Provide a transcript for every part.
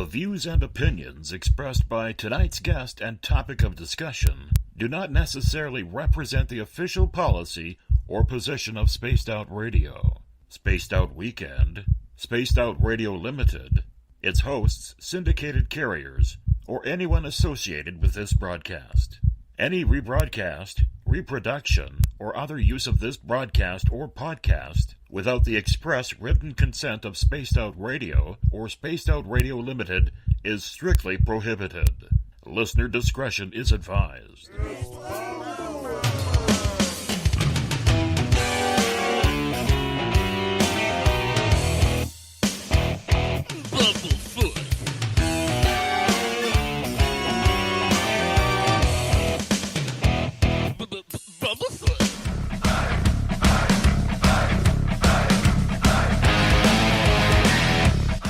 The views and opinions expressed by tonight's guest and topic of discussion do not necessarily represent the official policy or position of Spaced Out Radio, Spaced Out Weekend, Spaced Out Radio Limited, its hosts, syndicated carriers, or anyone associated with this broadcast. Any rebroadcast, reproduction, or other use of this broadcast or podcast without the express written consent of Spaced Out Radio or Spaced Out Radio Limited is strictly prohibited. Listener discretion is advised.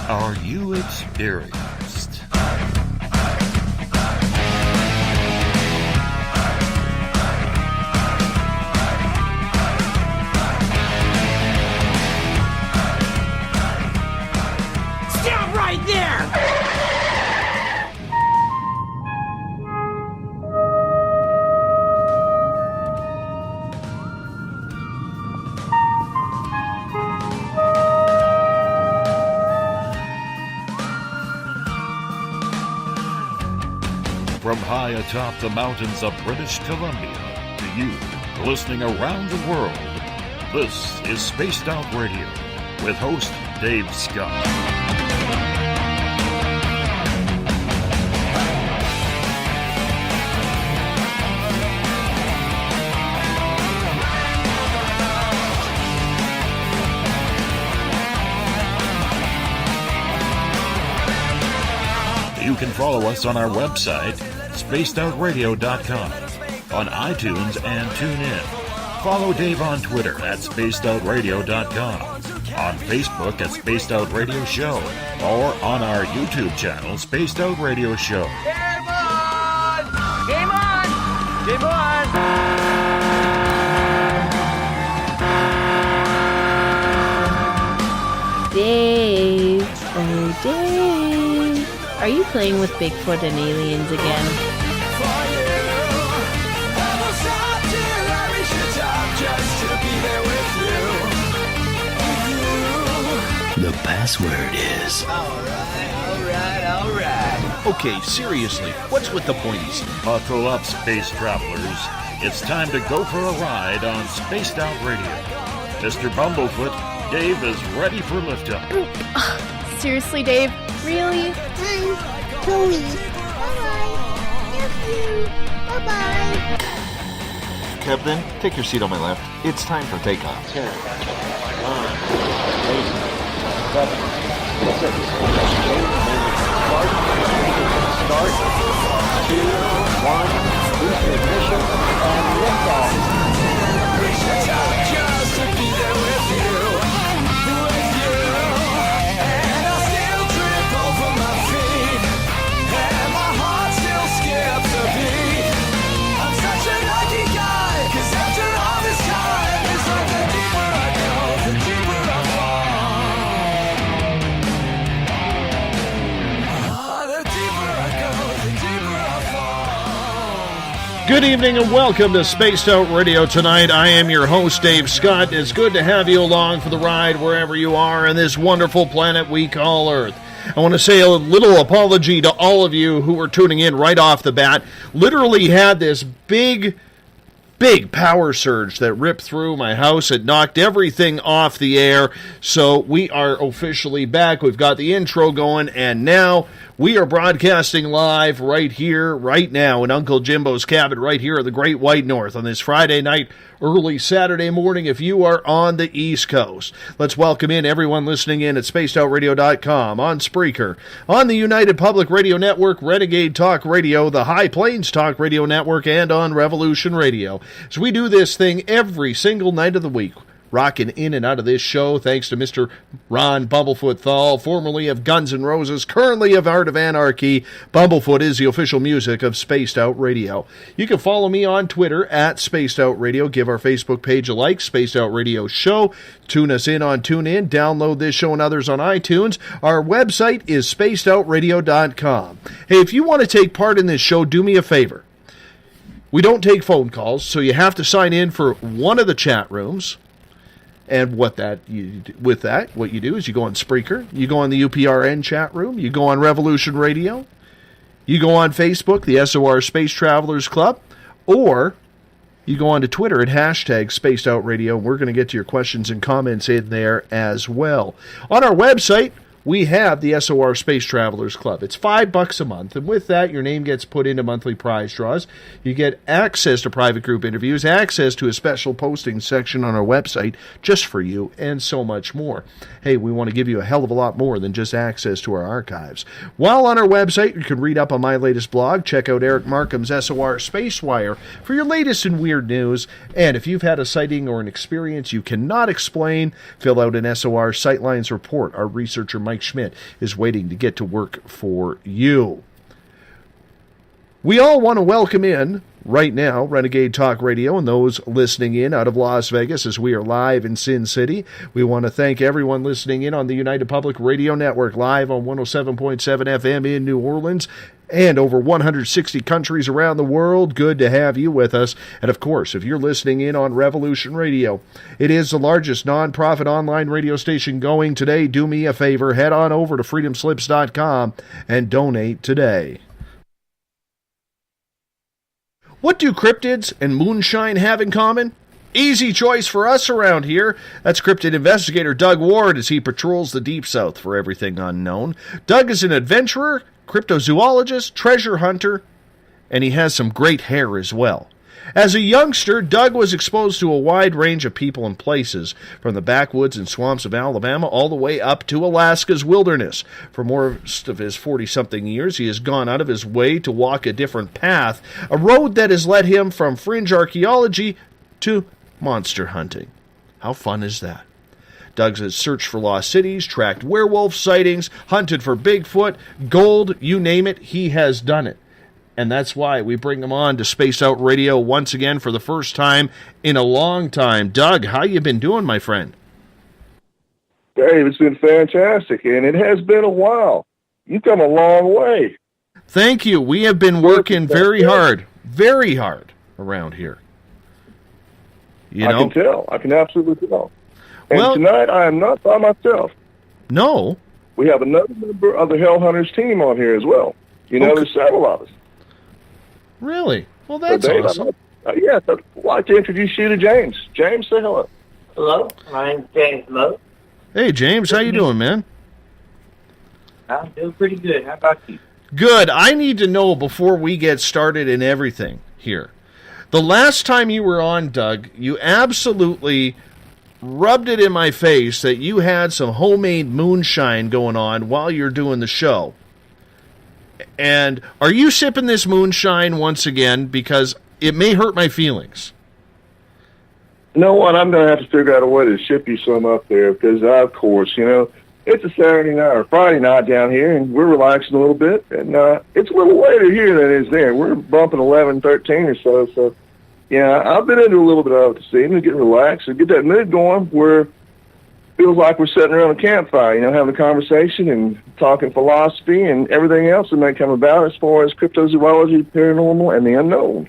Are you experienced? Stop right there! From high atop the mountains of British Columbia to you, listening around the world, this is Spaced Out Radio with host Dave Scott. You can follow us on our website, spacedoutradio.com, on iTunes and TuneIn. Follow Dave on Twitter at spacedoutradio.com, on Facebook at Spaced Out Radio Show, or on our YouTube channel, Spaced Out Radio Show. Game on! Game on! Game on! Dave, oh Dave, are you playing with Bigfoot and aliens again? The password is... Alright. Okay, seriously, what's with the pointies? Buckle up, space travelers. It's time to go for a ride on Spaced Out Radio. Mr. Bumblefoot, Dave is ready for liftoff. Seriously, Dave? Really? Chloe. Bye-bye. Love you. Bye-bye. Captain, take your seat on my left. It's time for takeoff. 10, 9, 8, 7, 6, start, 2, 1, boost ignition, and liftoff. Just to be there with you. And I still trip over my feet. And my heart still skips a beat. I'm such a lucky guy, 'cause after all this time, it's like the deeper I go, the deeper I fall. The deeper I go, the deeper I fall. Good evening and welcome to Spaced Out Radio tonight. I am your host, Dave Scott. It's good to have you along for the ride wherever you are in this wonderful planet we call Earth. I want to say a little apology to all of you who were tuning in right off the bat. Literally had this big power surge that ripped through my house. It knocked everything off the air. So we are officially back. We've got the intro going, and now we are broadcasting live right here, right now, in Uncle Jimbo's cabin, right here at the Great White North on this Friday night, early Saturday morning if you are on the East Coast. Let's welcome in everyone listening in at spacedoutradio.com, on Spreaker, on the United Public Radio Network, Renegade Talk Radio, the High Plains Talk Radio Network, and on Revolution Radio. So we do this thing every single night of the week. rocking in and out of this show. Thanks to Mr. Ron Bumblefoot THAL, formerly of Guns N' Roses, currently of Art of Anarchy. Bumblefoot is the official music of Spaced Out Radio. You can follow me on Twitter at Spaced Out Radio. Give our Facebook page a like, Spaced Out Radio Show. Tune us in on TuneIn. Download this show and others on iTunes. Our website is spacedoutradio.com. Hey, if you want to take part in this show, do me a favor. We don't take phone calls, so you have to sign in for one of the chat rooms. And what you do is you go on Spreaker, you go on the UPRN chat room, you go on Revolution Radio, you go on Facebook, the SOR Space Travelers Club, or you go on to Twitter at hashtag Spaced Out Radio. We're going to get to your questions and comments in there as well. On our website, we have the SOR Space Travelers Club. It's $5 a month, and with that, your name gets put into monthly prize draws. You get access to private group interviews, access to a special posting section on our website just for you, and so much more. Hey, we want to give you a hell of a lot more than just access to our archives. While on our website, you can read up on my latest blog, check out Eric Markham's SOR Spacewire for your latest and weird news, and if you've had a sighting or an experience you cannot explain, fill out an SOR Sightlines report. Our researcher Mike Schmidt is waiting to get to work for you. We all want to welcome in right now Renegade Talk Radio and those listening in out of Las Vegas as we are live in Sin City. We want to thank everyone listening in on the United Public Radio Network, live on 107.7 FM in New Orleans and over 160 countries around the world. Good to have you with us. And of course, if you're listening in on Revolution Radio, it is the largest non-profit online radio station going today. Do me a favor, head on over to freedomslips.com and donate today. What do cryptids and moonshine have in common? Easy choice for us around here. That's cryptid investigator Doug Ward as he patrols the Deep South for everything unknown. Doug is an adventurer, cryptozoologist, treasure hunter, and he has some great hair as well. As a youngster, Doug was exposed to a wide range of people and places, from the backwoods and swamps of Alabama all the way up to Alaska's wilderness. For most of his 40-something years, he has gone out of his way to walk a different path, a road that has led him from fringe archaeology to monster hunting. How fun is that? Doug has searched for lost cities, tracked werewolf sightings, hunted for Bigfoot, gold, you name it, he has done it. And that's why we bring him on to Space Out Radio once again for the first time in a long time. Doug, how you been doing, my friend? Dave, it's been fantastic, and it has been a while. You've come a long way. Thank you. We have been working very hard around here. I can tell. I can absolutely tell. And tonight, I am not by myself. No. We have another member of the Hell Hunters team on here as well. There's several of us. Really? Well, that's awesome. Yes, I'd like to introduce you to James. James, say hello. Hello, my name's James Moe. Hey, James, how you doing, man? I'm doing pretty good. How about you? Good. I need to know before we get started in everything here. The last time you were on, Doug, you absolutely rubbed it in my face that you had some homemade moonshine going on while you're doing the show. And are you sipping this moonshine once again? Because it may hurt my feelings. You know what? I'm going to have to figure out a way to ship you some up there because, of course, it's a Saturday night or Friday night down here, and we're relaxing a little bit. And it's a little later here than it is there. We're bumping 11, 13 or so. So, I've been into a little bit of it this evening, getting relaxed and get that mood going where feels like we're sitting around a campfire, having a conversation and talking philosophy and everything else that may come about as far as cryptozoology, paranormal, and the unknown.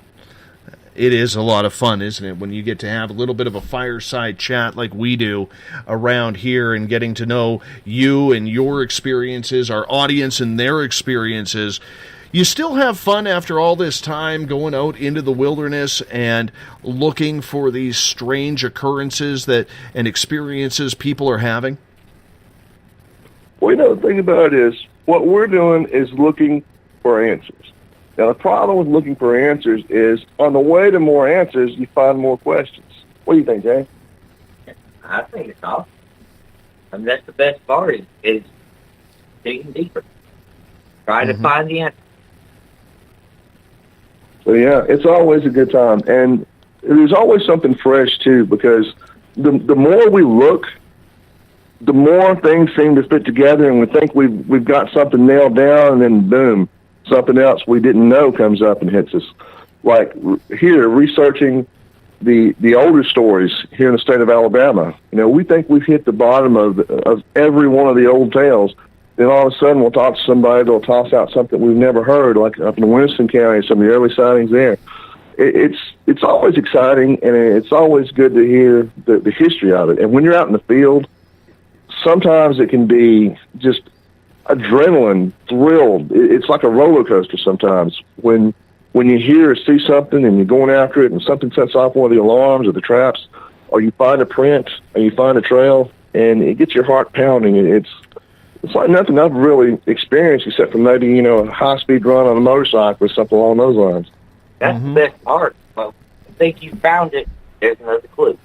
It is a lot of fun, isn't it, when you get to have a little bit of a fireside chat like we do around here and getting to know you and your experiences, our audience and their experiences. You still have fun after all this time going out into the wilderness and looking for these strange occurrences and experiences people are having? Well, the thing about it is, what we're doing is looking for answers. Now, the problem with looking for answers is, on the way to more answers, you find more questions. What do you think, Jay? I think it's awesome. That's the best part is digging deeper. Try to find the answer. So, yeah, it's always a good time. And there's always something fresh, too, because the more we look, the more things seem to fit together, and we think we've got something nailed down, and then boom, something else we didn't know comes up and hits us. Like here, researching the older stories here in the state of Alabama, we think we've hit the bottom of every one of the old tales. Then all of a sudden, we'll talk to somebody, they'll toss out something we've never heard, like up in Winston County, some of the early sightings there. It's always exciting, and it's always good to hear the history of it. And when you're out in the field, sometimes it can be just adrenaline thrilled. It's like a roller coaster sometimes when you hear or see something and you're going after it and something sets off one of the alarms or the traps, or you find a print or you find a trail, and it gets your heart pounding. It's like nothing I've really experienced except for maybe, a high-speed run on a motorcycle or something along those lines. That's the best part. Well, I think you found it. There's another clue.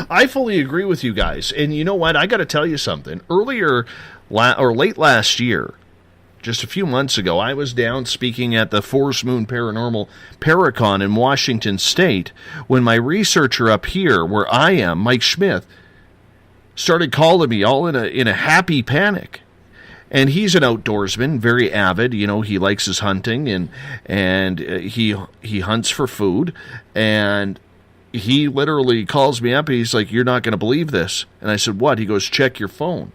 I fully agree with you guys. And you know what? I got to tell you something. Earlier, or late last year, just a few months ago, I was down speaking at the Forest Moon Paranormal Paracon in Washington State when my researcher up here, where I am, Mike Schmidt, started calling me all in a happy panic. And he's an outdoorsman, very avid. He likes his hunting, and he hunts for food. And he literally calls me up, and he's like, "You're not going to believe this." And I said, "What?" He goes, "Check your phone."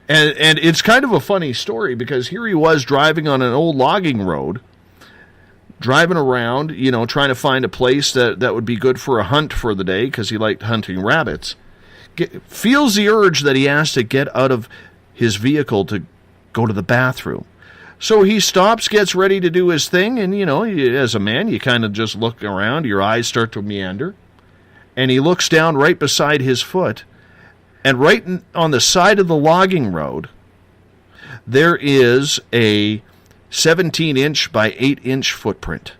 And it's kind of a funny story, because here he was driving on an old logging road, driving around, trying to find a place that would be good for a hunt for the day, because he liked hunting rabbits. Feels the urge that he has to get out of his vehicle to go to the bathroom. So he stops, gets ready to do his thing, and, as a man, you kind of just look around, your eyes start to meander, and he looks down right beside his foot, and right on the side of the logging road, there is a 17-inch by 8-inch footprint.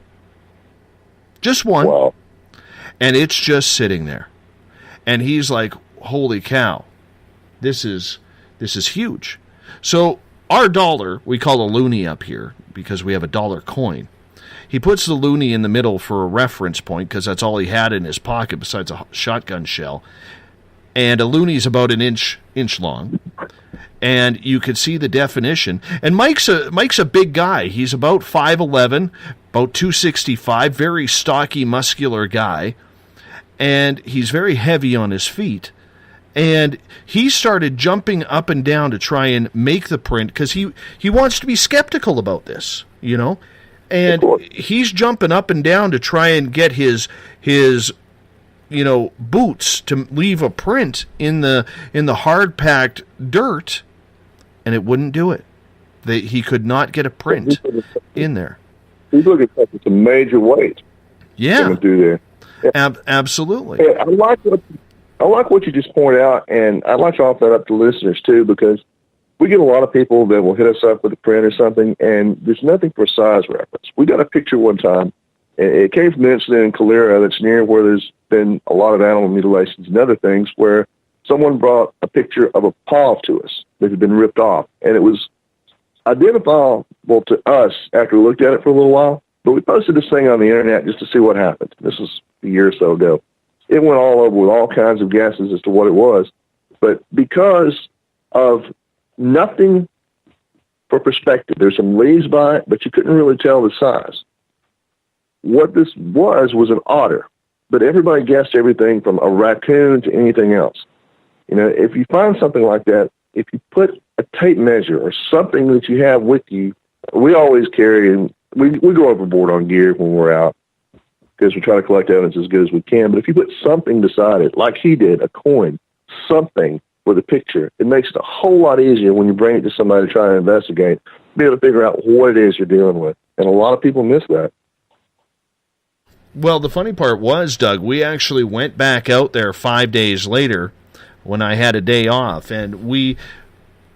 Just one. Wow. And it's just sitting there. And he's like, holy cow, this is huge. So our dollar, we call a loonie up here because we have a dollar coin. He puts the loonie in the middle for a reference point because that's all he had in his pocket besides a shotgun shell. And a loonie's about an inch long. And you could see the definition. And Mike's a big guy. He's about 5'11", about 265, very stocky, muscular guy. And he's very heavy on his feet. And he started jumping up and down to try and make the print because he wants to be skeptical about this, And he's jumping up and down to try and get his boots to leave a print in the hard-packed dirt, and it wouldn't do it. He could not get a print in there. He's looking like it's a major weight. Yeah. Do there. Yeah. Absolutely. Yeah, I like what you just pointed out, and I'd like to offer that up to listeners, too, because we get a lot of people that will hit us up with a print or something, and there's nothing for size reference. We got a picture one time, and it came from an incident in Calera that's near where there's been a lot of animal mutilations and other things, where someone brought a picture of a paw to us that had been ripped off, and it was identifiable to us after we looked at it for a little while, but we posted this thing on the internet just to see what happened. This was a year or so ago. It went all over with all kinds of guesses as to what it was, but because of nothing for perspective, there's some leaves by it, but you couldn't really tell the size. What this was an otter, but everybody guessed everything from a raccoon to anything else. If you find something like that, if you put a tape measure or something that you have with you, we always carry, and we go overboard on gear when we're out because we try to collect evidence as good as we can. But if you put something beside it, like he did, a coin, something with a picture, it makes it a whole lot easier when you bring it to somebody to try to investigate, be able to figure out what it is you're dealing with. And a lot of people miss that. Well, the funny part was, Doug, we actually went back out there 5 days later when I had a day off, and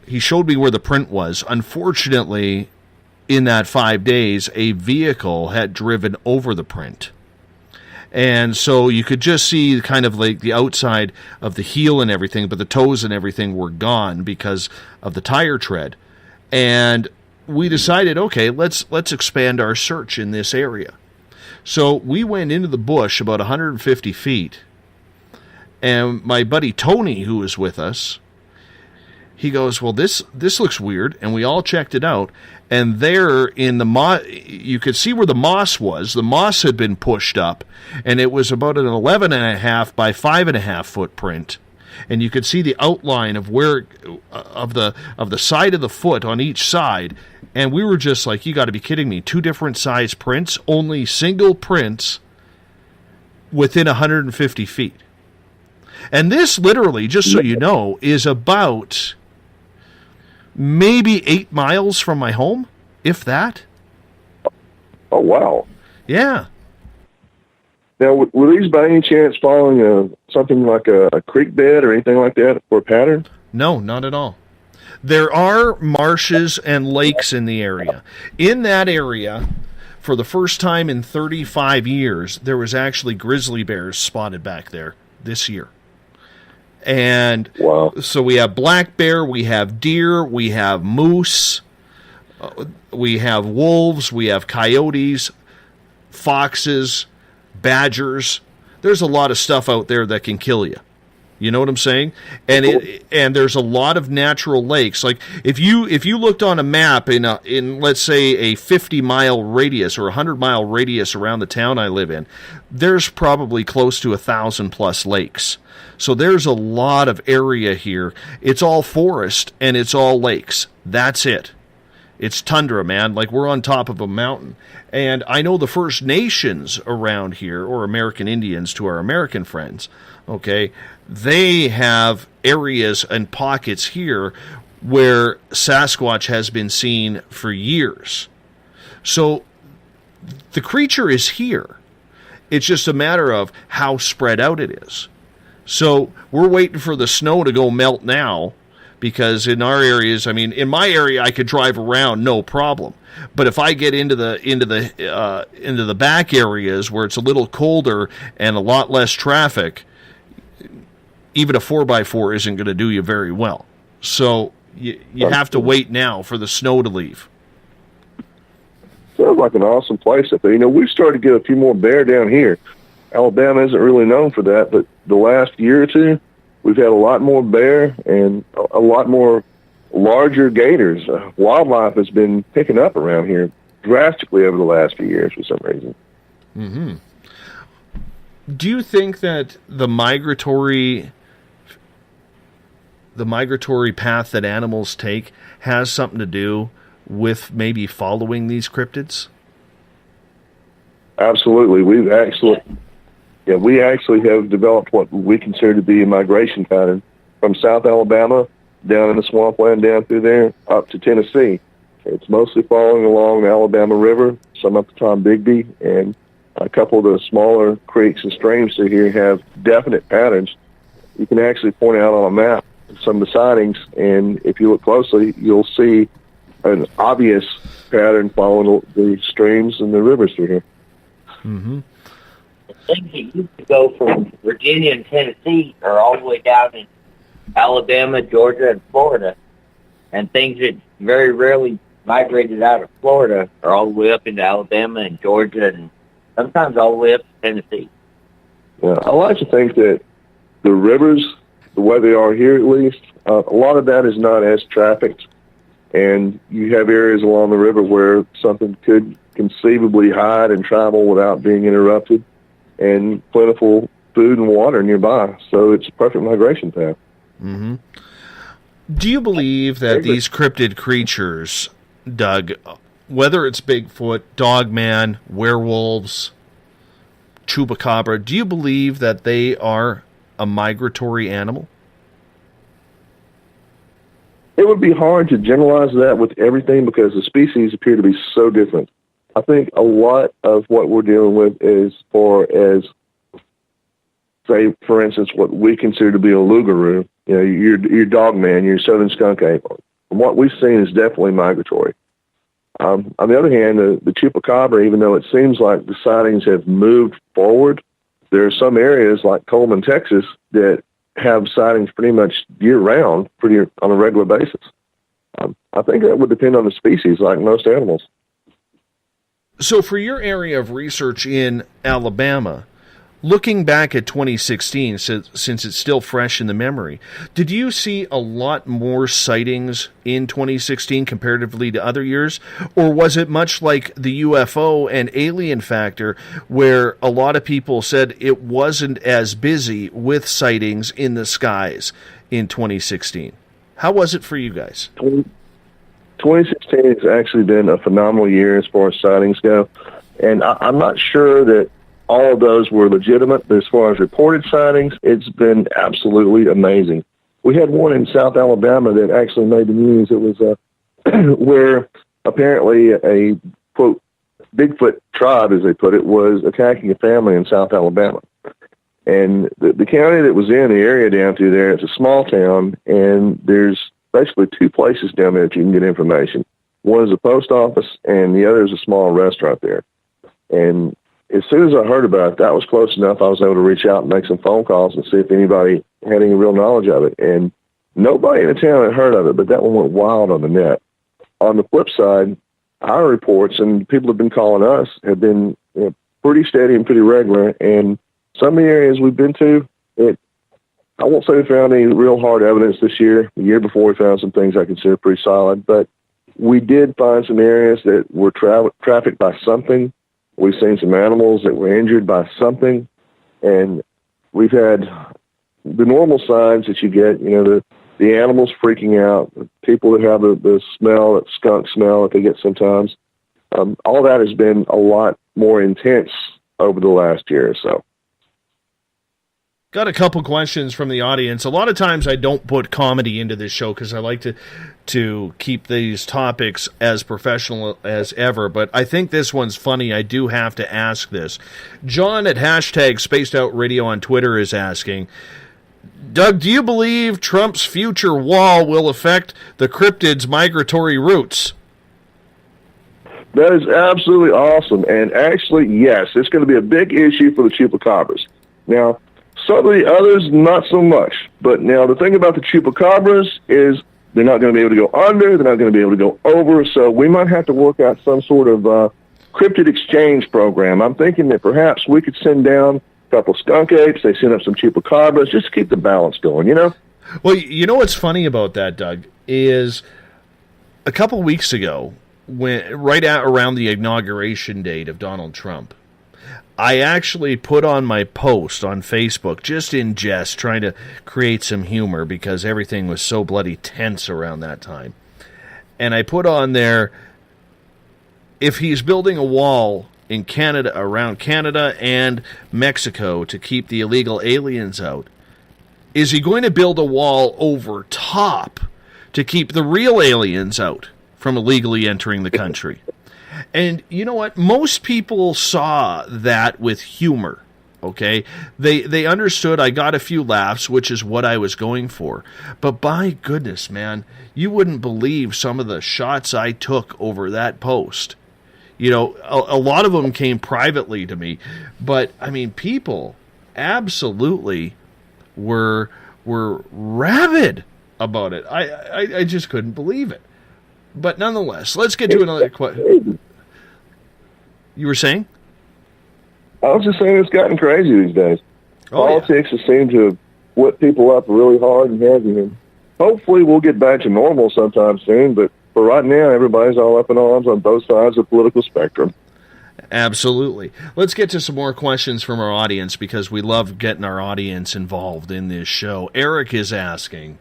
he showed me where the print was. Unfortunately, in that 5 days, a vehicle had driven over the print. And so you could just see kind of like the outside of the heel and everything, but the toes and everything were gone because of the tire tread. And we decided, okay, let's expand our search in this area. So we went into the bush about 150 feet, And my buddy Tony, who was with us, he goes, well, this looks weird. And we all checked it out. And there in the you could see where the moss was. The moss had been pushed up. And it was about an 11.5 by 5.5 foot print. And you could see the outline of where of the side of the foot on each side. And we were just like, you got to be kidding me. 2 different size prints, only single prints within 150 feet. And this literally, just so you know, is about maybe 8 miles from my home, if that. Oh, wow. Yeah. Now, were these by any chance following something like a creek bed or anything like that for a pattern? No, not at all. There are marshes and lakes in the area. In that area, for the first time in 35 years, there was actually grizzly bears spotted back there this year. And wow. So we have black bear, we have deer, we have moose, we have wolves, we have coyotes, foxes, badgers. There's a lot of stuff out there that can kill you. You know what I'm saying? And and there's a lot of natural lakes. Like if you looked on a map in let's say a 50-mile radius or 100-mile radius around the town I live in, there's probably close to 1,000+ lakes. So there's a lot of area here. It's all forest and it's all lakes. That's it. It's tundra, man. Like we're on top of a mountain. And I know the First Nations around here, or American Indians to our American friends, okay, they have areas and pockets here where Sasquatch has been seen for years. So the creature is here. It's just a matter of how spread out it is. So we're waiting for the snow to go melt now, because in our areas, I mean, in my area, I could drive around no problem. But if I get into the back areas where it's a little colder and a lot less traffic, even a 4x4 isn't going to do you very well. So you have to wait now for the snow to leave. Sounds like an awesome place up there. You know, we've started to get a few more bear down here. Alabama isn't really known for that, but the last year or two, we've had a lot more bear and a lot more larger gators. Wildlife has been picking up around here drastically over the last few years for some reason. Mm-hmm. Do you think that the migratory path that animals take has something to do with maybe following these cryptids? Absolutely. We actually have developed what we consider to be a migration pattern from South Alabama down in the swampland down through there up to Tennessee. It's mostly following along the Alabama River, some up to Tom Bigby, and a couple of the smaller creeks and streams through here have definite patterns. You can actually point out on a map some of the sightings, and if you look closely, you'll see an obvious pattern following the streams and the rivers through here. Mm-hmm. Things that used to go from Virginia and Tennessee are all the way down in Alabama, Georgia, and Florida. And things that very rarely migrated out of Florida are all the way up into Alabama and Georgia, and sometimes all the way up to Tennessee. Yeah, I like to think that the rivers, the way they are here at least, a lot of that is not as trafficked. And you have areas along the river where something could conceivably hide and travel without being interrupted, and plentiful food and water nearby. So it's a perfect migration path. Mm-hmm. Do you believe that these cryptid creatures, Doug, whether it's Bigfoot, Dogman, werewolves, Chupacabra, do you believe that they are a migratory animal? It would be hard to generalize that with everything because the species appear to be so different. I think a lot of what we're dealing with is say, for instance, what we consider to be a lougarou, you know, your dogman, your southern skunk ape. From what we've seen is definitely migratory. On the other hand, the chupacabra, even though it seems like the sightings have moved forward, there are some areas like Coleman, Texas, that have sightings pretty much year-round, on a regular basis. I think that would depend on the species, like most animals. So for your area of research in Alabama, looking back at 2016, since it's still fresh in the memory, did you see a lot more sightings in 2016 comparatively to other years? Or was it much like the UFO and alien factor, where a lot of people said it wasn't as busy with sightings in the skies in 2016? How was it for you guys? 2016 has actually been a phenomenal year as far as sightings go. And I'm not sure that all of those were legitimate, but as far as reported sightings, it's been absolutely amazing. We had one in South Alabama that actually made the news. It was where apparently a, quote, Bigfoot tribe, as they put it, was attacking a family in South Alabama. And the county that was in, the area down through there, it's a small town, and there's basically two places down there that you can get information. One is a post office, and the other is a small restaurant there. And as soon as I heard about it, that was close enough, I was able to reach out and make some phone calls and see if anybody had any real knowledge of it. And nobody in the town had heard of it, but that one went wild on the net. On the flip side, our reports, and people have been calling us, have been pretty steady and pretty regular. And some of the areas we've been to, I won't say we found any real hard evidence this year. The year before, we found some things I consider pretty solid. But we did find some areas that were trafficked by something. We've seen some animals that were injured by something. And we've had the normal signs that you get, the animals freaking out, the people that have the smell, that skunk smell that they get sometimes. All that has been a lot more intense over the last year or so. Got a couple questions from the audience. A lot of times I don't put comedy into this show because I like to keep these topics as professional as ever, but I think this one's funny. I do have to ask this. John at #SpacedOutRadio on Twitter is asking, Doug, do you believe Trump's future wall will affect the cryptids' migratory routes? That is absolutely awesome. And actually, yes, it's going to be a big issue for the chupacabras. Now, some of the others, not so much. But now the thing about the chupacabras is they're not going to be able to go under, they're not going to be able to go over, so we might have to work out some sort of cryptid exchange program. I'm thinking that perhaps we could send down a couple skunk apes, they send up some chupacabras, just to keep the balance going, Well, you know what's funny about that, Doug, is a couple weeks ago, around the inauguration date of Donald Trump, I actually put on my post on Facebook, just in jest, trying to create some humor because everything was so bloody tense around that time. And I put on there, if he's building a wall in Canada, around Canada and Mexico to keep the illegal aliens out, is he going to build a wall over top to keep the real aliens out from illegally entering the country? And you know what? Most people saw that with humor, okay? They understood. I got a few laughs, which is what I was going for. But by goodness, man, you wouldn't believe some of the shots I took over that post. A lot of them came privately to me. But, I mean, people absolutely were rabid about it. I just couldn't believe it. But nonetheless, let's get to another question. You were saying? I was just saying it's gotten crazy these days. Politics has seemed to have whipped people up really hard and heavy. And hopefully we'll get back to normal sometime soon. But for right now, everybody's all up in arms on both sides of the political spectrum. Absolutely. Let's get to some more questions from our audience because we love getting our audience involved in this show. Eric is asking,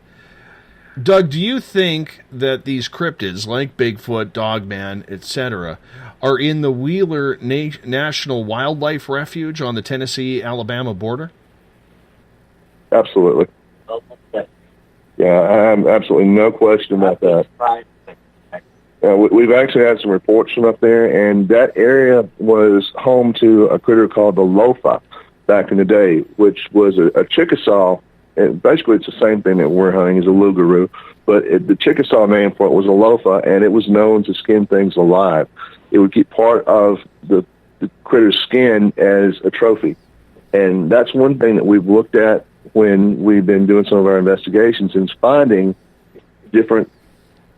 Doug, do you think that these cryptids like Bigfoot, Dogman, etc., are in the Wheeler National Wildlife Refuge on the Tennessee-Alabama border? Absolutely. Yeah, I have absolutely no question about that. We've actually had some reports from up there, and that area was home to a critter called the lofa back in the day, which was a Chickasaw. And basically, it's the same thing that we're hunting as a lougarou, but the Chickasaw name for it was a lofa, and it was known to skin things alive. It would keep part of the critter's skin as a trophy. And that's one thing that we've looked at when we've been doing some of our investigations, is finding different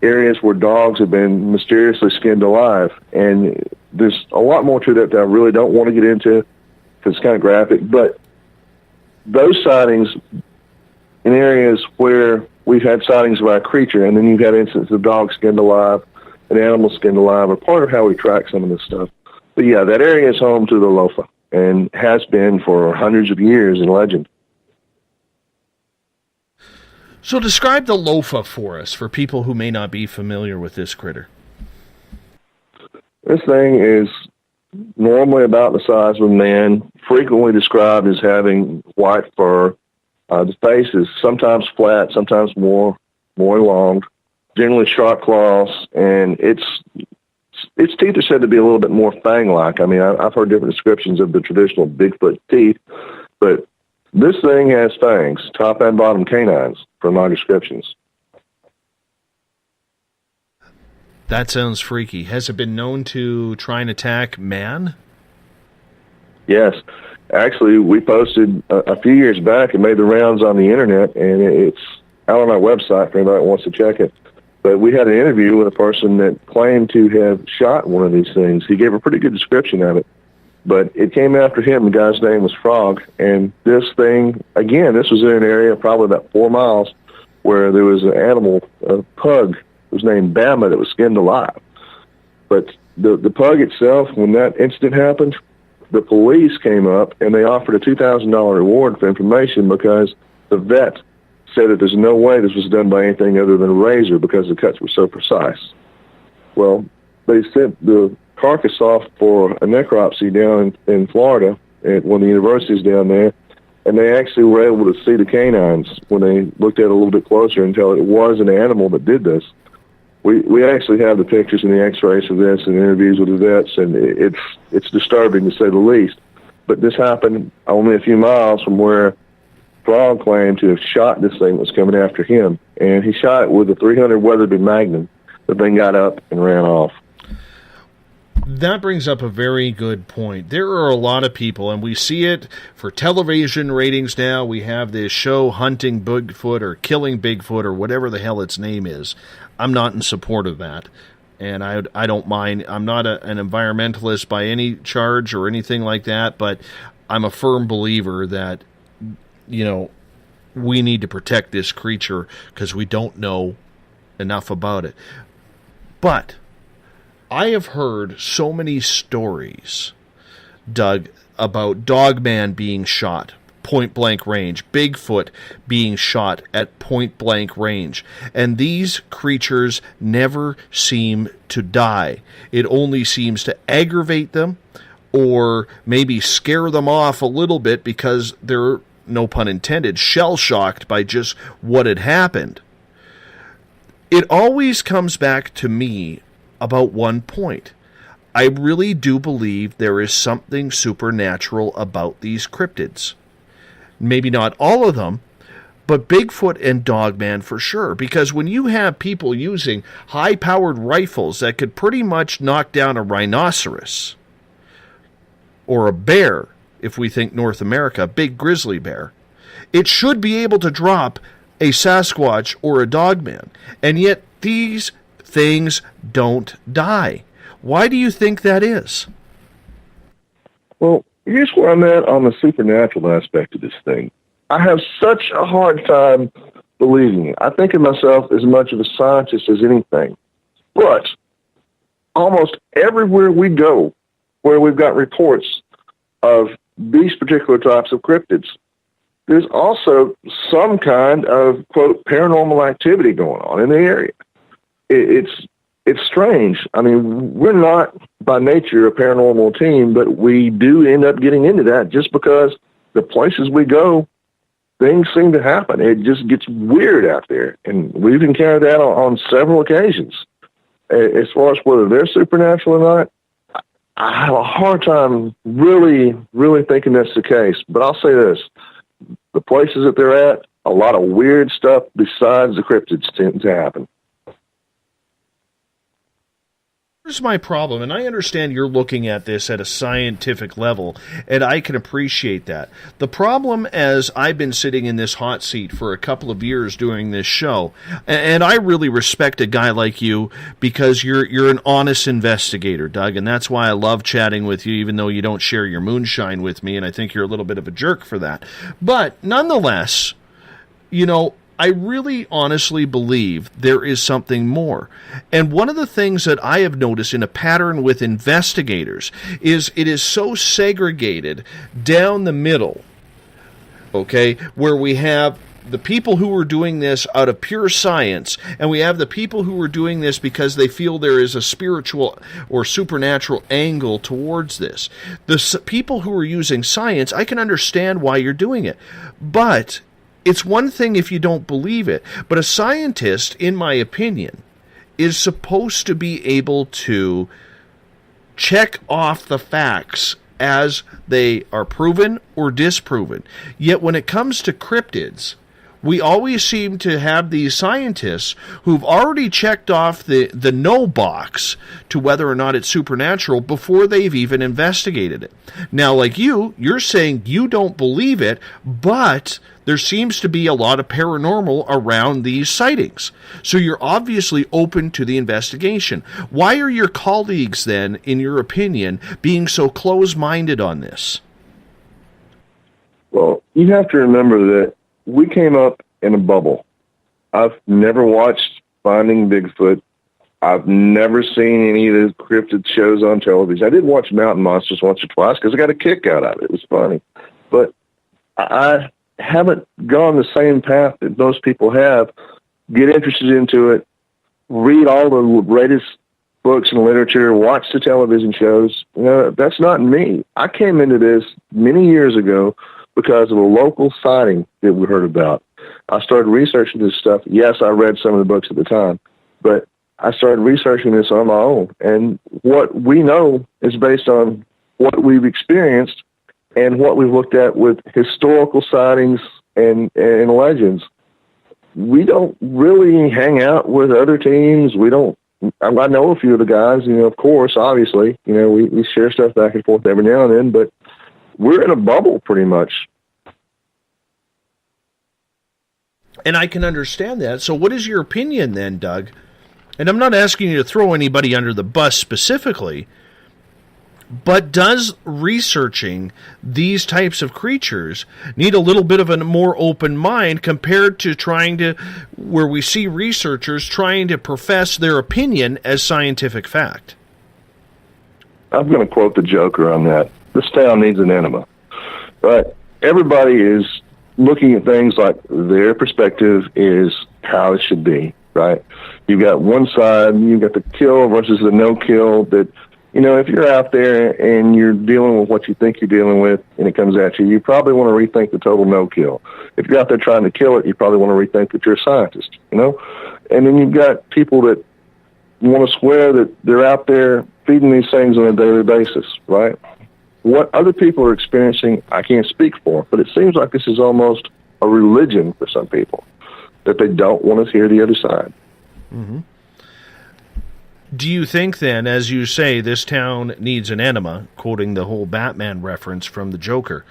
areas where dogs have been mysteriously skinned alive. And there's a lot more to that I really don't want to get into because it's kind of graphic. But those sightings in areas where we've had sightings by a creature, and then you've had instances of dogs skinned alive, and animals skinned alive, are part of how we track some of this stuff. But yeah, that area is home to the lofa, and has been for hundreds of years in legend. So describe the lofa for us, for people who may not be familiar with this critter. This thing is normally about the size of a man, frequently described as having white fur. The face is sometimes flat, sometimes more elonged, generally sharp claws, and its teeth are said to be a little bit more fang-like. I mean, I've heard different descriptions of the traditional Bigfoot teeth, but this thing has fangs, top and bottom canines, from my descriptions. That sounds freaky. Has it been known to try and attack man? Yes. Actually, we posted a few years back and made the rounds on the internet, and it's out on our website for anybody that wants to check it. But we had an interview with a person that claimed to have shot one of these things. He gave a pretty good description of it. But it came after him. The guy's name was Frog. And this thing, again, this was in an area probably about 4 miles where there was an animal, a pug, was named Bama, that was skinned alive. But the pug itself, when that incident happened, the police came up and they offered a $2,000 reward for information because the vet said that there's no way this was done by anything other than a razor because the cuts were so precise. Well, they sent the carcass off for a necropsy down in Florida at one of the universities down there, and they actually were able to see the canines when they looked at it a little bit closer and tell it was an animal that did this. We actually have the pictures and the x-rays of this and interviews with the vets, and it's disturbing to say the least. But this happened only a few miles from where Frog claimed to have shot this thing that was coming after him, and he shot it with a .300 Weatherby Magnum. The thing got up and ran off. That brings up a very good point. There are a lot of people, and we see it for television ratings now. We have this show, Hunting Bigfoot or Killing Bigfoot or whatever the hell its name is. I'm not in support of that, and I don't mind. I'm not an environmentalist by any charge or anything like that, but I'm a firm believer that, you know, we need to protect this creature because we don't know enough about it. But I have heard so many stories, Doug, about Dogman being shot, point-blank range, Bigfoot being shot at point-blank range, and these creatures never seem to die. It only seems to aggravate them or maybe scare them off a little bit because they're, no pun intended, shell-shocked by just what had happened. It always comes back to me about one point. I really do believe there is something supernatural about these cryptids. Maybe not all of them, but Bigfoot and Dogman for sure. Because when you have people using high-powered rifles that could pretty much knock down a rhinoceros or a bear, if we think North America, a big grizzly bear, it should be able to drop a Sasquatch or a Dogman. And yet these things don't die. Why do you think that is? Well, here's where I'm at on the supernatural aspect of this thing. I have such a hard time believing it. I think of myself as much of a scientist as anything. But almost everywhere we go where we've got reports of these particular types of cryptids, there's also some kind of, quote, paranormal activity going on in the area. It's strange. I mean, we're not by nature a paranormal team, but we do end up getting into that just because the places we go, things seem to happen. It just gets weird out there. And we've encountered that on several occasions. As far as whether they're supernatural or not, I have a hard time really, really thinking that's the case. But I'll say this. The places that they're at, a lot of weird stuff besides the cryptids tend to happen. Here's my problem, and I understand you're looking at this at a scientific level, and I can appreciate that. The problem, as I've been sitting in this hot seat for a couple of years doing this show, and I really respect a guy like you because you're an honest investigator, Doug, and that's why I love chatting with you, even though you don't share your moonshine with me, and I think you're a little bit of a jerk for that. But nonetheless, you know, I really honestly believe there is something more. And one of the things that I have noticed in a pattern with investigators is it is so segregated down the middle, okay, where we have the people who are doing this out of pure science, and we have the people who are doing this because they feel there is a spiritual or supernatural angle towards this. The people who are using science, I can understand why you're doing it, but it's one thing if you don't believe it, but a scientist, in my opinion, is supposed to be able to check off the facts as they are proven or disproven. Yet when it comes to cryptids, we always seem to have these scientists who've already checked off the no box to whether or not it's supernatural before they've even investigated it. Now, like you're saying you don't believe it, but there seems to be a lot of paranormal around these sightings. So you're obviously open to the investigation. Why are your colleagues then, in your opinion, being so close-minded on this? Well, you have to remember that we came up in a bubble. I've never watched Finding Bigfoot. I've never seen any of the cryptid shows on television. I did watch Mountain Monsters once or twice because I got a kick out of it. It was funny. But I haven't gone the same path that most people have. Get interested into it, read all the latest books and literature, watch the television shows. You know, that's not me. I came into this many years ago because of a local sighting that we heard about. I started researching this stuff. Yes, I read some of the books at the time, but I started researching this on my own. And what we know is based on what we've experienced and what we've looked at with historical sightings and legends. We don't really hang out with other teams. We don't. I know a few of the guys, you know, of course, obviously, you know, we share stuff back and forth every now and then, but we're in a bubble pretty much. And I can understand that. So what is your opinion then, Doug? And I'm not asking you to throw anybody under the bus specifically, but does researching these types of creatures need a little bit of a more open mind compared to trying to, where we see researchers trying to profess their opinion as scientific fact? I'm going to quote the Joker on that. This town needs an enema. But everybody is looking at things like their perspective is how it should be, right? You've got one side, you've got the kill versus the no kill that, you know, if you're out there and you're dealing with what you think you're dealing with and it comes at you, you probably want to rethink the total no kill. If you're out there trying to kill it, you probably want to rethink that you're a scientist, you know? And then you've got people that want to swear that they're out there feeding these things on a daily basis, right? What other people are experiencing, I can't speak for, but it seems like this is almost a religion for some people, that they don't want to hear the other side. Mm-hmm. Do you think then, as you say, this town needs an enema, quoting the whole Batman reference from the Joker,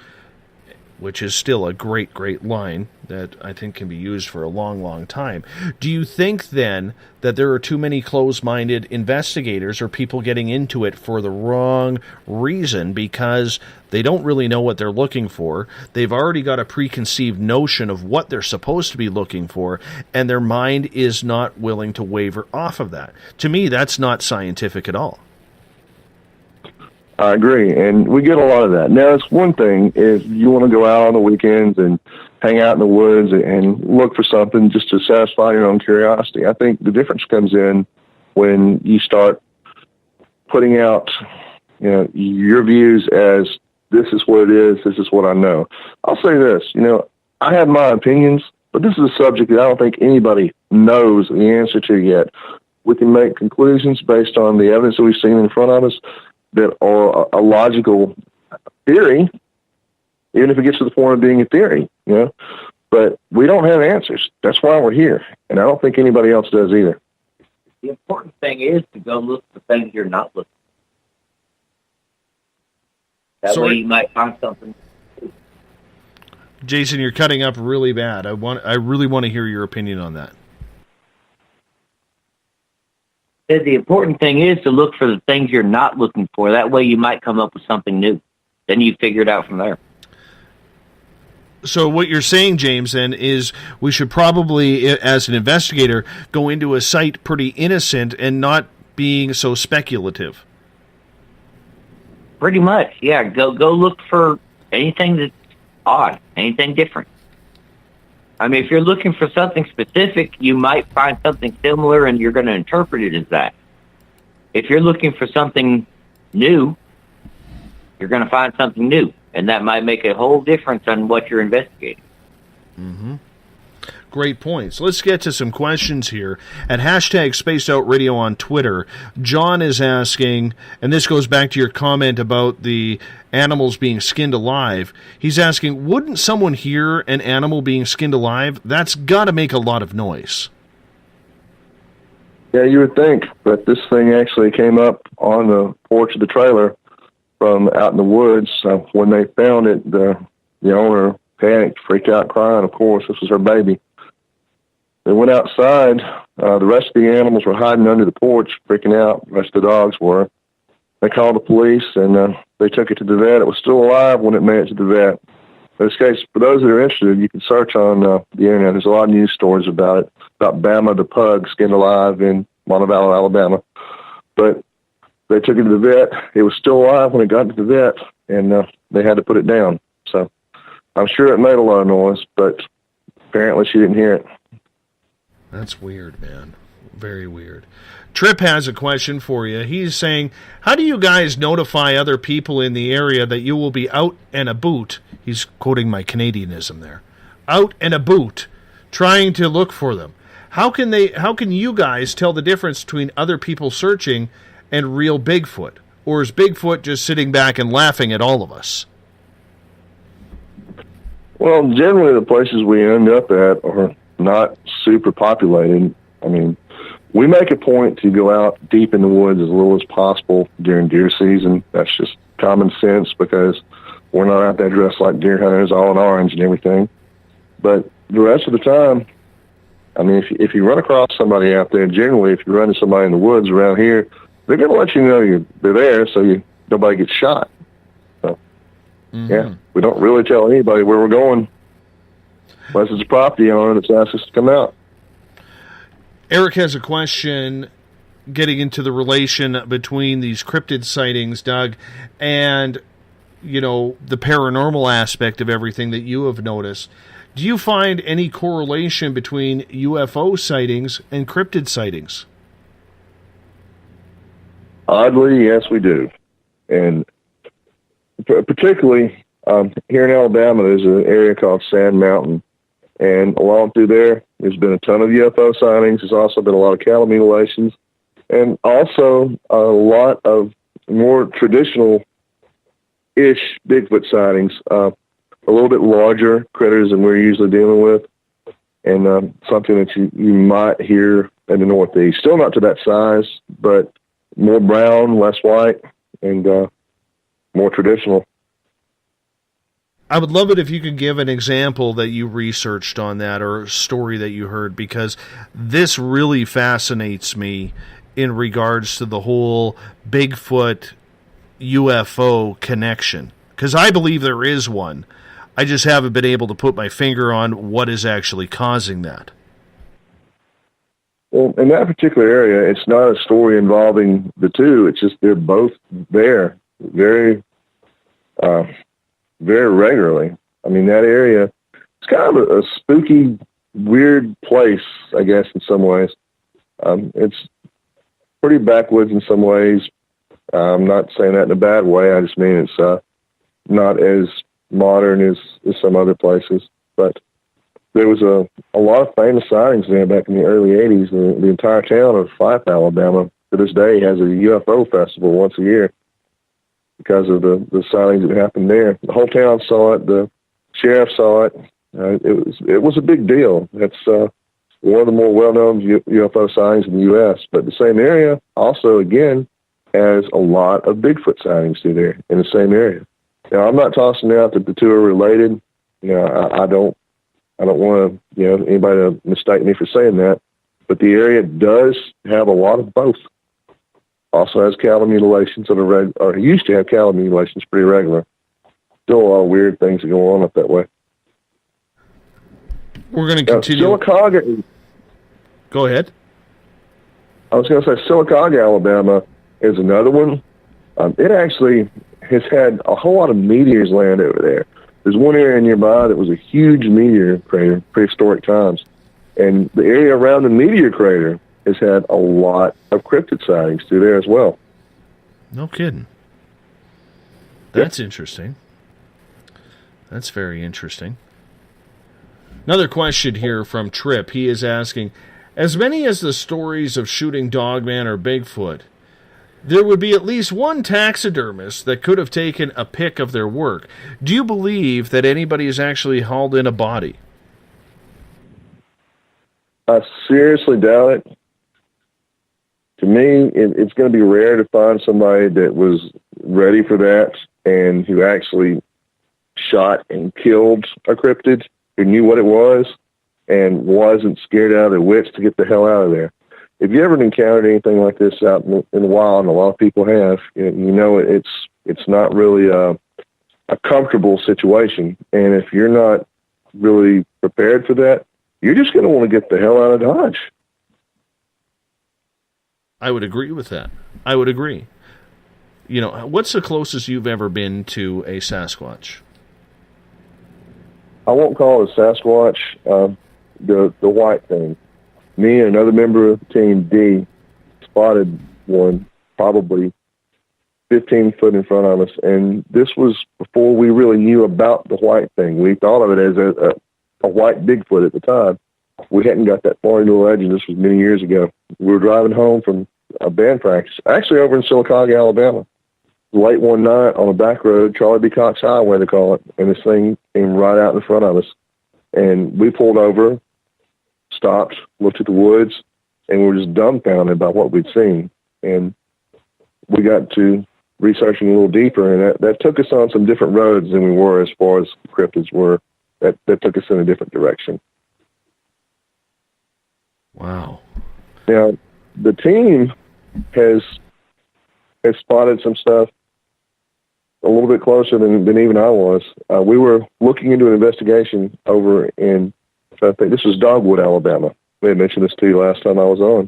which is still a great, great line that I think can be used for a long, long time. Do you think then that there are too many closed-minded investigators or people getting into it for the wrong reason because they don't really know what they're looking for? They've already got a preconceived notion of what they're supposed to be looking for, and their mind is not willing to waver off of that. To me, that's not scientific at all. I agree, and we get a lot of that. Now, it's one thing if you want to go out on the weekends and hang out in the woods and look for something just to satisfy your own curiosity. I think the difference comes in when you start putting out, you know, your views as this is what it is, this is what I know. I'll say this, you know, I have my opinions, but this is a subject that I don't think anybody knows the answer to yet. We can make conclusions based on the evidence that we've seen in front of us that are a logical theory, even if it gets to the point of being a theory, you know. But we don't have answers. That's why we're here, and I don't think anybody else does either. The important thing is to go look for things you're not looking for. That way you might find something. Jason, you're cutting up really bad. I really want to hear your opinion on that. The important thing is to look for the things you're not looking for. That way you might come up with something new. Then you figure it out from there. So what you're saying, James, then, is we should probably, as an investigator, go into a site pretty innocent and not being so speculative. Pretty much, yeah. Go look for anything that's odd, anything different. I mean, if you're looking for something specific, you might find something similar and you're going to interpret it as that. If you're looking for something new, you're going to find something new, and that might make a whole difference on what you're investigating. Mm-hmm. Great points. Let's get to some questions here. At hashtag Spaced Out Radio on Twitter, John is asking, and this goes back to your comment about the animals being skinned alive. He's asking, wouldn't someone hear an animal being skinned alive? That's got to make a lot of noise. Yeah, you would think, but this thing actually came up on the porch of the trailer from out in the woods. When they found it, the owner panicked, freaked out, crying. Of course, this was her baby. They went outside. The rest of the animals were hiding under the porch, freaking out. The rest of the dogs were. They called the police, and they took it to the vet. It was still alive when it made it to the vet. In this case, for those that are interested, you can search on the internet. There's a lot of news stories about it, about Bama the pug skinned alive in Montevallo, Alabama. But they took it to the vet. It was still alive when it got to the vet, and they had to put it down. So I'm sure it made a lot of noise, but apparently she didn't hear it. That's weird, man. Very weird. Trip has a question for you. He's saying, how do you guys notify other people in the area that you will be out and about? He's quoting my Canadianism there. Out and about, trying to look for them. How can you guys tell the difference between other people searching and real Bigfoot? Or is Bigfoot just sitting back and laughing at all of us? Well, generally the places we end up at are not super populated. I mean, we make a point to go out deep in the woods as little as possible during deer season. That's just common sense because we're not out there dressed like deer hunters, all in orange and everything. But the rest of the time, I mean, if you run across somebody out there, generally if you run into somebody in the woods around here, they're going to let you know they're there so nobody gets shot. So, yeah, we don't really tell anybody where we're going unless it's a property owner that's asked us to come out. Eric has a question getting into the relation between these cryptid sightings, Doug, and, the paranormal aspect of everything that you have noticed. Do you find any correlation between UFO sightings and cryptid sightings? Oddly, yes, we do. And particularly here in Alabama, there's an area called Sand Mountain. And along through there's been a ton of UFO sightings. There's also been a lot of cattle mutilations. And also a lot of more traditional-ish Bigfoot sightings. A little bit larger critters than we're usually dealing with. And something that you might hear in the Northeast. Still not to that size, but more brown, less white, and more traditional. I would love it if you could give an example that you researched on that or a story that you heard, because this really fascinates me in regards to the whole Bigfoot UFO connection, because I believe there is one. I just haven't been able to put my finger on what is actually causing that. Well, in that particular area, it's not a story involving the two. It's just they're both there very regularly. I mean, that area, it's kind of a spooky, weird place, I guess, in some ways. It's pretty backwoods in some ways. I'm not saying that in a bad way. I just mean it's not as modern as some other places. But there was a lot of famous sightings there back in the early 80s. The entire town of Fylth, Alabama, to this day has a UFO festival once a year because of the sightings that happened there. The whole town saw it. The sheriff saw it. It was a big deal. That's one of the more well-known UFO sightings in the U.S., but the same area also, again, has a lot of Bigfoot sightings through there in the same area. Now, I'm not tossing out that the two are related. I don't want to, anybody to mistake me for saying that, but the area does have a lot of both. Also has cattle mutilations or used to have cattle mutilations pretty regular. Still a lot of weird things that go on up that way. We're going to continue. Sylacauga. Go ahead. I was going to say Sylacauga, Alabama is another one. It actually has had a whole lot of meteors land over there. There's one area nearby that was a huge meteor crater, prehistoric times. And the area around the meteor crater has had a lot of cryptid sightings through there as well. No kidding. That's interesting. That's very interesting. Another question here from Trip. He is asking, as many as the stories of shooting Dogman or Bigfoot, there would be at least one taxidermist that could have taken a pic of their work. Do you believe that anybody has actually hauled in a body? I seriously doubt it. To me, it's going to be rare to find somebody that was ready for that and who actually shot and killed a cryptid, who knew what it was and wasn't scared out of their wits to get the hell out of there. If you ever encountered anything like this out in the wild, and a lot of people have, it's not really a comfortable situation. And if you're not really prepared for that, you're just going to want to get the hell out of Dodge. I would agree with that. I would agree. What's the closest you've ever been to a Sasquatch? I won't call it a Sasquatch. The white thing. Me and another member of the team, D, spotted one probably 15 foot in front of us, and this was before we really knew about the white thing. We thought of it as a white Bigfoot at the time. We hadn't got that far into the legend. This was many years ago. We were driving home from a band practice, actually over in Sylacauga, Alabama, late one night on a back road, Charlie B. Cox Highway, they call it, and this thing came right out in front of us. And we pulled over, stopped, looked at the woods, and we were just dumbfounded by what we'd seen. And we got to researching a little deeper, and that took us on some different roads than we were as far as cryptids were. That took us in a different direction. Wow. Now, the team has spotted some stuff a little bit closer than even I was. We were looking into an investigation over in, I think this was Dogwood, Alabama. I had mentioned this to you last time I was on.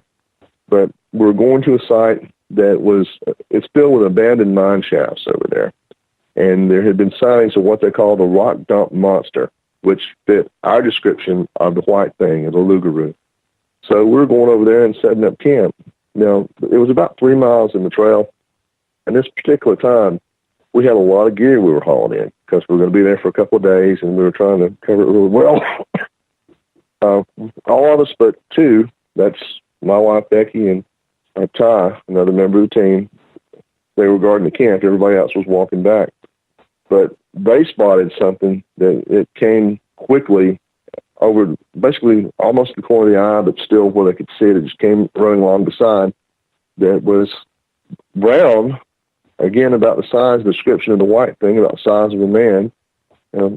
But we're going to a site that it's filled with abandoned mine shafts over there. And there had been sightings of what they call the rock dump monster, which fit our description of the white thing, of the Lugaroo. So we were going over there and setting up camp. Now, it was about 3 miles in the trail. And this particular time, we had a lot of gear we were hauling in because we were going to be there for a couple of days, and we were trying to cover it really well. All of us but two, that's my wife, Becky, and Ty, another member of the team, they were guarding the camp. Everybody else was walking back. But they spotted something that it came quickly over basically almost the corner of the eye, but still where they could see it. It just came running along the side that was brown, again, about the size, the description of the white thing, about the size of a man,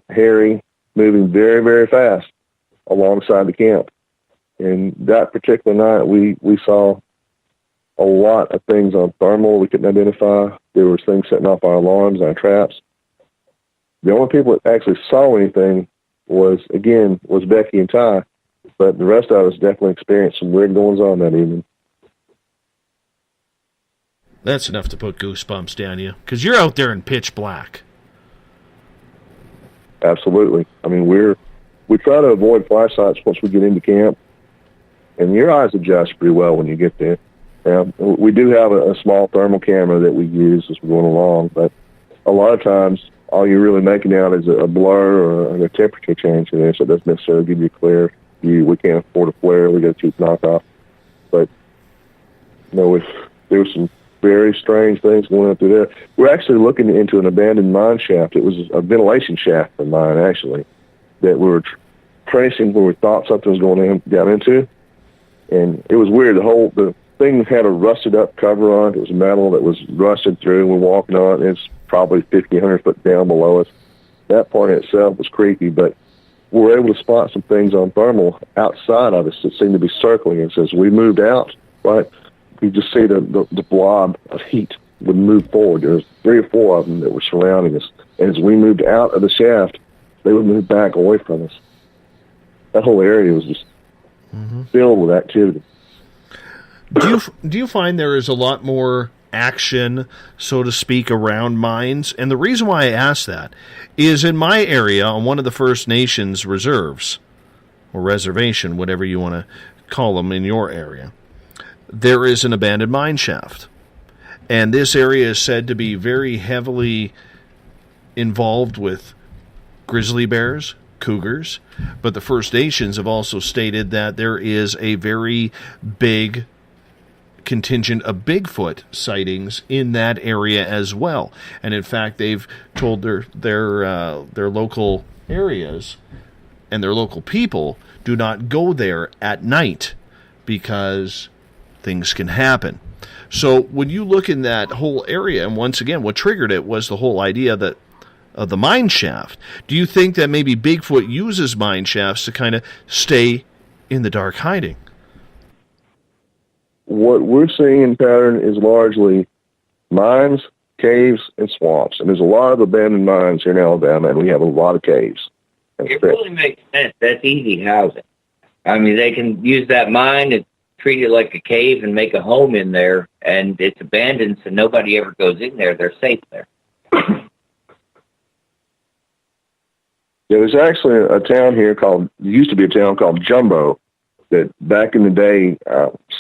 hairy, moving very, very fast alongside the camp. And that particular night, we saw a lot of things on thermal we couldn't identify. There was things setting off our alarms, our traps. The only people that actually saw anything was Becky and Ty, but the rest of us definitely experienced some weird goings on that evening. That's enough to put goosebumps down you, because you're out there in pitch black. Absolutely. I mean, we try to avoid flashlights once we get into camp, and your eyes adjust pretty well when you get there. We do have a small thermal camera that we use as we're going along, but a lot of times all you're really making out is a blur or a temperature change in there, so it doesn't necessarily give you a clear view. We can't afford a flare. We got a cheap knockoff. But, there was some very strange things going on through there. We're actually looking into an abandoned mine shaft. It was a ventilation shaft for mine, actually, that we were tracing where we thought something was going down into, and it was weird. The thing had a rusted up cover on it. It was metal that was rusted through. We're walking on it. It's probably 50, 100 foot down below us. That part in itself was creepy, but we were able to spot some things on thermal outside of us that seemed to be circling us. As we moved out, right, you just see the blob of heat would move forward. There was 3 or 4 of them that were surrounding us. And as we moved out of the shaft, they would move back away from us. That whole area was just filled with activity. Do you find there is a lot more action, so to speak, around mines? And the reason why I ask that is in my area, on one of the First Nations reserves, or reservation, whatever you want to call them in your area, there is an abandoned mine shaft. And this area is said to be very heavily involved with grizzly bears, cougars, but the First Nations have also stated that there is a very big contingent of Bigfoot sightings in that area as well. And in fact, they've told their local areas and their local people do not go there at night because things can happen. So when you look in that whole area, and once again, what triggered it was the whole idea that of the mine shaft. Do you think that maybe Bigfoot uses mine shafts to kind of stay in the dark hiding? What we're seeing in pattern is largely mines, caves, and swamps. And there's a lot of abandoned mines here in Alabama, and we have a lot of caves. It really makes sense. That's easy housing. I mean, they can use that mine and treat it like a cave and make a home in there, and it's abandoned, so nobody ever goes in there. They're safe there. There's actually a town here used to be a town called Jumbo, that back in the day,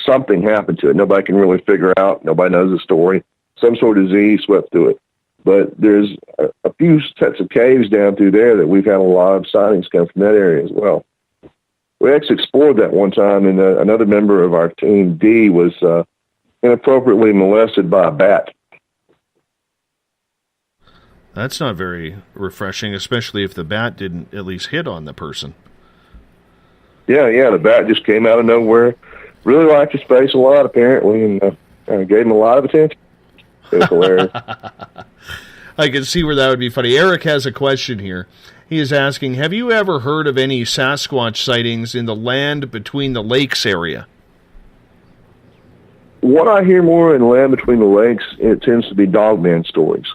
something happened to it. Nobody can really figure out. Nobody knows the story. Some sort of disease swept through it. But there's a few sets of caves down through there that we've had a lot of sightings come from that area as well. We actually explored that one time, and another member of our team, D, was inappropriately molested by a bat. That's not very refreshing, especially if the bat didn't at least hit on the person. Yeah, the bat just came out of nowhere. Really liked the space a lot, apparently, and gave him a lot of attention. It was hilarious. I can see where that would be funny. Eric has a question here. He is asking, have you ever heard of any Sasquatch sightings in the land between the lakes area? What I hear more in land between the lakes, it tends to be dogman stories.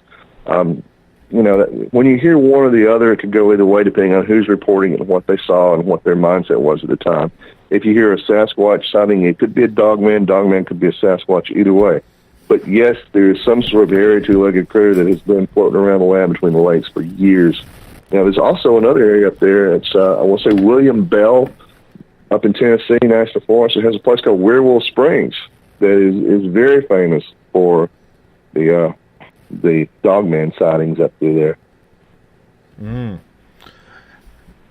When you hear one or the other, it could go either way depending on who's reporting and what they saw and what their mindset was at the time. If you hear a Sasquatch sighting, it could be a dogman could be a Sasquatch, either way. But yes, there is some sort of hairy two-legged critter that has been floating around the land between the lakes for years. Now, there's also another area up there. It's, I want to say, William Bell up in Tennessee National Forest. It has a place called Werewolf Springs that is very famous for the dogman sightings up through there.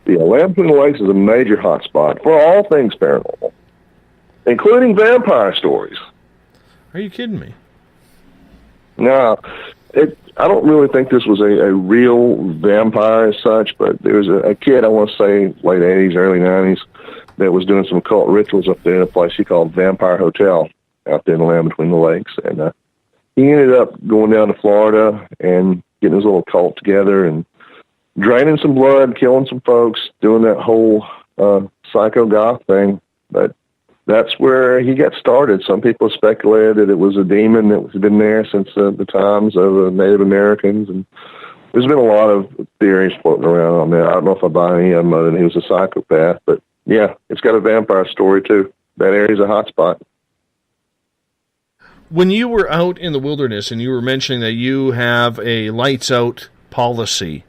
The land between the lakes is a major hotspot for all things paranormal, including vampire stories. Are you kidding me? No, I don't really think this was a real vampire as such, but there was a kid, I want to say late 80s, early 90s, that was doing some occult rituals up there in a place he called Vampire Hotel out there in the land between the lakes. And he ended up going down to Florida and getting his little cult together and draining some blood, killing some folks, doing that whole psycho goth thing. But that's where he got started. Some people speculated that it was a demon that has been there since the times of Native Americans. And there's been a lot of theories floating around on that. I don't know if I buy any of them other than he was a psychopath. But, yeah, it's got a vampire story, too. That area's a hot spot. When you were out in the wilderness and you were mentioning that you have a lights-out policy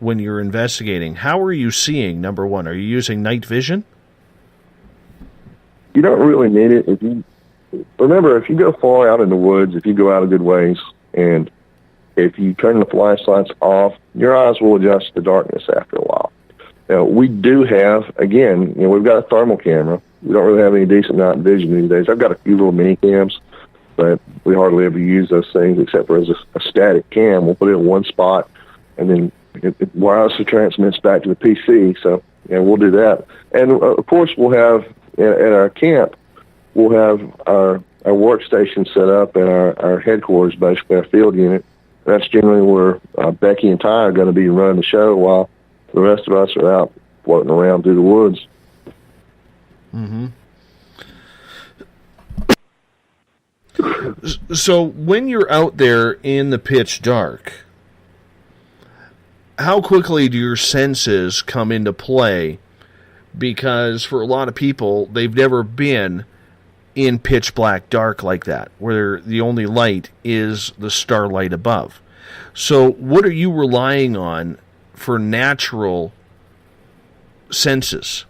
when you're investigating, how are you seeing, number one? Are you using night vision? You don't really need it. If you go far out in the woods, if you go out a good ways, and if you turn the flashlights off, your eyes will adjust to the darkness after a while. Now, we do have, again, we've got a thermal camera. We don't really have any decent night vision these days. I've got a few little mini cams, but we hardly ever use those things except for as a static cam. We'll put it in one spot and then it wirelessly transmits back to the PC. So, we'll do that. And, of course, we'll have, at our camp, we'll have our workstation set up and our headquarters, basically our field unit. That's generally where Becky and Ty are going to be running the show while the rest of us are out floating around through the woods. Mm-hmm. So when you're out there in the pitch dark, how quickly do your senses come into play? Because for a lot of people, they've never been in pitch black dark like that, where the only light is the starlight above. So what are you relying on for natural senses?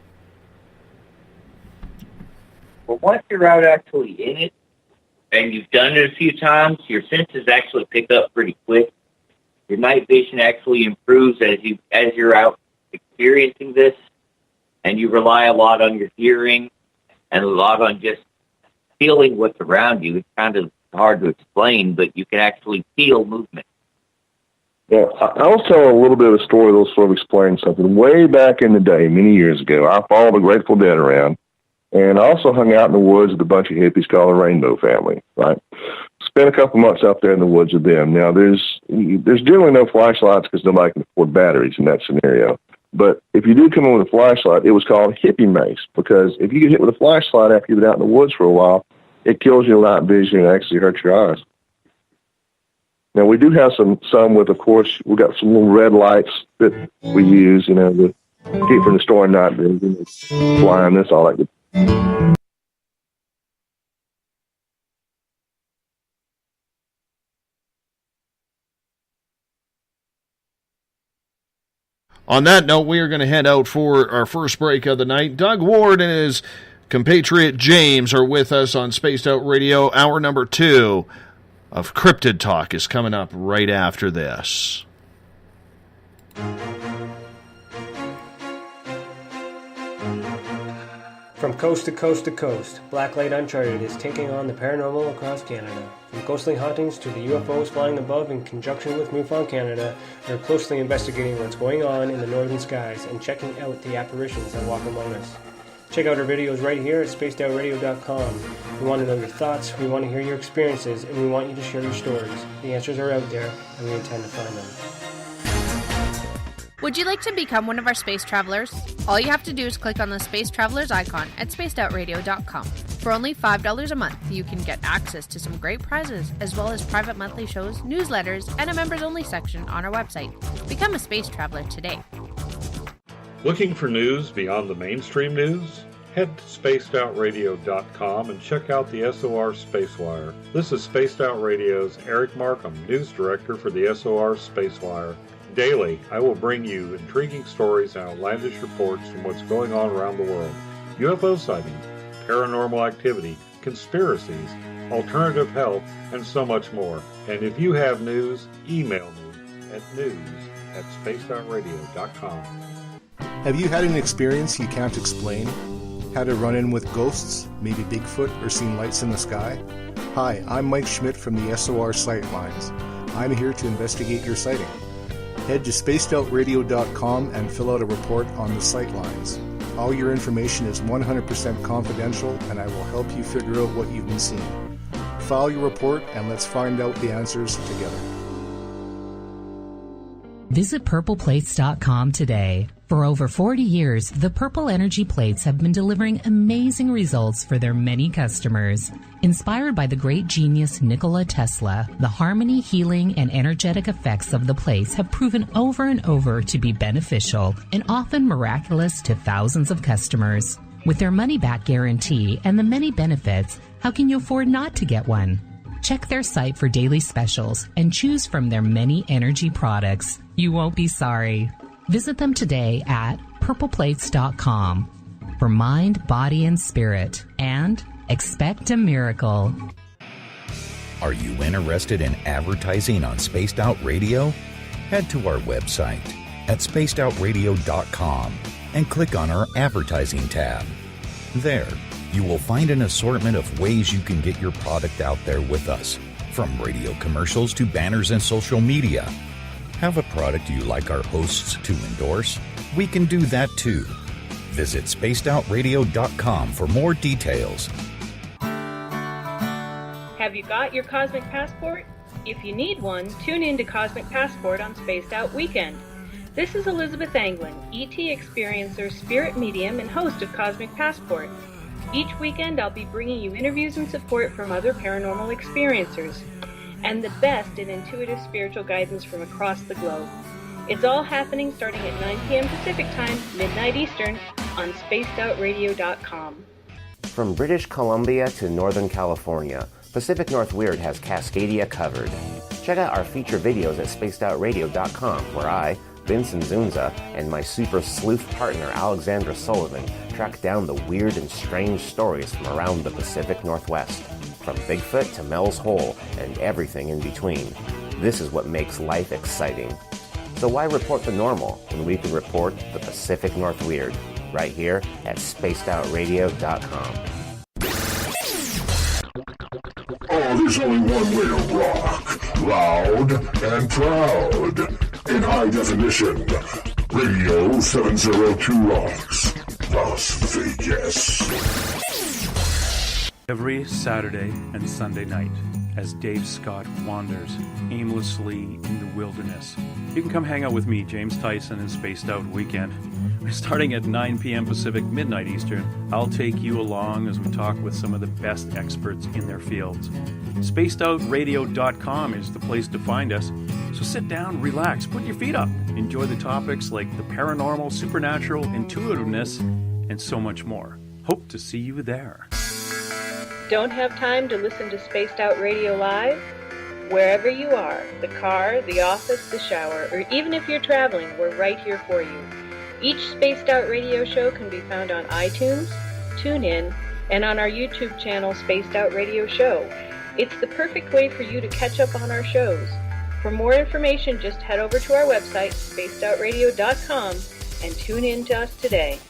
Well, once you're out actually in it, and you've done it a few times, your senses actually pick up pretty quick. Your night vision actually improves as you're out experiencing this, and you rely a lot on your hearing and a lot on just feeling what's around you. It's kind of hard to explain, but you can actually feel movement. Yeah, I'll tell a little bit of a story that'll sort of explain something. Way back in the day, many years ago, I followed the Grateful Dead around, and I also hung out in the woods with a bunch of hippies called the Rainbow Family, right? Spent a couple months out there in the woods with them. Now, there's generally no flashlights because nobody can afford batteries in that scenario. But if you do come in with a flashlight, it was called hippie mace, because if you get hit with a flashlight after you've been out in the woods for a while, it kills your night vision and actually hurts your eyes. Now, we do have some with, of course, we've got some little red lights that we use, to keep from destroying night vision, blindness, all that good. On that note, we are going to head out for our first break of the night. Doug Ward and his compatriot James are with us on Spaced Out Radio. Hour number 2 of Cryptid Talk is coming up right after this. From coast to coast to coast, Blacklight Uncharted is taking on the paranormal across Canada. From ghostly hauntings to the UFOs flying above in conjunction with MUFON Canada, we're closely investigating what's going on in the northern skies and checking out the apparitions that walk among us. Check out our videos right here at spacedoutradio.com. We want to know your thoughts, we want to hear your experiences, and we want you to share your stories. The answers are out there, and we intend to find them. Would you like to become one of our space travelers? All you have to do is click on the Space Travelers icon at spacedoutradio.com. For only $5 a month, you can get access to some great prizes, as well as private monthly shows, newsletters, and a members-only section on our website. Become a space traveler today. Looking for news beyond the mainstream news? Head to spacedoutradio.com and check out the SOR Spacewire. This is Spaced Out Radio's Eric Markham, news director for the SOR Spacewire. Daily, I will bring you intriguing stories and outlandish reports from what's going on around the world. UFO sightings, paranormal activity, conspiracies, alternative health, and so much more. And if you have news, email me at news@spacedoutradio.com. Have you had an experience you can't explain? Had a run-in with ghosts, maybe Bigfoot, or seen lights in the sky? Hi, I'm Mike Schmidt from the SOR Sightlines. I'm here to investigate your sighting. Head to spacedoutradio.com and fill out a report on the Sightlines. All your information is 100% confidential, and I will help you figure out what you've been seeing. File your report, and let's find out the answers together. Visit purpleplates.com today. For over 40 years, the Purple Energy Plates have been delivering amazing results for their many customers. Inspired by the great genius Nikola Tesla, the harmony, healing, and energetic effects of the plates have proven over and over to be beneficial and often miraculous to thousands of customers. With their money-back guarantee and the many benefits, how can you afford not to get one? Check their site for daily specials and choose from their many energy products. You won't be sorry. Visit them today at purpleplates.com for mind, body, and spirit, and expect a miracle. Are you interested in advertising on Spaced Out Radio? Head to our website at spacedoutradio.com and click on our advertising tab. There, you will find an assortment of ways you can get your product out there with us, from radio commercials to banners and social media. Have a product you like our hosts to endorse? We can do that too. Visit spacedoutradio.com for more details. Have you got your Cosmic Passport? If you need one, tune in to Cosmic Passport on Spaced Out Weekend. This is Elizabeth Anglin, ET experiencer, spirit medium, and host of Cosmic Passport. Each weekend I'll be bringing you interviews and support from other paranormal experiencers, and the best in intuitive spiritual guidance from across the globe. It's all happening starting at 9 p.m. Pacific Time, midnight Eastern, on spacedoutradio.com. From British Columbia to Northern California, Pacific North Weird has Cascadia covered. Check out our feature videos at spacedoutradio.com, where I, Vincent Zunza, and my super sleuth partner Alexandra Sullivan track down the weird and strange stories from around the Pacific Northwest. From Bigfoot to Mel's Hole and everything in between. This is what makes life exciting. So why report the normal when we can report the Pacific North Weird right here at spacedoutradio.com. Oh, there's only one way to rock. Loud and proud. In high definition. Radio 702 rocks. Las Vegas. Every Saturday and Sunday night, as Dave Scott wanders aimlessly in the wilderness, you can come hang out with me, James Tyson, in Spaced Out Weekend. Starting at 9 p.m. Pacific, midnight Eastern, I'll take you along as we talk with some of the best experts in their fields. SpacedOutRadio.com is the place to find us. So sit down, relax, put your feet up, enjoy the topics like the paranormal, supernatural, intuitiveness, and so much more. Hope to see you there. Don't have time to listen to Spaced Out Radio Live? Wherever you are, the car, the office, the shower, or even if you're traveling, we're right here for you. Each Spaced Out Radio show can be found on iTunes, TuneIn, and on our YouTube channel, Spaced Out Radio Show. It's the perfect way for you to catch up on our shows. For more information, just head over to our website, spacedoutradio.com, and tune in to us today.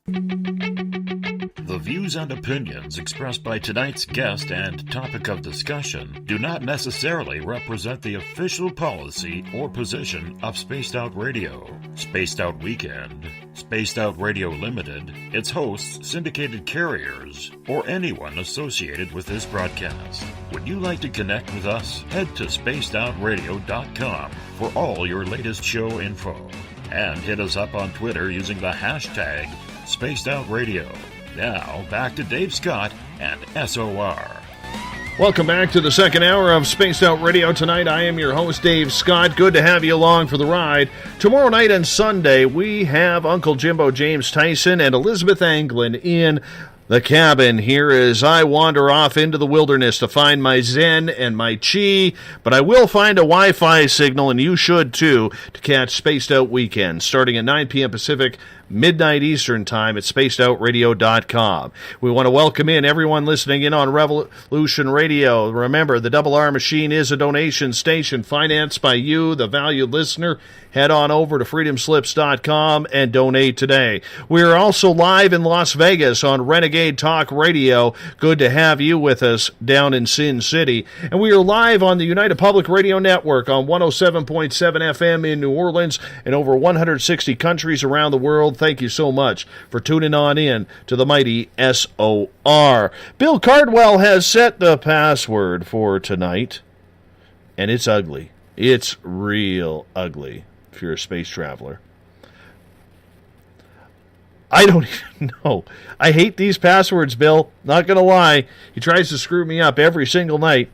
The views and opinions expressed by tonight's guest and topic of discussion do not necessarily represent the official policy or position of Spaced Out Radio, Spaced Out Weekend, Spaced Out Radio Limited, its hosts, syndicated carriers, or anyone associated with this broadcast. Would you like to connect with us? Head to spacedoutradio.com for all your latest show info. And hit us up on Twitter using the hashtag Spaced Out Radio. Now, back to Dave Scott and SOR. Welcome back to the second hour of Spaced Out Radio. Tonight, I am your host, Dave Scott. Good to have you along for the ride. Tomorrow night and Sunday, we have Uncle Jimbo James Tyson and Elizabeth Anglin in the cabin here as I wander off into the wilderness to find my Zen and my Chi, but I will find a Wi-Fi signal, and you should too, to catch Spaced Out Weekend, starting at 9 p.m. Pacific, midnight Eastern Time at spacedoutradio.com. We want to welcome in everyone listening in on Revolution Radio. Remember, the Double R Machine is a donation station financed by you, the valued listener. Head on over to freedomslips.com and donate today. We are also live in Las Vegas on Renegade Talk Radio. Good to have you with us down in Sin City. And we are live on the United Public Radio Network on 107.7 FM in New Orleans and over 160 countries around the world. Thank you so much for tuning on in to the mighty SOR. Bill Cardwell has set the password for tonight, and it's ugly. It's real ugly. If you're a space traveler, I don't even know. I hate these passwords, Bill. Not going to lie. He tries to screw me up every single night.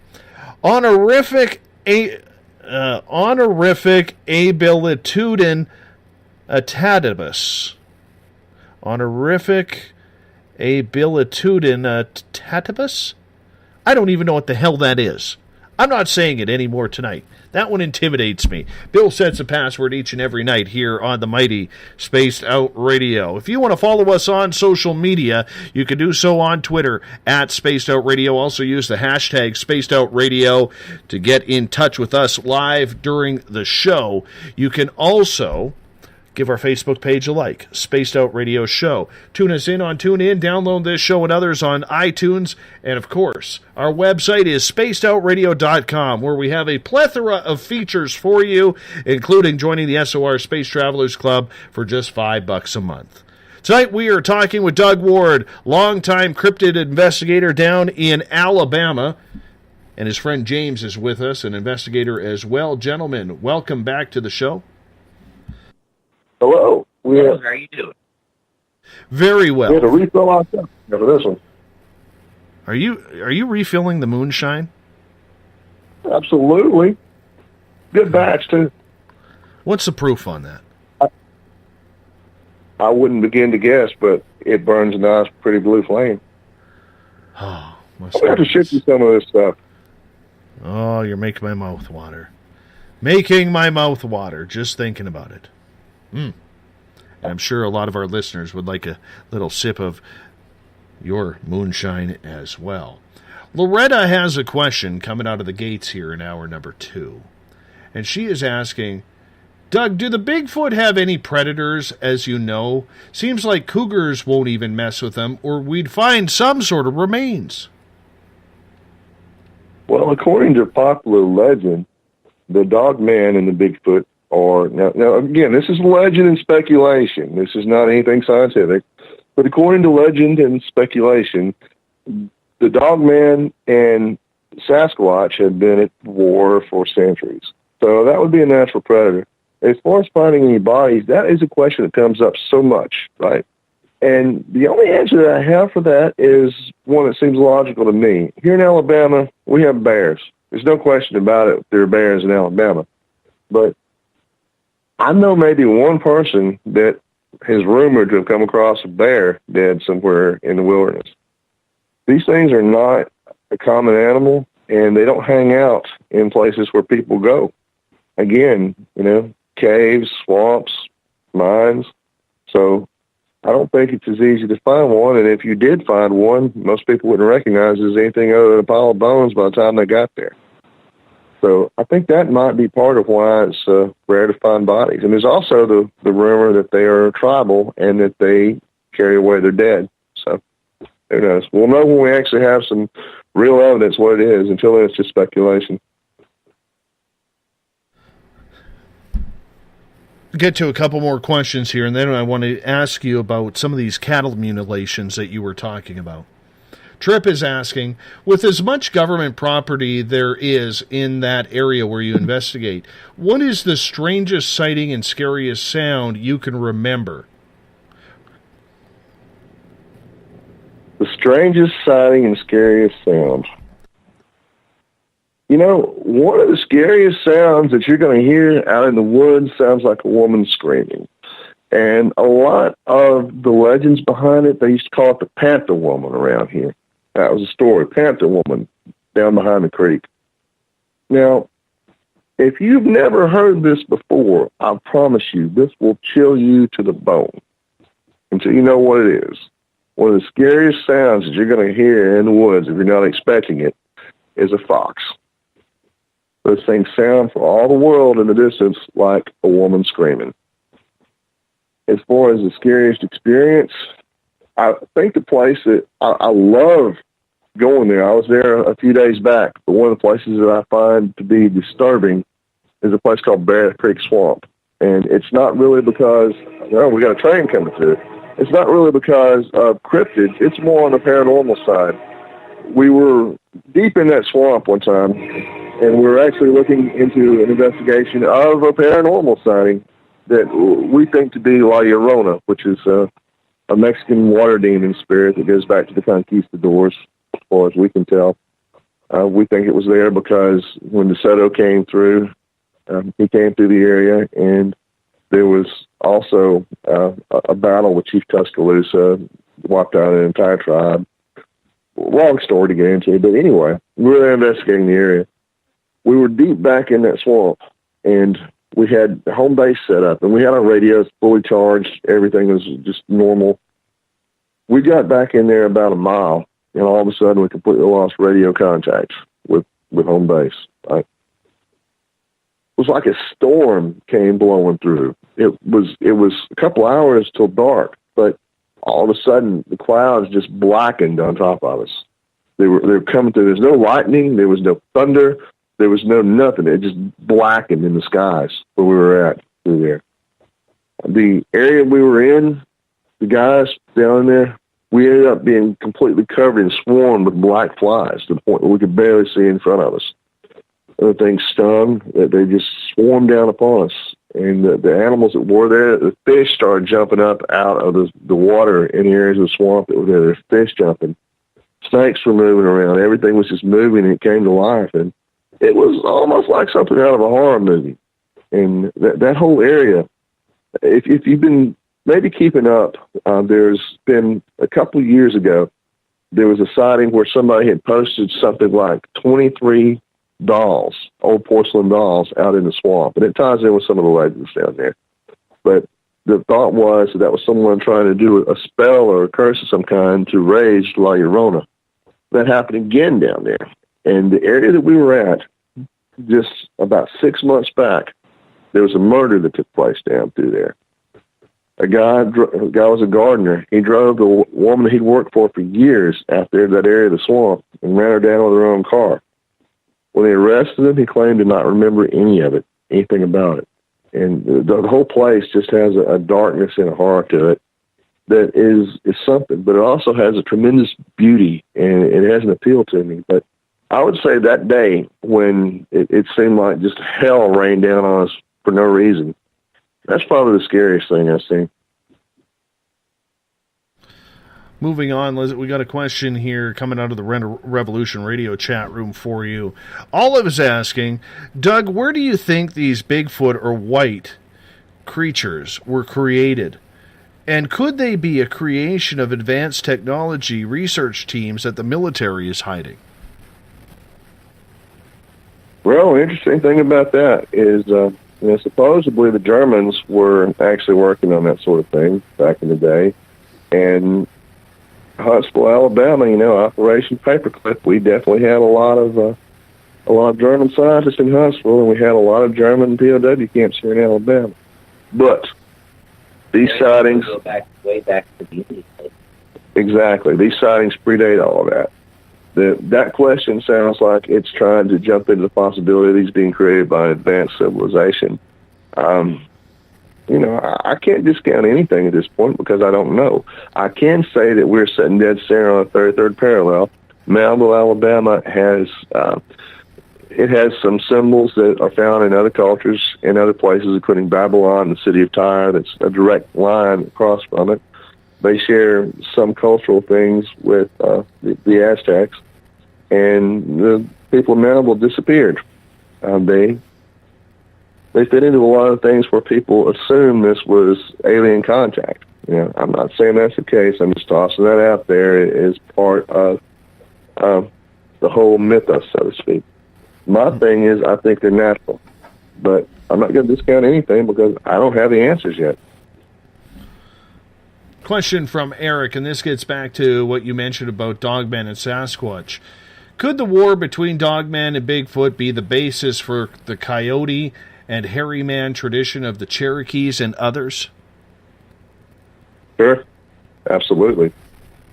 Honorific abilitudin tatibus. Honorific abilitudin tatibus? I don't even know what the hell that is. I'm not saying it anymore tonight. That one intimidates me. Bill sets a password each and every night here on the mighty Spaced Out Radio. If you want to follow us on social media, you can do so on Twitter at Spaced Out Radio. Also use the hashtag Spaced Out Radio to get in touch with us live during the show. You can also Give our Facebook page a like, Spaced Out Radio Show. Tune us in on TuneIn, download this show and others on iTunes, and of course, our website is spacedoutradio.com, where we have a plethora of features for you, including joining the SOR Space Travelers Club for just $5 a month. Tonight we are talking with Doug Ward, longtime cryptid investigator down in Alabama, and his friend James is with us, an investigator as well. Gentlemen, welcome back to the show. Hello. How are you doing? Very well. We had to refill our stuff for this one. Are you refilling the Moonshine? Absolutely. Good batch, too. What's the proof on that? I wouldn't begin to guess, but it burns a nice, pretty blue flame. Oh, I have to ship you some of this stuff. Oh, you're making my mouth water. Making my mouth water, just thinking about it. And I'm sure a lot of our listeners would like a little sip of your moonshine as well. Loretta has a question coming out of the gates here in hour number 2. And she is asking, Doug, do the Bigfoot have any predators, as you know? Seems like cougars won't even mess with them, or we'd find some sort of remains. Well, according to popular legend, the Dogman and the Bigfoot are... Now, again, this is legend and speculation. This is not anything scientific. But according to legend and speculation, the Dogman and Sasquatch have been at war for centuries. So that would be a natural predator. As far as finding any bodies, that is a question that comes up so much, right? And the only answer that I have for that is one that seems logical to me. Here in Alabama, we have bears. There's no question about it. There are bears in Alabama. But I know maybe one person that is rumored to have come across a bear dead somewhere in the wilderness. These things are not a common animal, and they don't hang out in places where people go. Again, caves, swamps, mines. So I don't think it's as easy to find one, and if you did find one, most people wouldn't recognize it as anything other than a pile of bones by the time they got there. So I think that might be part of why it's rare to find bodies. And there's also the rumor that they are tribal and that they carry away their dead. So who knows? We'll know when we actually have some real evidence what it is. Until then, it's just speculation. Get to a couple more questions here, and then I want to ask you about some of these cattle mutilations that you were talking about. Trip is asking, with as much government property there is in that area where you investigate, what is the strangest sighting and scariest sound you can remember? The strangest sighting and scariest sound. One of the scariest sounds that you're going to hear out in the woods sounds like a woman screaming. And a lot of the legends behind it, they used to call it the Panther Woman around here. That was a story, Panther Woman, down behind the creek. Now, if you've never heard this before, I promise you, this will chill you to the bone until you know what it is. One of the scariest sounds that you're going to hear in the woods, if you're not expecting it, is a fox. Those things sound for all the world in the distance like a woman screaming. As far as the scariest experience, I think the place that I love going there, I was there a few days back, but one of the places that I find to be disturbing is a place called Bear Creek Swamp. And it's not really because, we got a train coming through. It's not really because of cryptids. It's more on the paranormal side. We were deep in that swamp one time, and we were actually looking into an investigation of a paranormal sighting that we think to be La Llorona, which is a Mexican water demon spirit that goes back to the conquistadors, as far as we can tell. We think it was there because when DeSoto came through, he came through the area, and there was also a battle with Chief Tuscaloosa, wiped out an entire tribe. Long story to get into, but anyway, we were investigating the area. We were deep back in that swamp, and we had the home base set up, and we had our radios fully charged. Everything was just normal. We got back in there about a mile, and all of a sudden we completely lost radio contact with home base. Right? was like a storm came blowing through. It was a couple hours till dark, but all of a sudden the clouds just blackened on top of us. They were coming through. There's no lightning. There was no thunder. There was no nothing. It just blackened in the skies where we were at through there. The area we were in, the guys down there, we ended up being completely covered and swarmed with black flies to the point where we could barely see in front of us. The things stung. They just swarmed down upon us. And the animals that were there, the fish started jumping up out of the water in the areas of the swamp that were there. There's fish jumping. Snakes were moving around. Everything was just moving, and it came to life. And it was almost like something out of a horror movie. And that whole area, if you've been maybe keeping up, there's been a couple of years ago, there was a sighting where somebody had posted something like 23 dolls, old porcelain dolls, out in the swamp. And it ties in with some of the legends down there. But the thought was that was someone trying to do a spell or a curse of some kind to raise La Llorona. That happened again down there. And the area that we were at, just about 6 months back, there was a murder that took place down through there. A guy was a gardener. He drove the woman that he'd worked for years out there to that area of the swamp and ran her down with her own car. When they arrested him, he claimed to not remember any of it, anything about it. And the whole place just has a darkness and a horror to it that is something, but it also has a tremendous beauty, and it has an appeal to me. But I would say that day when it seemed like just hell rained down on us for no reason, that's probably the scariest thing I've seen. Moving on, Liz, we got a question here coming out of the Revolution Radio chat room for you. Olive is asking, Doug, where do you think these Bigfoot or white creatures were created? And could they be a creation of advanced technology research teams that the military is hiding? Well, the interesting thing about that is, supposedly the Germans were actually working on that sort of thing back in the day. And Huntsville, Alabama, Operation Paperclip, we definitely had a lot of German scientists in Huntsville, and we had a lot of German POW camps here in Alabama. But these sightings go way back to the Indian. Exactly. These sightings predate all of that. That question sounds like it's trying to jump into the possibility of these being created by advanced civilization. I can't discount anything at this point because I don't know. I can say that we're sitting dead center on the 33rd parallel. Moundville, Alabama has some symbols that are found in other cultures in other places, including Babylon, the city of Tyre. That's a direct line across from it. They share some cultural things with the Aztecs, and the people of Moundville disappeared. They fit into a lot of things where people assume this was alien contact. I'm not saying that's the case. I'm just tossing that out there as part of the whole mythos, so to speak. My thing is, I think they're natural, but I'm not going to discount anything because I don't have the answers yet. Question from Eric, and this gets back to what you mentioned about Dogman and Sasquatch. Could the war between Dogman and Bigfoot be the basis for the coyote and hairy man tradition of the Cherokees and others? Sure, absolutely.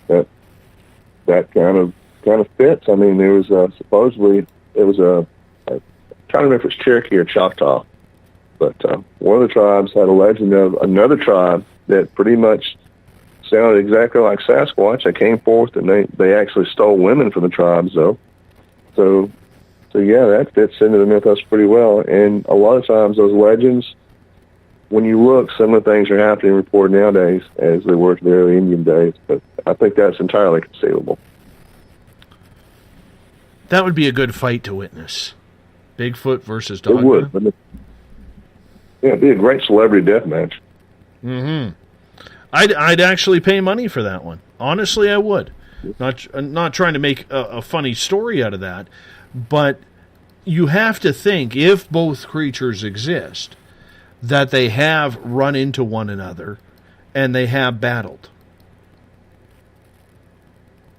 That kind of fits. I mean, there was supposedly it was I'm trying to remember if it's Cherokee or Choctaw, but one of the tribes had a legend of another tribe that pretty much sounded exactly like Sasquatch. They came forth and they actually stole women from the tribes, though. So yeah, that fits into the mythos pretty well. And a lot of times those legends, when you look, some of the things are happening reported nowadays as they were to the early Indian days. But I think that's entirely conceivable. That would be a good fight to witness. Bigfoot versus Dogman. It would. But it'd be a great celebrity death match. Mm-hmm. I'd actually pay money for that one. Honestly, I would. Not trying to make a funny story out of that, but you have to think, if both creatures exist, that they have run into one another and they have battled.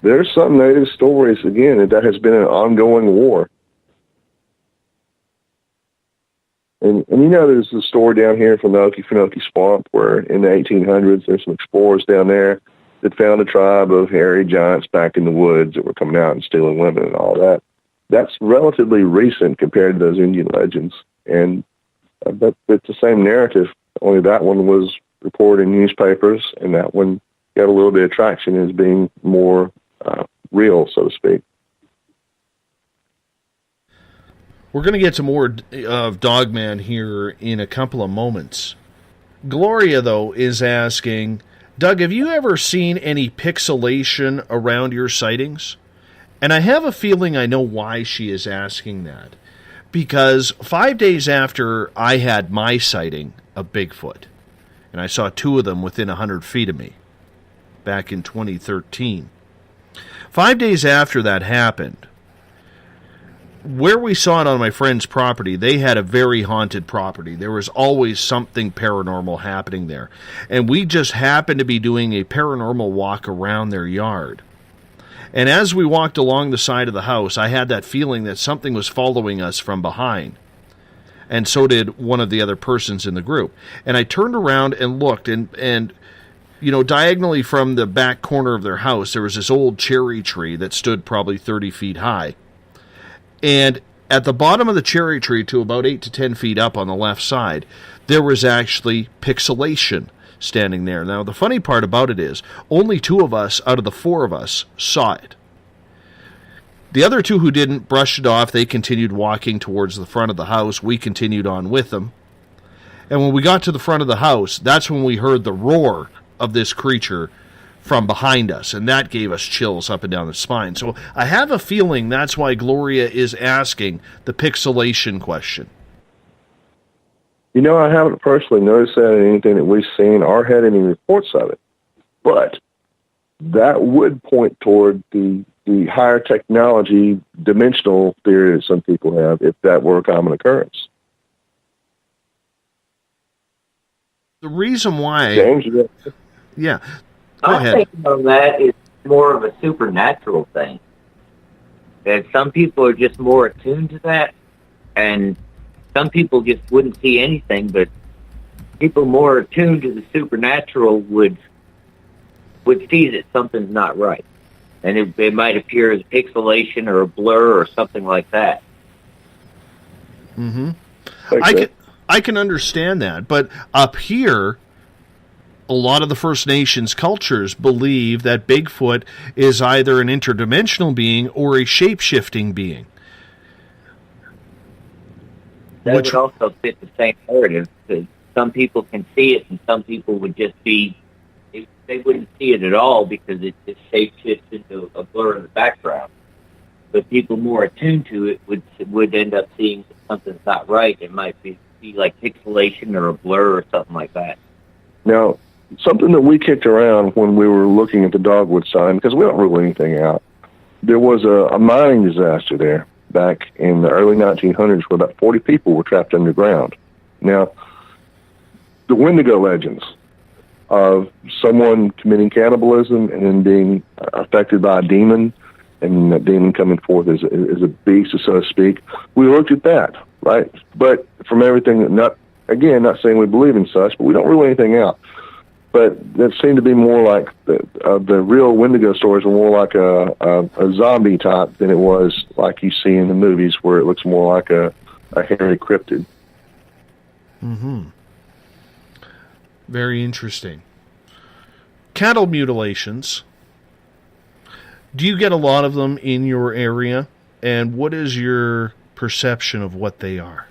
There's some native stories, again, that has been an ongoing war. And you know, there's a story down here from the Okefenokee Swamp where in the 1800s there's some explorers down there that found a tribe of hairy giants back in the woods that were coming out and stealing women and all that. That's relatively recent compared to those Indian legends. And but it's the same narrative, only that one was reported in newspapers, and that one got a little bit of traction as being more real, so to speak. We're going to get to more of Dogman here in a couple of moments. Gloria, though, is asking, Doug, have you ever seen any pixelation around your sightings? And I have a feeling I know why she is asking that. Because 5 days after I had my sighting of Bigfoot, and I saw 2 of them within 100 feet of me, back in 2013. 5 days after that happened, where we saw it on my friend's property, they had a very haunted property. There was always something paranormal happening there. And we just happened to be doing a paranormal walk around their yard. And as we walked along the side of the house, I had that feeling that something was following us from behind. And so did one of the other persons in the group. And I turned around and looked, and you know, diagonally from the back corner of their house, there was this old cherry tree that stood probably 30 feet high. And at the bottom of the cherry tree, to about 8 to 10 feet up on the left side, there was actually pixelation standing there. Now, the funny part about it is, only 2 of us out of the 4 of us saw it. The other 2 who didn't brushed it off. They continued walking towards the front of the house. We continued on with them. And when we got to the front of the house, that's when we heard the roar of this creature from behind us, and that gave us chills up and down the spine. So I have a feeling that's why Gloria is asking the pixelation question. You know, I haven't personally noticed that in anything that we've seen or had any reports of it, but that would point toward the higher technology dimensional theory that some people have, if that were a common occurrence. The reason why... James, yeah. I'm thinking on that is more of a supernatural thing. That some people are just more attuned to that, and some people just wouldn't see anything, but people more attuned to the supernatural would see that something's not right. And it might appear as pixelation or a blur or something like that. Mm-hmm. I can understand that, but up here, a lot of the First Nations cultures believe that Bigfoot is either an interdimensional being or a shape-shifting being. That would also fit the same narrative, because some people can see it and some people would just be, they wouldn't see it at all because it just shape-shifts into a blur in the background. But people more attuned to it would end up seeing that something's not right. It might be like pixelation or a blur or something like that. Now, something that we kicked around when we were looking at the dogwood sign, because we don't rule anything out, there was a mining disaster there back in the early 1900s where about 40 people were trapped underground. Now, the Wendigo legends of someone committing cannibalism and then being affected by a demon, and that demon coming forth as a beast, so to speak, we looked at that, right? But from everything, not saying we believe in such, but we don't rule anything out. But that seemed to be more like the real Wendigo stories were more like a zombie type than it was like you see in the movies, where it looks more like a hairy cryptid. Mm-hmm. Very interesting. Cattle mutilations. Do you get a lot of them in your area? And what is your perception of what they are?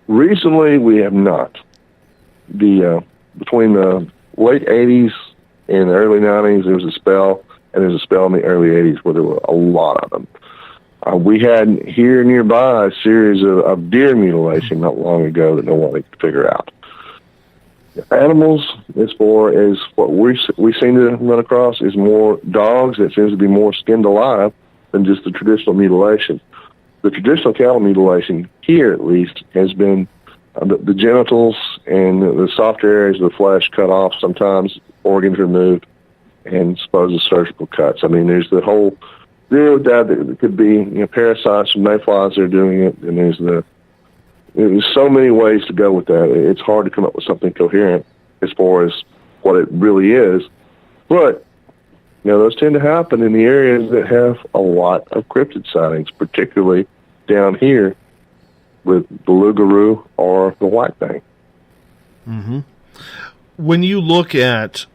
Recently, we have not. Between the late 80s and the early 90s, there was a spell, and there was a spell in the early 80s where there were a lot of them. We had here nearby a series of deer mutilation not long ago that no one could figure out. Animals, as far as what we seem to run across, is more dogs that seems to be more skinned alive than just the traditional mutilation. The traditional cattle mutilation, here at least, has been the genitals and the softer areas of the flesh cut off, sometimes organs removed, and supposed surgical cuts. I mean, there's the whole deal with that. There could be parasites from mayflies that are doing it, and there's the there's so many ways to go with that. It's hard to come up with something coherent as far as what it really is. But, those tend to happen in the areas that have a lot of cryptid sightings, particularly down here with the Lugaroo or the Whitebang. Mm-hmm. When you look at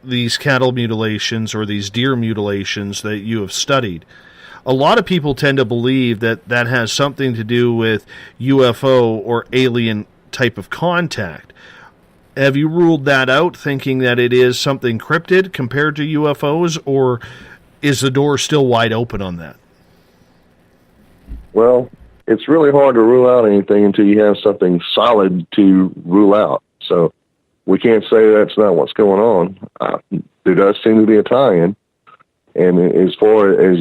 these cattle mutilations or these deer mutilations that you have studied, a lot of people tend to believe that that has something to do with UFO or alien type of contact. Have you ruled that out, thinking that it is something cryptid compared to UFOs, or is the door still wide open on that? Well, it's really hard to rule out anything until you have something solid to rule out. So we can't say that's not what's going on. There does seem to be a tie-in. And as far as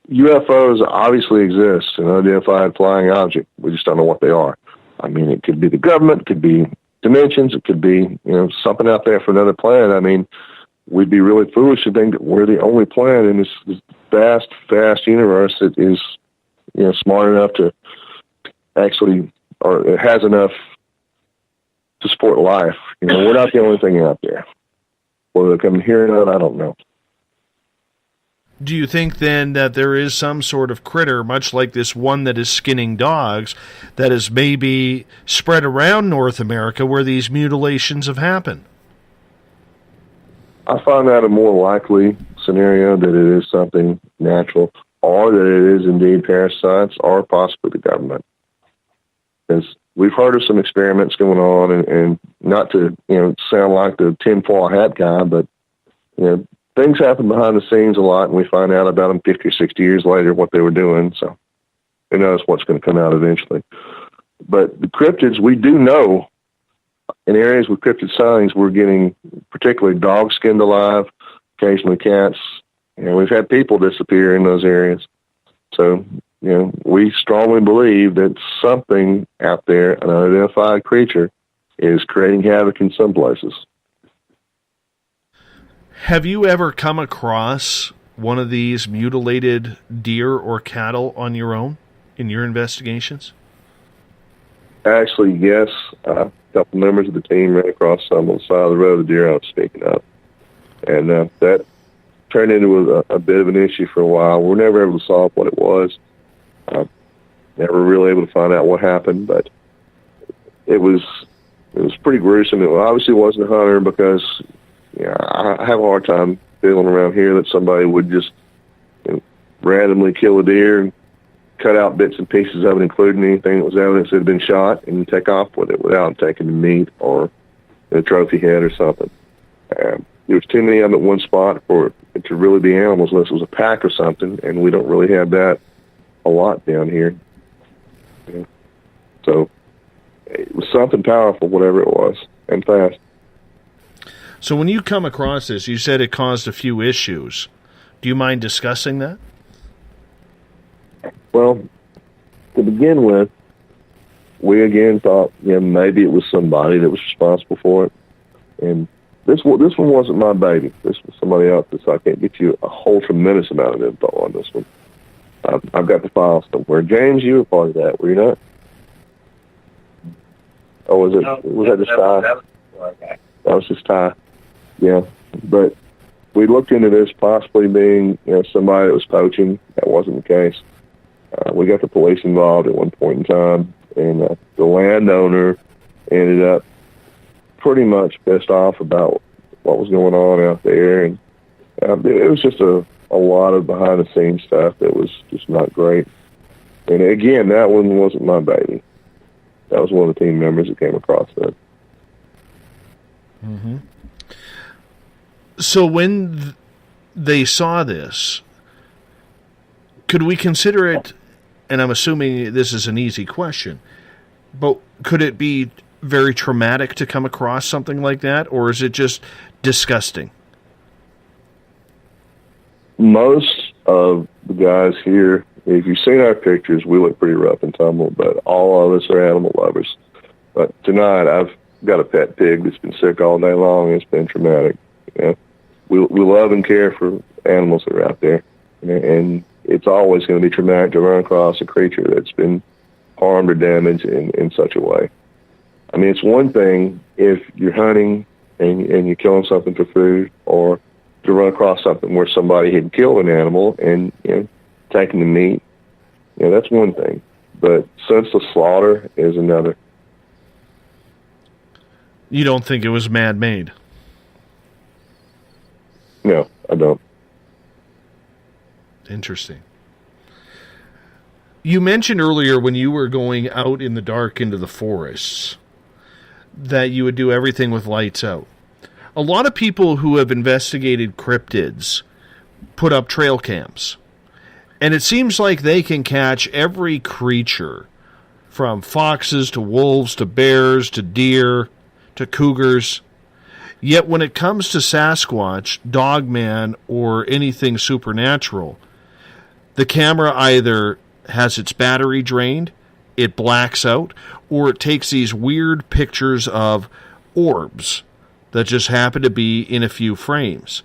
UFOs obviously exist, an unidentified flying object. We just don't know what they are. I mean, it could be the government, it could be dimensions, it could be, something out there for another planet. I mean, we'd be really foolish to think that we're the only planet in this vast, vast universe that is, smart enough to actually, or it has enough to support life. We're not the only thing out there. Whether they're coming here or not, I don't know. Do you think then that there is some sort of critter, much like this one that is skinning dogs, that is maybe spread around North America where these mutilations have happened? I find that a more likely scenario, that it is something natural, or that it is indeed parasites, or possibly the government. Because we've heard of some experiments going on, and not to sound like the tinfoil hat guy, but things happen behind the scenes a lot, and we find out about them 50 or 60 years later what they were doing. So who knows what's going to come out eventually. But the cryptids, we do know in areas with cryptid sightings, we're getting particularly dogs skinned alive, occasionally cats. We've had people disappear in those areas. So, we strongly believe that something out there, an unidentified creature, is creating havoc in some places. Have you ever come across one of these mutilated deer or cattle on your own in your investigations? Actually, yes. A couple members of the team ran across some on the side of the road, the deer I was speaking of. And that turned into a bit of an issue for a while. We were never able to solve what it was. Never really able to find out what happened, but it was pretty gruesome. It obviously wasn't a hunter, because I have a hard time feeling around here that somebody would just randomly kill a deer and cut out bits and pieces of it, including anything that was evidence that had been shot, and take off with it without taking the meat or a trophy head or something. There was too many of them at one spot for it to really be animals, unless it was a pack or something, and we don't really have that a lot down here. So it was something powerful, whatever it was, and fast. So when you come across this, you said it caused a few issues. Do you mind discussing that? Well, to begin with, we again thought, maybe it was somebody that was responsible for it. And this one wasn't my baby. This was somebody else's, so I can't get you a whole tremendous amount of info on this one. I've got the file somewhere. James, you were part of that, were you not? Oh, was that just Ty? That was just Ty. Yeah, but we looked into this possibly being somebody that was poaching. That wasn't the case. We got the police involved at one point in time, and the landowner ended up pretty much pissed off about what was going on out there, and it was just a lot of behind-the-scenes stuff that was just not great. And again, that one wasn't my baby. That was one of the team members that came across that. Mm-hmm. So when they saw this, could we consider it, and I'm assuming this is an easy question, but could it be very traumatic to come across something like that, or is it just disgusting? Most of the guys here, if you've seen our pictures, we look pretty rough and tumble, but all of us are animal lovers. But tonight, I've got a pet pig that's been sick all day long, and it's been traumatic. We love and care for animals that are out there, and it's always going to be traumatic to run across a creature that's been harmed or damaged in such a way. I mean, it's one thing if you're hunting and you're killing something for food, or to run across something where somebody had killed an animal and, you know, taking the meat. You know, that's one thing. But senseless slaughter is another. You don't think it was man-made? No, I don't. Interesting. You mentioned earlier when you were going out in the dark into the forests that you would do everything with lights out. A lot of people who have investigated cryptids put up trail cams. And it seems like they can catch every creature, from foxes to wolves to bears to deer to cougars. Yet when it comes to Sasquatch, Dogman, or anything supernatural, the camera either has its battery drained, it blacks out, or it takes these weird pictures of orbs that just happen to be in a few frames.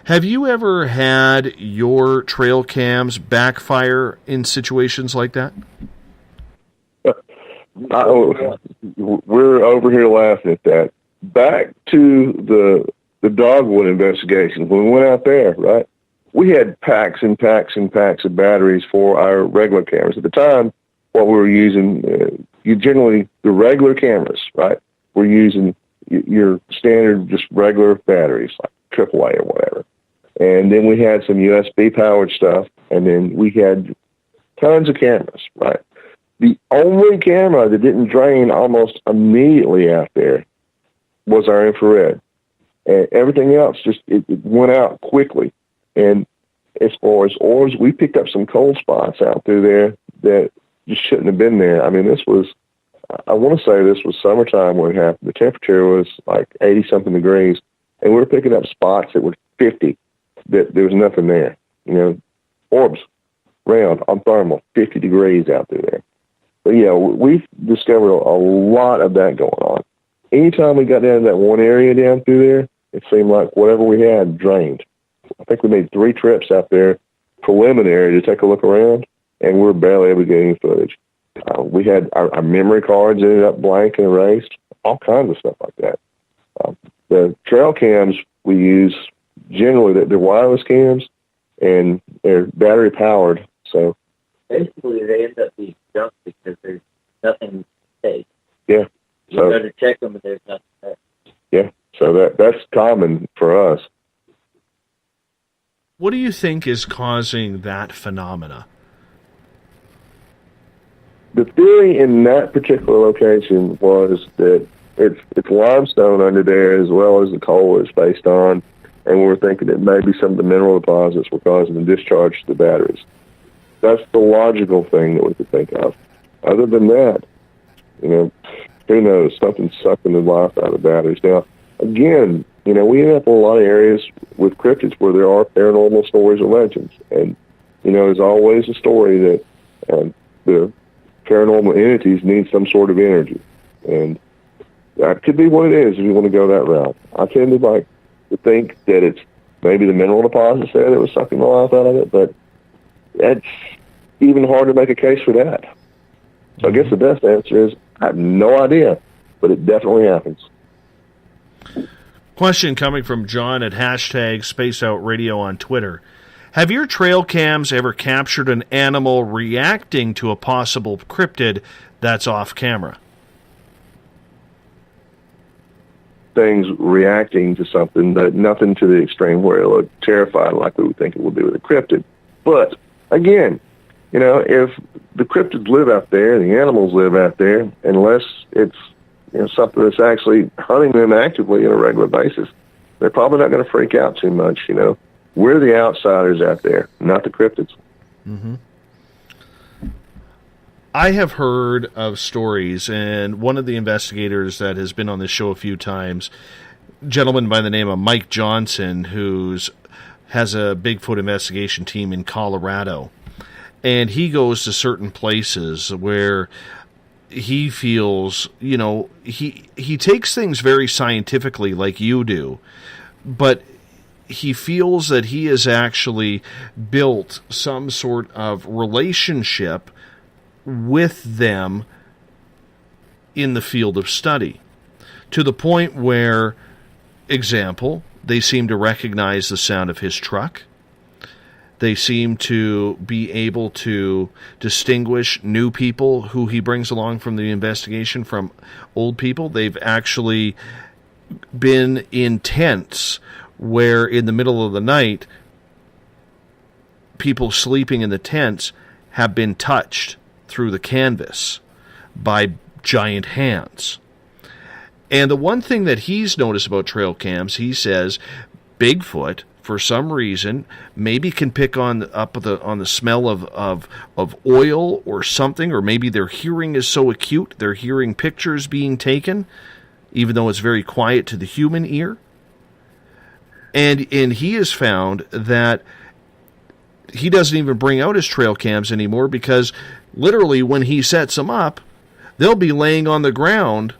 Have you ever had your trail cams backfire in situations like that? We're over here laughing at that. Back to the dogwood investigation, when we went out there, right, we had packs and packs and packs of batteries for our regular cameras. At the time, what we were using, the regular cameras, right, we're using your standard, just regular batteries, like AAA or whatever. And then we had some USB-powered stuff, and then we had tons of cameras, right? The only camera that didn't drain almost immediately out there was our infrared. And everything else it went out quickly. And as far as orbs, we picked up some cold spots out through there that just shouldn't have been there. I mean, I want to say this was summertime when it happened. The temperature was like 80-something degrees, and we were picking up spots that were 50, that there was nothing there. You know, orbs, round, on thermal, 50 degrees out through there. But yeah, we've discovered a lot of that going on. Anytime we got down to that one area down through there, it seemed like whatever we had drained. I think we made 3 trips out there preliminary to take a look around, and we were barely able to get any footage. We had our memory cards ended up blank and erased, all kinds of stuff like that. The trail cams we use, generally, they're wireless cams, and they're battery powered. So basically, they end up being junk because there's nothing to take. Yeah. You go to check them, and there's nothing there. Yeah. So that's common for us. What do you think is causing that phenomena? The theory in that particular location was that it's limestone under there as well as the coal it's based on, and we were thinking that maybe some of the mineral deposits were causing the discharge to the batteries. That's the logical thing that we could think of. Other than that, you know, who knows? Something's sucking the life out of the batteries. Now, again, you know, we end up in a lot of areas with cryptids where there are paranormal stories or legends. And, you know, there's always a story that the paranormal entities need some sort of energy. And that could be what it is if you want to go that route. I tend to like to think that it's maybe the mineral deposits there that was sucking the life out of it, but that's even hard to make a case for that. So I guess the best answer is I have no idea, but it definitely happens. Question coming from John at #SpaceOutRadio on Twitter. Have your trail cams ever captured an animal reacting to a possible cryptid that's off camera? Things reacting to something, but nothing to the extreme where it looked terrified like we would think it would be with a cryptid. But, again, you know, if the cryptids live out there, the animals live out there, unless it's, you know, something that's actually hunting them actively on a regular basis, they're probably not going to freak out too much, you know. We're the outsiders out there, not the cryptids. Mm-hmm. I have heard of stories, and one of the investigators that has been on this show a few times, a gentleman by the name of Mike Johnson, who has a Bigfoot investigation team in Colorado, and he goes to certain places where he feels, you know, he takes things very scientifically like you do, but he feels that he has actually built some sort of relationship with them in the field of study, to the point where, example, they seem to recognize the sound of his truck. They seem to be able to distinguish new people who he brings along from the investigation from old people. They've actually been in tents where in the middle of the night, people sleeping in the tents have been touched through the canvas by giant hands. And the one thing that he's noticed about trail cams, he says, Bigfoot, for some reason, maybe can pick on the smell of oil or something, or maybe their hearing is so acute, they're hearing pictures being taken, even though it's very quiet to the human ear. And he has found that he doesn't even bring out his trail cams anymore, because literally when he sets them up, they'll be laying on the ground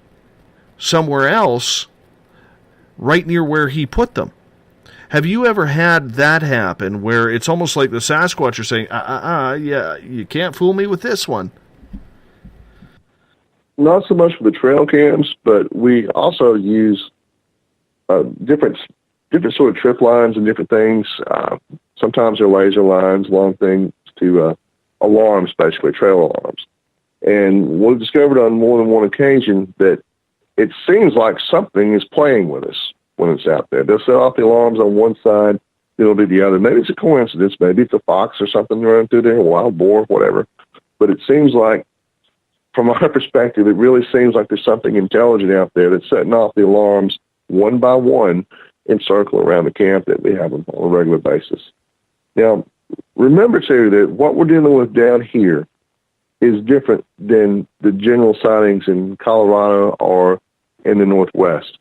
somewhere else right near where he put them. Have you ever had that happen where it's almost like the Sasquatch are saying, yeah, you can't fool me with this one? Not so much for the trail cams, but we also use different sort of trip lines and different things. Sometimes they're laser lines, long things to alarms, basically, trail alarms. And we've discovered on more than one occasion that it seems like something is playing with us when it's out there. They'll set off the alarms on one side, it'll be the other. Maybe it's a coincidence. Maybe it's a fox or something running through there, a wild boar, whatever. But it seems like, from our perspective, it really seems like there's something intelligent out there that's setting off the alarms one by one in circle around the camp that we have on a regular basis. Now, remember, too, that what we're dealing with down here is different than the general sightings in Colorado or in the Northwest.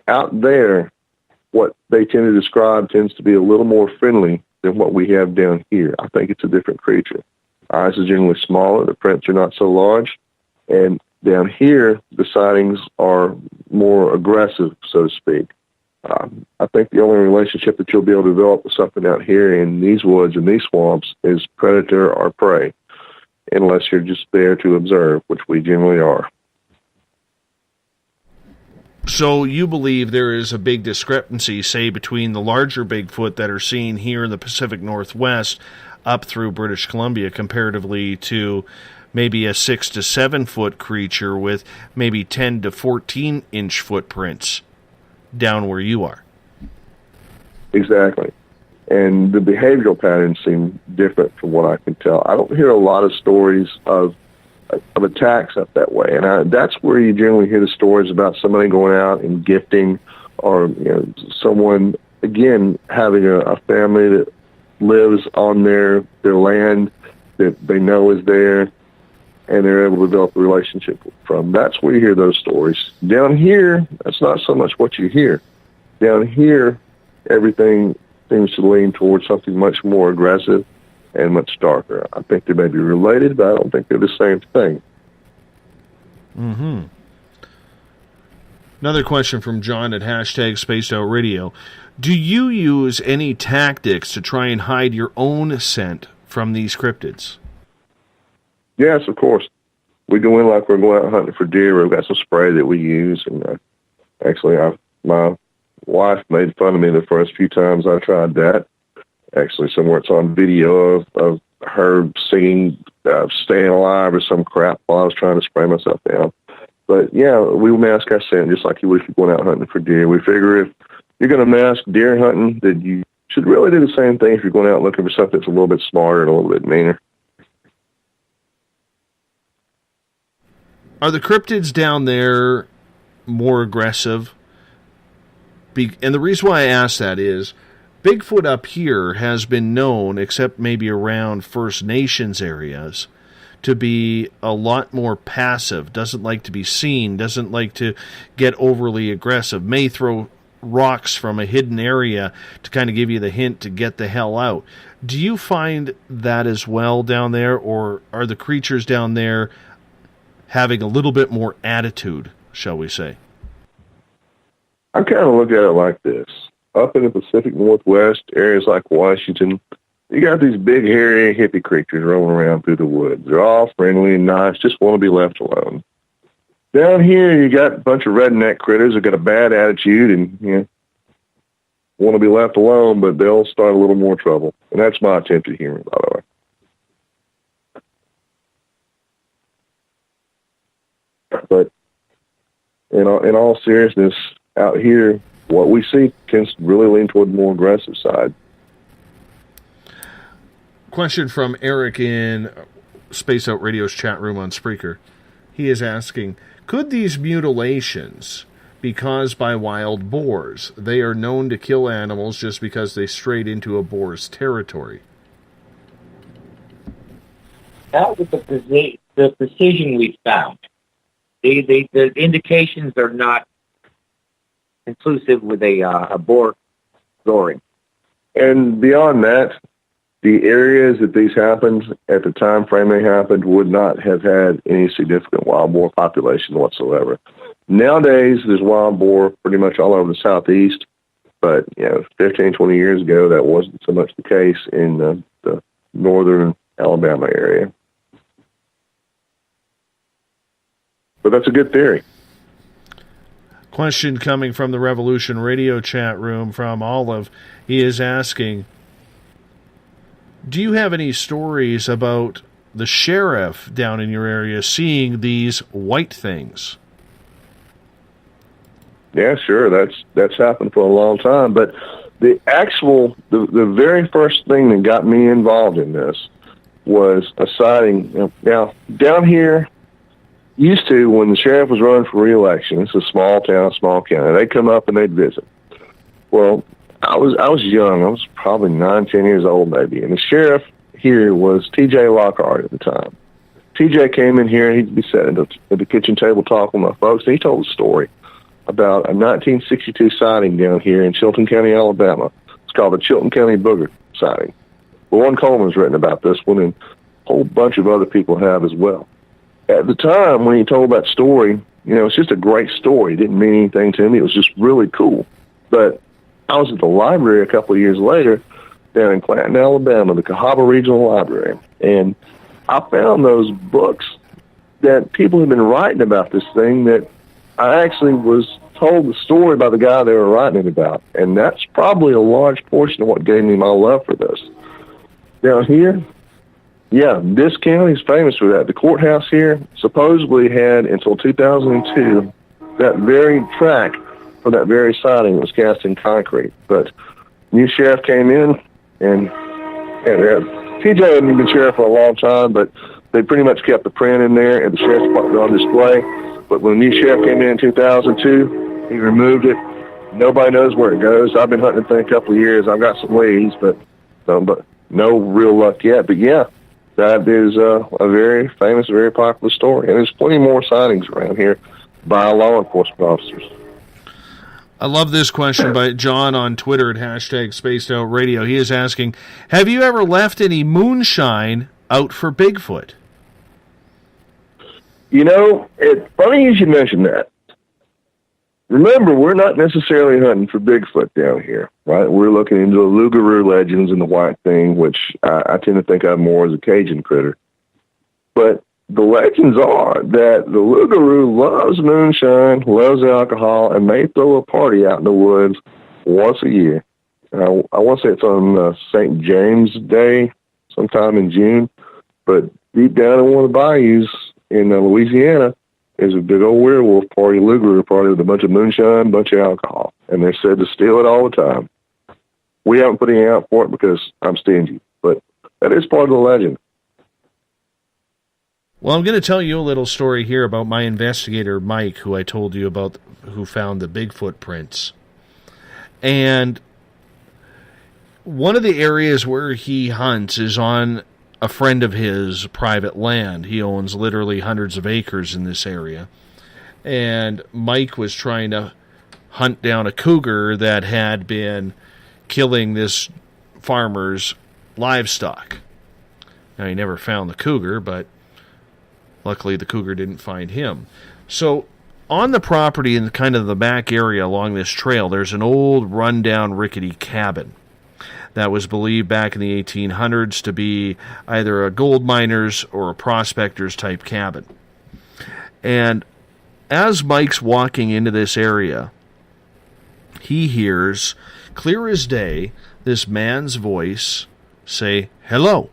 Out there, what they tend to describe tends to be a little more friendly than what we have down here. I think it's a different creature. Eyes are generally smaller, the prints are not so large, and down here, the sightings are more aggressive, so to speak. I think the only relationship that you'll be able to develop with something out here in these woods and these swamps is predator or prey, unless you're just there to observe, which we generally are. So you believe there is a big discrepancy, say, between the larger Bigfoot that are seen here in the Pacific Northwest up through British Columbia comparatively to maybe a 6 to 7 foot creature with maybe 10 to 14 inch footprints down where you are? Exactly. And the behavioral patterns seem different from what I can tell. I don't hear a lot of stories of attacks up that way. And that's where you generally hear the stories about somebody going out and gifting, or someone, again, having a family that lives on their land that they know is there, and they're able to develop a relationship from. That's where you hear those stories. Down here, that's not so much what you hear. Down here, everything seems to lean towards something much more aggressive and much darker. I think they may be related, but I don't think they're the same thing. Mm-hmm. Another question from John at #SpacedOutRadio. Do you use any tactics to try and hide your own scent from these cryptids? Yes, of course. We go in like we're going out hunting for deer. We've got some spray that we use. And actually, my wife made fun of me the first few times I tried that. Actually, somewhere it's on video of her singing Staying Alive or some crap while I was trying to spray myself down. But, yeah, we mask our scent just like you would if you're going out hunting for deer. We figure if you're going to mask deer hunting, that you should really do the same thing if you're going out looking for something that's a little bit smarter and a little bit meaner. Are the cryptids down there more aggressive? And the reason why I ask that is Bigfoot up here has been known, except maybe around First Nations areas, to be a lot more passive, doesn't like to be seen, doesn't like to get overly aggressive, may throw rocks from a hidden area to kind of give you the hint to get the hell out. Do you find that as well down there, or are the creatures down there having a little bit more attitude, shall we say? I kind of look at it like this. Up in the Pacific Northwest, areas like Washington, You got these big, hairy, hippie creatures rolling around through the woods. They're all friendly and nice, just want to be left alone. Down here, you got a bunch of redneck critters that got a bad attitude and, want to be left alone, but they'll start a little more trouble. And that's my attempted humor, by the way. But in all seriousness, out here, what we see tends to really lean toward the more aggressive side. Question from Eric in Space Out Radio's chat room on Spreaker. He is asking, could these mutilations be caused by wild boars? They are known to kill animals just because they strayed into a boar's territory. Not with the precision we found. The indications are not conclusive with a boar goring. And beyond that, the areas that these happened, at the time frame they happened, would not have had any significant wild boar population whatsoever. Nowadays, there's wild boar pretty much all over the southeast, but 15, 20 years ago, that wasn't so much the case in the northern Alabama area. But that's a good theory. Question coming from the Revolution Radio chat room from Olive. He is asking, do you have any stories about the sheriff down in your area seeing these white things? Yeah, sure. That's happened for a long time. But the very first thing that got me involved in this was a sighting. Now, down here, used to, when the sheriff was running for re-election, it's a small town, small county, they'd come up and they'd visit. Well, I was young. I was probably 9, 10 years old maybe. And the sheriff here was T.J. Lockhart at the time. T.J. came in here, he'd be sitting at the kitchen table talking with my folks, and he told a story about a 1962 sighting down here in Chilton County, Alabama. It's called the Chilton County Booger sighting. Warren Coleman's written about this one, and a whole bunch of other people have as well. At the time, when he told that story, it's just a great story. It didn't mean anything to me. It was just really cool. But I was at the library a couple of years later down in Clanton, Alabama, the Cahaba Regional Library, and I found those books that people had been writing about this thing that I actually was told the story by the guy they were writing it about, and that's probably a large portion of what gave me my love for this. Down here, this county is famous for that. The courthouse here supposedly had, until 2002, that very track for that very sighting was cast in concrete. But new sheriff came in, and TJ hadn't been sheriff for a long time, but they pretty much kept the print in there, and the sheriff's department on display. But when the new sheriff came in 2002, he removed it. Nobody knows where it goes. I've been hunting the thing a couple of years. I've got some leads, but no real luck yet. But that is a very famous, very popular story. And there's plenty more sightings around here by law enforcement officers. I love this question by John on Twitter at #SpacedOutRadio. He is asking, have you ever left any moonshine out for Bigfoot? It's funny you should mention that. Remember, we're not necessarily hunting for Bigfoot down here, right? We're looking into the Lugaroo legends and the white thing, which I tend to think of more as a Cajun critter. But the legends are that the Lugaroo loves moonshine, loves alcohol, and may throw a party out in the woods once a year. I want to say it's on St. James Day, sometime in June. But deep down in one of the bayous in Louisiana, there's a big old werewolf party, Lugaroo party, with a bunch of moonshine, a bunch of alcohol. And they're said to steal it all the time. We haven't put any out for it because I'm stingy, but that is part of the legend. Well, I'm going to tell you a little story here about my investigator, Mike, who I told you about, who found the Bigfoot prints. And one of the areas where he hunts is on a friend of his private land. He owns literally hundreds of acres in this area. And Mike was trying to hunt down a cougar that had been killing this farmer's livestock. Now, he never found the cougar, but luckily the cougar didn't find him. So on the property in kind of the back area along this trail, there's an old rundown rickety cabin. that was believed back in the 1800s to be either a gold miner's or a prospector's type cabin. And as Mike's walking into this area, he hears, clear as day, this man's voice say, "Hello."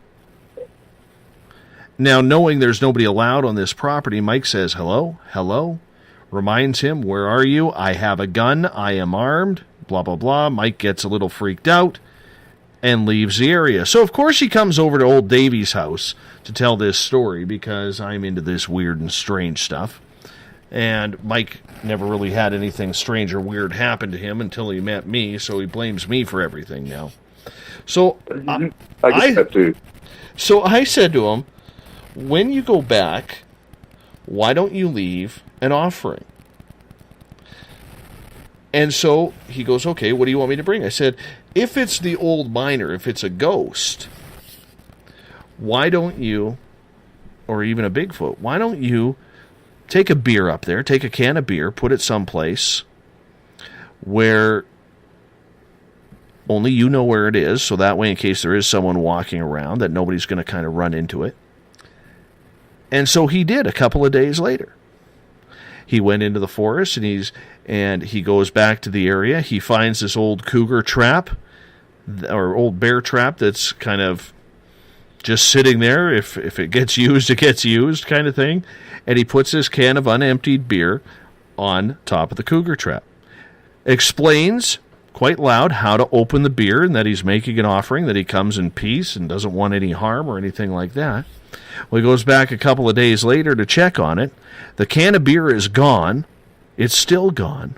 Now, knowing there's nobody allowed on this property, Mike says, "Hello, hello," reminds him, "Where are you? I have a gun, I am armed," blah, blah, blah. Mike gets a little freaked out and leaves the area. So, of course, he comes over to old Davy's house to tell this story because I'm into this weird and strange stuff. And Mike never really had anything strange or weird happen to him until he met me, so he blames me for everything now. So I get that too. So I said to him, when you go back, why don't you leave an offering? And so he goes, okay, what do you want me to bring? I said, if it's the old miner, if it's a ghost, why don't you, or even a Bigfoot, why don't you take a beer up there, take a can of beer, put it someplace where only you know where it is, so that way in case there is someone walking around that nobody's going to kind of run into it. And so he did a couple of days later. He went into the forest and he goes back to the area. He finds this old cougar trap or old bear trap that's kind of just sitting there. If it gets used, it gets used kind of thing. And he puts this can of unemptied beer on top of the cougar trap. Explains quite loud how to open the beer and that he's making an offering, that he comes in peace and doesn't want any harm or anything like that. Well, he goes back a couple of days later to check on it. The can of beer is gone. It's still gone.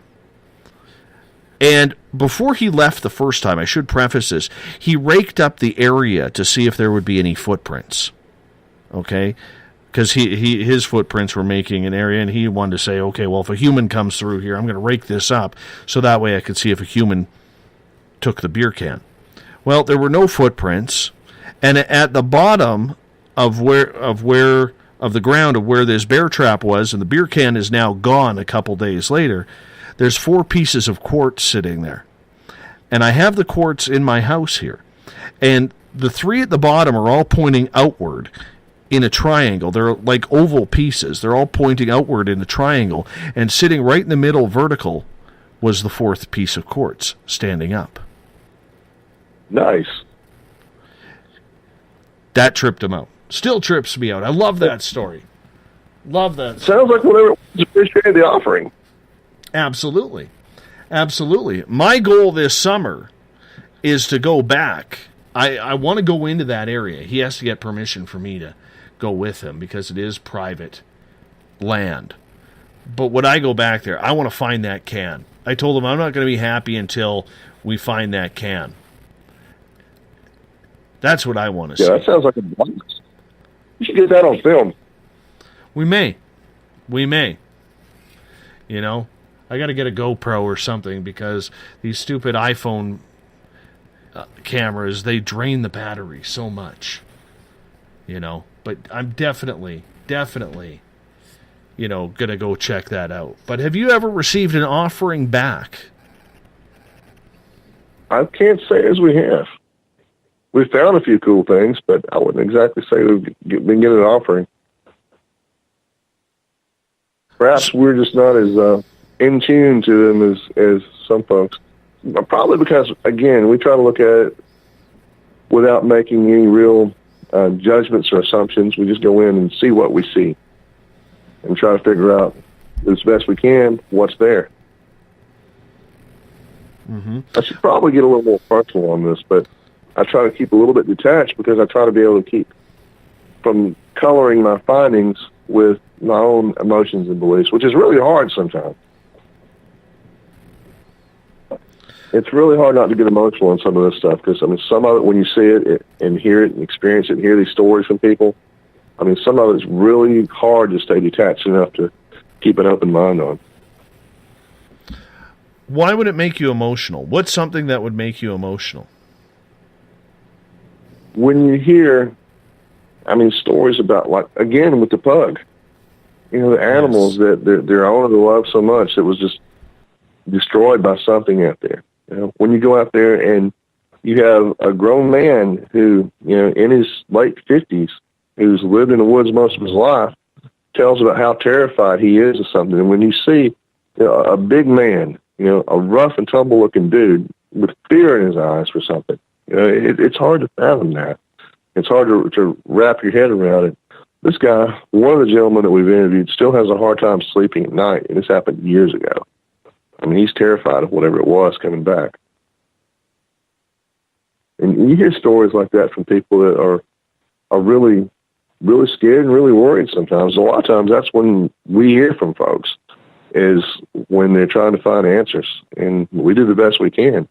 And before he left the first time, I should preface this, he raked up the area to see if there would be any footprints. Okay? Because his footprints were making an area, and he wanted to say, okay, well, if a human comes through here, I'm going to rake this up, so that way I could see if a human took the beer can. Well, there were no footprints, and at the bottom of the ground of where this bear trap was, and the beer can is now gone a couple days later, there's 4 pieces of quartz sitting there. And I have the quartz in my house here. And the 3 at the bottom are all pointing outward in a triangle. They're like oval pieces. They're all pointing outward in a triangle. And sitting right in the middle vertical was the 4th piece of quartz standing up. Nice. That tripped him out. Still trips me out. I love that story. Love that story. Sounds like whatever appreciated the offering. Absolutely. Absolutely. My goal this summer is to go back. I want to go into that area. He has to get permission for me to go with him because it is private land. But when I go back there, I want to find that can. I told him I'm not going to be happy until we find that can. That's what I want to see. Yeah, that sounds like a blast. You should get that on film. We may. You know, I got to get a GoPro or something because these stupid iPhone cameras, they drain the battery so much. You know, but I'm definitely, you know, going to go check that out. But have you ever received an offering back? I can't say as we have. We found a few cool things, but I wouldn't exactly say we've been getting an offering. Perhaps we're just not as in tune to them as some folks. Probably because, again, we try to look at it without making any real judgments or assumptions. We just go in and see what we see and try to figure out as best we can what's there. Mm-hmm. I should probably get a little more personal on this, but I try to keep a little bit detached because I try to be able to keep from coloring my findings with my own emotions and beliefs, which is really hard sometimes. It's really hard not to get emotional on some of this stuff because, I mean, some of it, when you see it and hear it and experience it and hear these stories from people, I mean, some of it's really hard to stay detached enough to keep an open mind on. Why would it make you emotional? What's something that would make you emotional? When you hear, I mean, stories about, like, again, with the pug, you know, the animals that their owner loved so much that was just destroyed by something out there. You know, when you go out there and you have a grown man who, in his late 50s, who's lived in the woods most of his life, tells about how terrified he is of something. And when you see a big man, a rough and tumble looking dude with fear in his eyes for something, it's hard to fathom that. It's hard to wrap your head around it. This guy, one of the gentlemen that we've interviewed, still has a hard time sleeping at night, and this happened years ago. I mean, he's terrified of whatever it was coming back. And you hear stories like that from people that are really, really scared and really worried sometimes. A lot of times that's when we hear from folks, is when they're trying to find answers. And we do the best we can.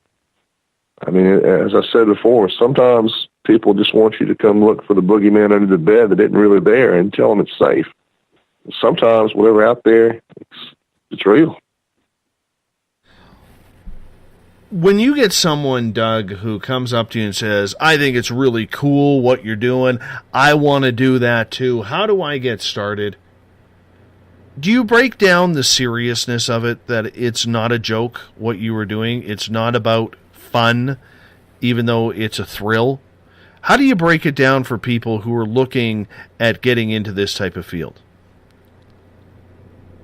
I mean, as I said before, sometimes people just want you to come look for the boogeyman under the bed that isn't really there and tell them it's safe. Sometimes whatever out there, it's real. When you get someone, Doug, who comes up to you and says, I think it's really cool what you're doing, I want to do that too, how do I get started? Do you break down the seriousness of it, that it's not a joke, what you were doing? It's not about fun, even though it's a thrill? How do you break it down for people who are looking at getting into this type of field?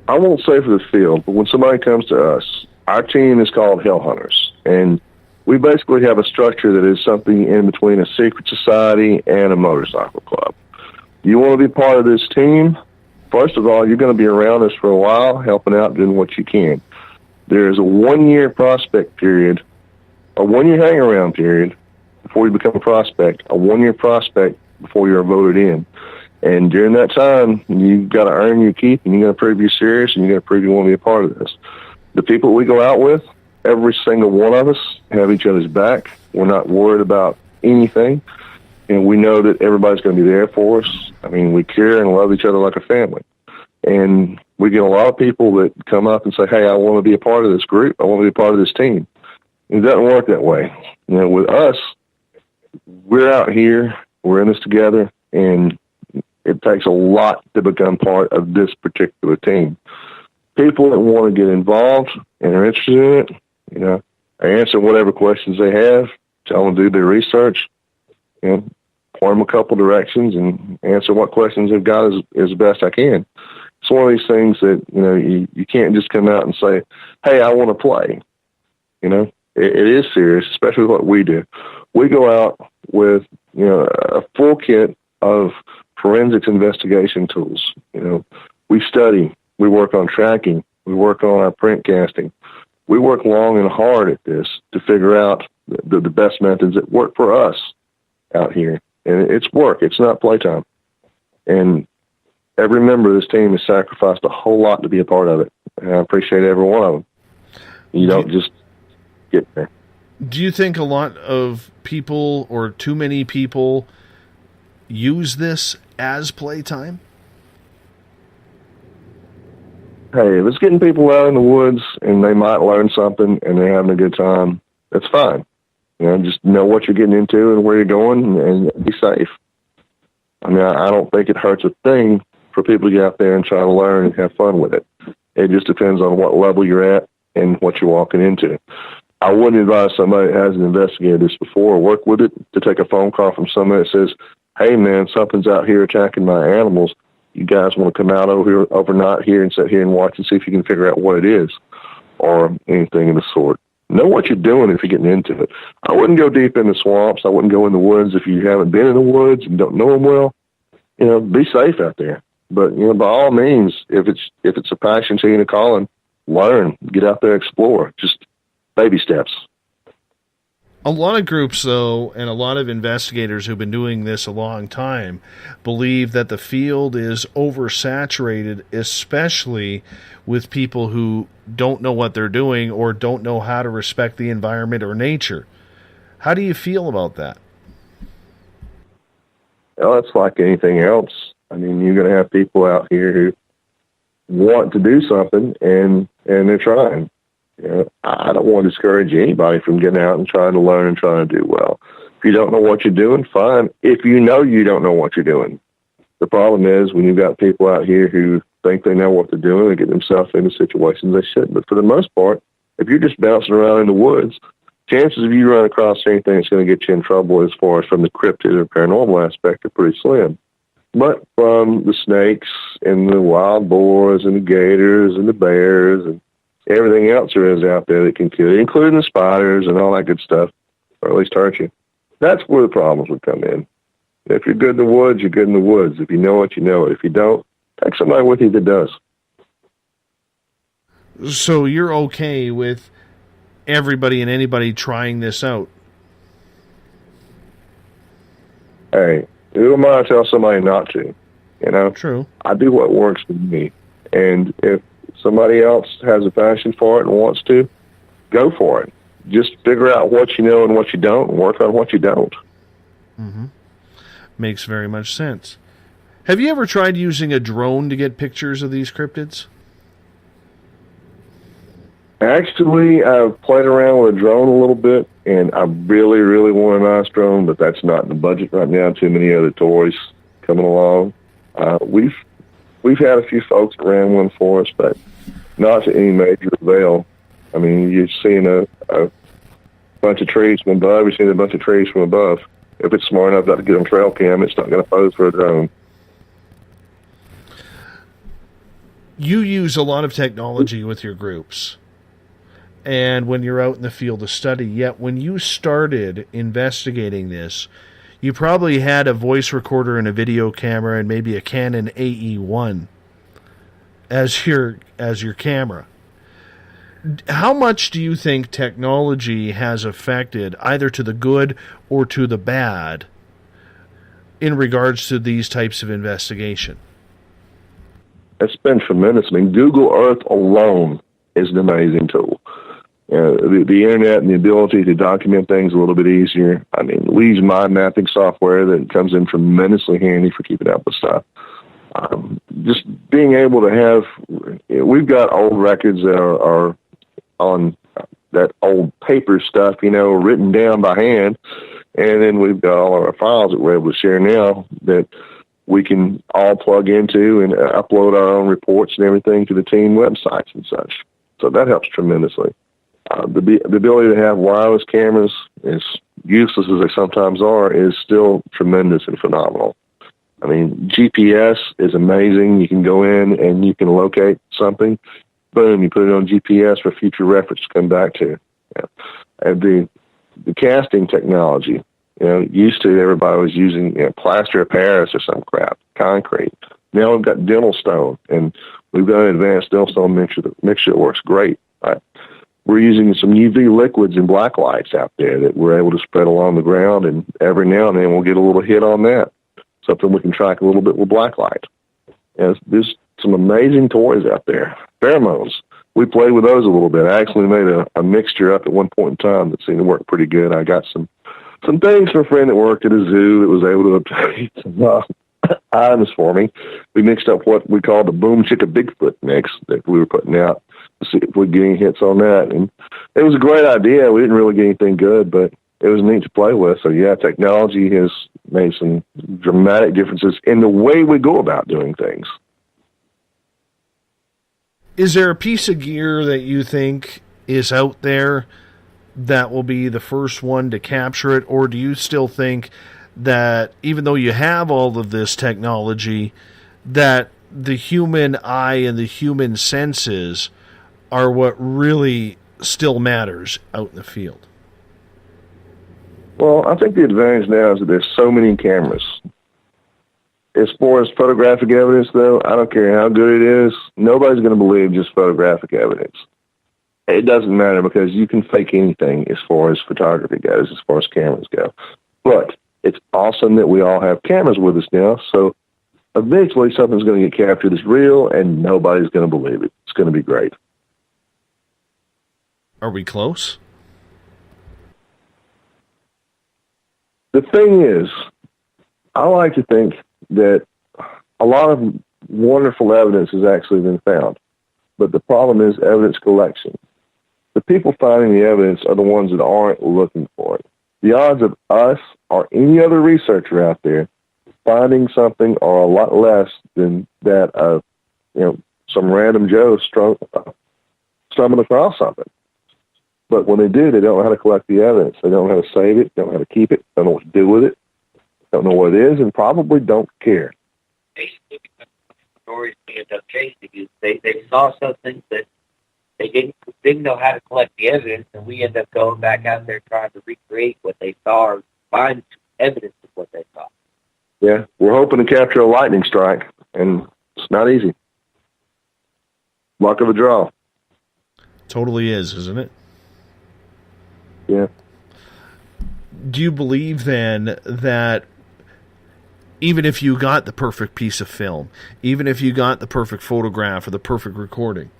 I won't say for the field, but when somebody comes to us, our team is called Hell Hunters, and we basically have a structure that is something in between a secret society and a motorcycle club. You want to be part of this team? First of all, you're going to be around us for a while, helping out, doing what you can. There's a 1-year prospect period, a 1-year hang-around period before you become a prospect, a 1-year prospect before you're voted in. And during that time, you've got to earn your keep, and you got to prove you're serious, and you got to prove you want to be a part of this. The people we go out with, every single one of us have each other's back. We're not worried about anything, and we know that everybody's going to be there for us. I mean, we care and love each other like a family. And we get a lot of people that come up and say, hey, I want to be a part of this group. I want to be a part of this team. It doesn't work that way. With us, we're out here, we're in this together, and it takes a lot to become part of this particular team. People that want to get involved and are interested in it, I answer whatever questions they have, tell them to do their research, point them a couple directions and answer what questions they've got as best I can. It's one of these things that, you can't just come out and say, hey, I want to play. It is serious, especially what we do. We go out with, a full kit of forensics investigation tools. We study, we work on tracking, we work on our print casting. We work long and hard at this to figure out the best methods that work for us out here. And it's work. It's not playtime. And every member of this team has sacrificed a whole lot to be a part of it. And I appreciate every one of them. You don't just get there. Do you think a lot of people, or too many people, use this as playtime? Hey, if it's getting people out in the woods and they might learn something and they're having a good time, that's fine. Just know what you're getting into and where you're going and be safe. I mean, I don't think it hurts a thing for people to get out there and try to learn and have fun with it. It just depends on what level you're at and what you're walking into. I wouldn't advise somebody that hasn't investigated this before or worked with it to take a phone call from somebody that says, hey, man, something's out here attacking my animals. You guys want to come out over here overnight here and sit here and watch and see if you can figure out what it is, or anything of the sort. Know what you're doing if you're getting into it. I wouldn't go deep in the swamps. I wouldn't go in the woods if you haven't been in the woods and don't know them well. Be safe out there. But by all means, if it's a passion to you and a calling, learn, get out there, explore. Just baby steps. A lot of groups, though, and a lot of investigators who've been doing this a long time believe that the field is oversaturated, especially with people who don't know what they're doing or don't know how to respect the environment or nature. How do you feel about that? Well, it's like anything else. I mean, you're going to have people out here who want to do something, and they're trying. I don't want to discourage anybody from getting out and trying to learn and trying to do well. If you don't know what you're doing, fine. If you know you don't know what you're doing. The problem is when you've got people out here who think they know what they're doing, they get themselves into situations they shouldn't. But for the most part, if you're just bouncing around in the woods, chances of you running across anything that's going to get you in trouble as far as from the cryptid or paranormal aspect are pretty slim. But from the snakes and the wild boars and the gators and the bears and everything else there is out there that can kill you, including the spiders and all that good stuff, or at least hurt you, that's where the problems would come in. If you're good in the woods, you're good in the woods. If you know it, you know it. If you don't, take somebody with you that does. So you're okay with everybody and anybody trying this out? Hey, who am I to tell somebody not to? You know? True. I do what works for me. And if somebody else has a passion for it and wants to, go for it. Just figure out what you know and what you don't, and work on what you don't. Mm-hmm. Makes very much sense. Have you ever tried using a drone to get pictures of these cryptids? Actually, I've played around with a drone a little bit, and I really, really want a nice drone, but that's not in the budget right now. Too many other toys coming along. We've had a few folks that ran one for us, but not to any major avail. I mean, you're seeing a bunch of trees from above. You're seeing a bunch of trees from above. If it's smart enough not to get on trail cam, it's not going to pose for a drone. You use a lot of technology with your groups, and when you're out in the field of study, yet when you started investigating this, you probably had a voice recorder and a video camera and maybe a Canon AE1 as your camera. How much do you think technology has affected, either to the good or to the bad, in regards to these types of investigation? It's been tremendous. I mean, Google Earth alone is an amazing tool. The internet and the ability to document things a little bit easier. I mean, we use mind mapping software that comes in tremendously handy for keeping up with stuff. Just being able to have, we've got old records that are on that old paper stuff, written down by hand. And then we've got all of our files that we're able to share now that we can all plug into and upload our own reports and everything to the team websites and such. So that helps tremendously. The ability to have wireless cameras, as useless as they sometimes are, is still tremendous and phenomenal. I mean, GPS is amazing. You can go in and you can locate something. Boom, you put it on GPS for future reference to come back to. Yeah. And the casting technology, used to everybody was using plaster of Paris or some crap, concrete. Now we've got dental stone, and we've got an advanced dental stone mixture that works great. Right? We're using some UV liquids and black lights out there that we're able to spread along the ground, and every now and then we'll get a little hit on that, something we can track a little bit with black light. And there's some amazing toys out there. Pheromones. We played with those a little bit. I actually made a mixture up at one point in time that seemed to work pretty good. I got some things from a friend that worked at a zoo that was able to obtain some items for me. We mixed up what we called the Boom Chicka Bigfoot mix that we were putting out to see if we'd get any hits on that. And it was a great idea. We didn't really get anything good, but it was neat to play with. So, yeah, technology has made some dramatic differences in the way we go about doing things. Is there a piece of gear that you think is out there that will be the first one to capture it, or do you still think that even though you have all of this technology, that the human eye and the human senses are what really still matters out in the field? Well, I think the advantage now is that there's so many cameras. As far as photographic evidence, though, I don't care how good it is. Nobody's going to believe just photographic evidence. It doesn't matter because you can fake anything as far as photography goes, as far as cameras go. But it's awesome that we all have cameras with us now, so eventually something's going to get captured that's real, and nobody's going to believe it. It's going to be great. Are we close? The thing is, I like to think that a lot of wonderful evidence has actually been found. But the problem is evidence collection. The people finding the evidence are the ones that aren't looking for it. The odds of us or any other researcher out there finding something are a lot less than that of, some random Joe stumbling across something. But when they do, they don't know how to collect the evidence. They don't know how to save it, don't know how to keep it, don't know what to do with it, don't know what it is, and probably don't care. Basically, because the stories we end up chasing is they saw something that they didn't know how to collect the evidence, and we end up going back out there trying to recreate what they saw or find evidence of what they saw. Yeah, we're hoping to capture a lightning strike, and it's not easy. Luck of a draw. Totally is, isn't it? Yeah. Do you believe then that even if you got the perfect piece of film, even if you got the perfect photograph or the perfect recording,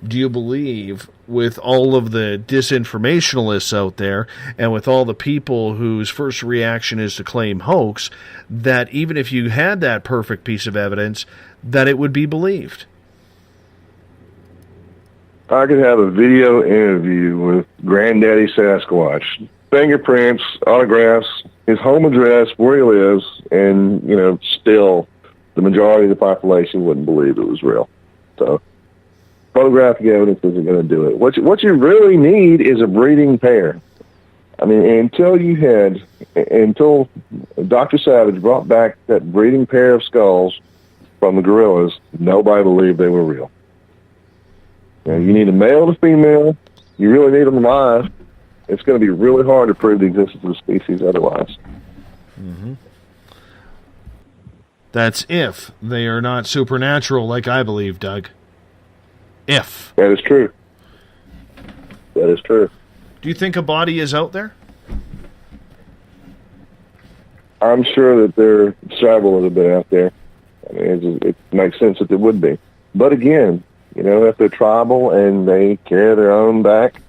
do you believe with all of the disinformationalists out there and with all the people whose first reaction is to claim hoax, that even if you had that perfect piece of evidence, that it would be believed? I could have a video interview with Granddaddy Sasquatch, fingerprints, autographs, his home address, where he lives, and, still the majority of the population wouldn't believe it was real. So photographic evidence isn't going to do it. What you really need is a breeding pair. I mean, until Dr. Savage brought back that breeding pair of skulls from the gorillas, nobody believed they were real. You need a male to female. You really need them alive. It's going to be really hard to prove the existence of the species otherwise. Mm-hmm. That's if they are not supernatural, like I believe, Doug. If. That is true. That is true. Do you think a body is out there? I'm sure that there are several that have been out there. I mean, it makes sense that there would be. But again, if they're tribal and they carry their own back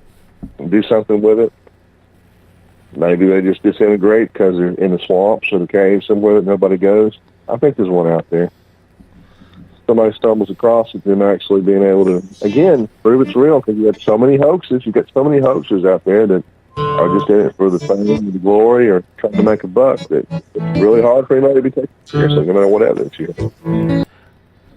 and do something with it, maybe they just disintegrate because they're in the swamps or the caves somewhere that nobody goes. I think there's one out there. Somebody stumbles across it, them actually being able to, again, prove it's real, because you have so many hoaxes. You've got so many hoaxers out there that are just in it for the fame and the glory or trying to make a buck, that it's really hard for anybody to be taken seriously, no matter what evidence you have.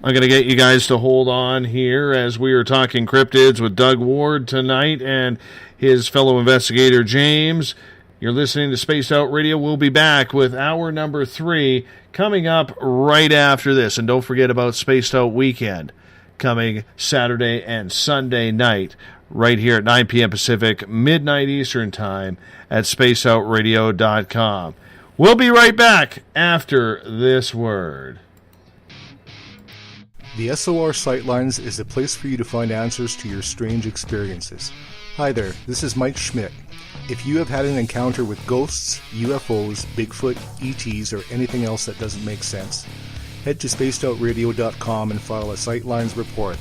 I'm going to get you guys to hold on here as we are talking cryptids with Doug Ward tonight and his fellow investigator, James. You're listening to Spaced Out Radio. We'll be back with hour number 3 coming up right after this. And don't forget about Spaced Out Weekend coming Saturday and Sunday night right here at 9 p.m. Pacific, midnight Eastern Time at spacedoutradio.com. We'll be right back after this word. The SOR Sightlines is a place for you to find answers to your strange experiences. Hi there, this is Mike Schmidt. If you have had an encounter with ghosts, UFOs, Bigfoot, ETs, or anything else that doesn't make sense, head to spacedoutradio.com and file a Sightlines report.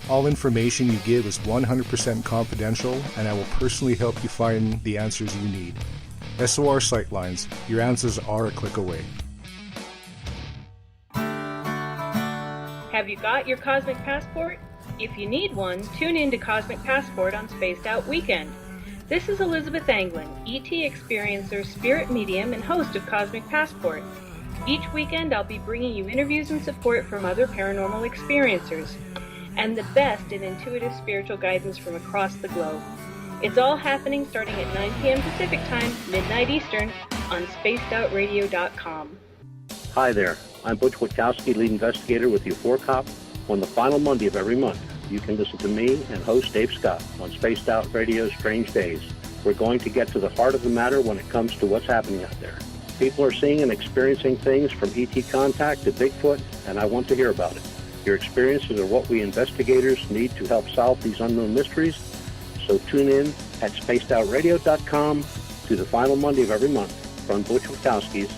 All information you give is 100% confidential, and I will personally help you find the answers you need. SOR Sightlines, your answers are a click away. Have you got your Cosmic Passport? If you need one, tune in to Cosmic Passport on Spaced Out Weekend. This is Elizabeth Anglin, ET experiencer, spirit medium, and host of Cosmic Passport. Each weekend I'll be bringing you interviews and support from other paranormal experiencers, and the best in intuitive spiritual guidance from across the globe. It's all happening starting at 9 p.m. Pacific Time, midnight Eastern, on spacedoutradio.com. Hi there, I'm Butch Witkowski, lead investigator with U4COP. On the final Monday of every month, you can listen to me and host Dave Scott on Spaced Out Radio's Strange Days. We're going to get to the heart of the matter when it comes to what's happening out there. People are seeing and experiencing things from ET contact to Bigfoot, and I want to hear about it. Your experiences are what we investigators need to help solve these unknown mysteries. So tune in at spacedoutradio.com to the final Monday of every month from Butch Witkowski's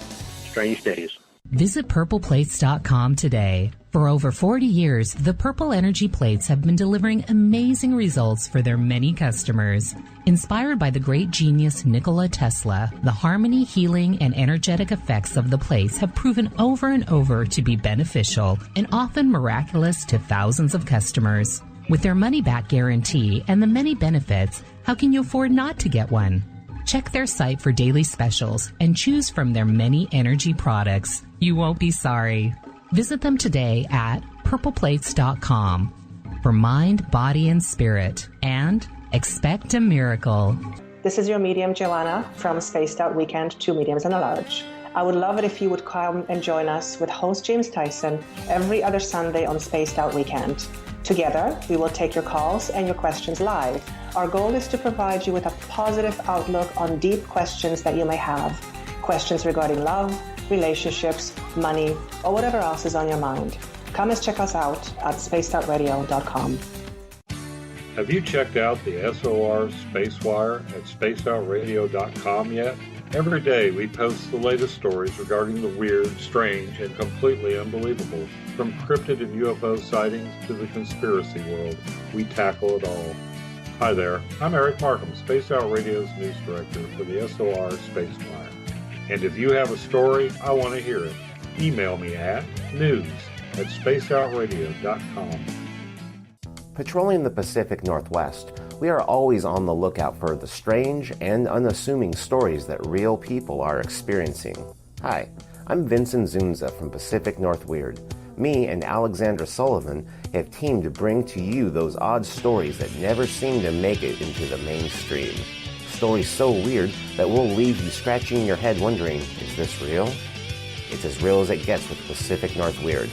Strange Days. Visit purpleplates.com today. For over 40 years, the Purple Energy Plates have been delivering amazing results for their many customers. Inspired by the great genius Nikola Tesla, the harmony, healing, and energetic effects of the plates have proven over and over to be beneficial and often miraculous to thousands of customers. With their money-back guarantee and the many benefits, how can you afford not to get one? Check their site for daily specials and choose from their many energy products. You won't be sorry. Visit them today at purpleplates.com for mind, body, and spirit, and Expect a miracle. This is your medium, Joanna, from Spaced Out Weekend, 2 mediums and a large. I would love it if you would come and join us with host James Tyson every other Sunday on Spaced Out Weekend. Together, we will take your calls and your questions live. Our goal is to provide you with a positive outlook on deep questions that you may have. Questions regarding love, relationships, money, or whatever else is on your mind. Come and check us out at spacedoutradio.com. Have you checked out the SOR Spacewire at spacedoutradio.com yet? Every day we post the latest stories regarding the weird, strange, and completely unbelievable. From cryptid and UFO sightings to the conspiracy world, we tackle it all. Hi there, I'm Eric Markham, Spaced Out Radio's news director for the SOR Spacewire. And if you have a story, I want to hear it. Email me at news@spacedoutradio.com. Patrolling the Pacific Northwest, we are always on the lookout for the strange and unassuming stories that real people are experiencing. Hi, I'm Vincent Zunza from Pacific North Weird. Me and Alexandra Sullivan have teamed to bring to you those odd stories that never seem to make it into the mainstream. Stories so weird that will leave you scratching your head wondering, is this real? It's as real as it gets with Pacific North Weird.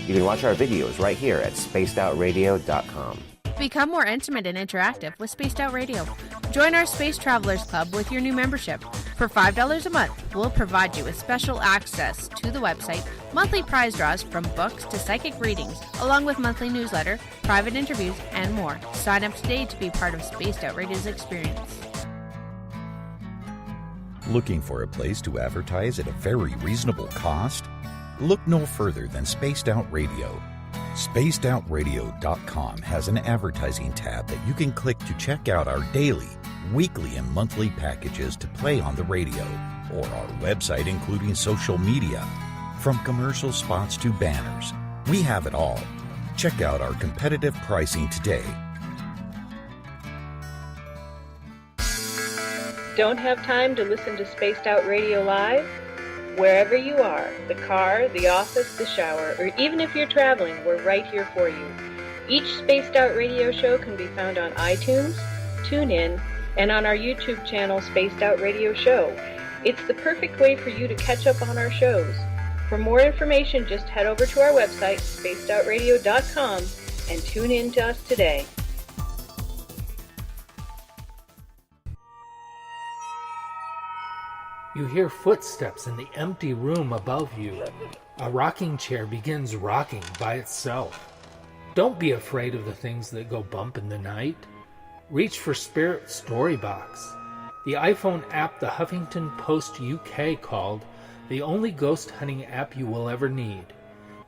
You can watch our videos right here at spacedoutradio.com. Become more intimate and interactive with Spaced Out Radio. Join our Space Travelers Club with your new membership. For $5 a month, we'll provide you with special access to the website, monthly prize draws from books to psychic readings, along with monthly newsletter, private interviews, and more. Sign up today to be part of Spaced Out Radio's experience. Looking for a place to advertise at a very reasonable cost? Look no further than Spaced Out Radio. SpacedOutRadio.com has an advertising tab that you can click to check out our daily, weekly, and monthly packages to play on the radio, or our website including social media. From commercial spots to banners, we have it all. Check out our competitive pricing today. Don't have time to listen to Spaced Out Radio live? Wherever you are, the car, the office, the shower, or even if you're traveling, we're right here for you. Each Spaced Out Radio show can be found on iTunes, TuneIn, and on our YouTube channel, Spaced Out Radio Show. It's the perfect way for you to catch up on our shows. For more information, just head over to our website, spacedoutradio.com, and tune in to us today. You hear footsteps in the empty room above you. A rocking chair begins rocking by itself. Don't be afraid of the things that go bump in the night. Reach for Spirit Storybox, the iPhone app the Huffington Post UK called the only ghost hunting app you will ever need.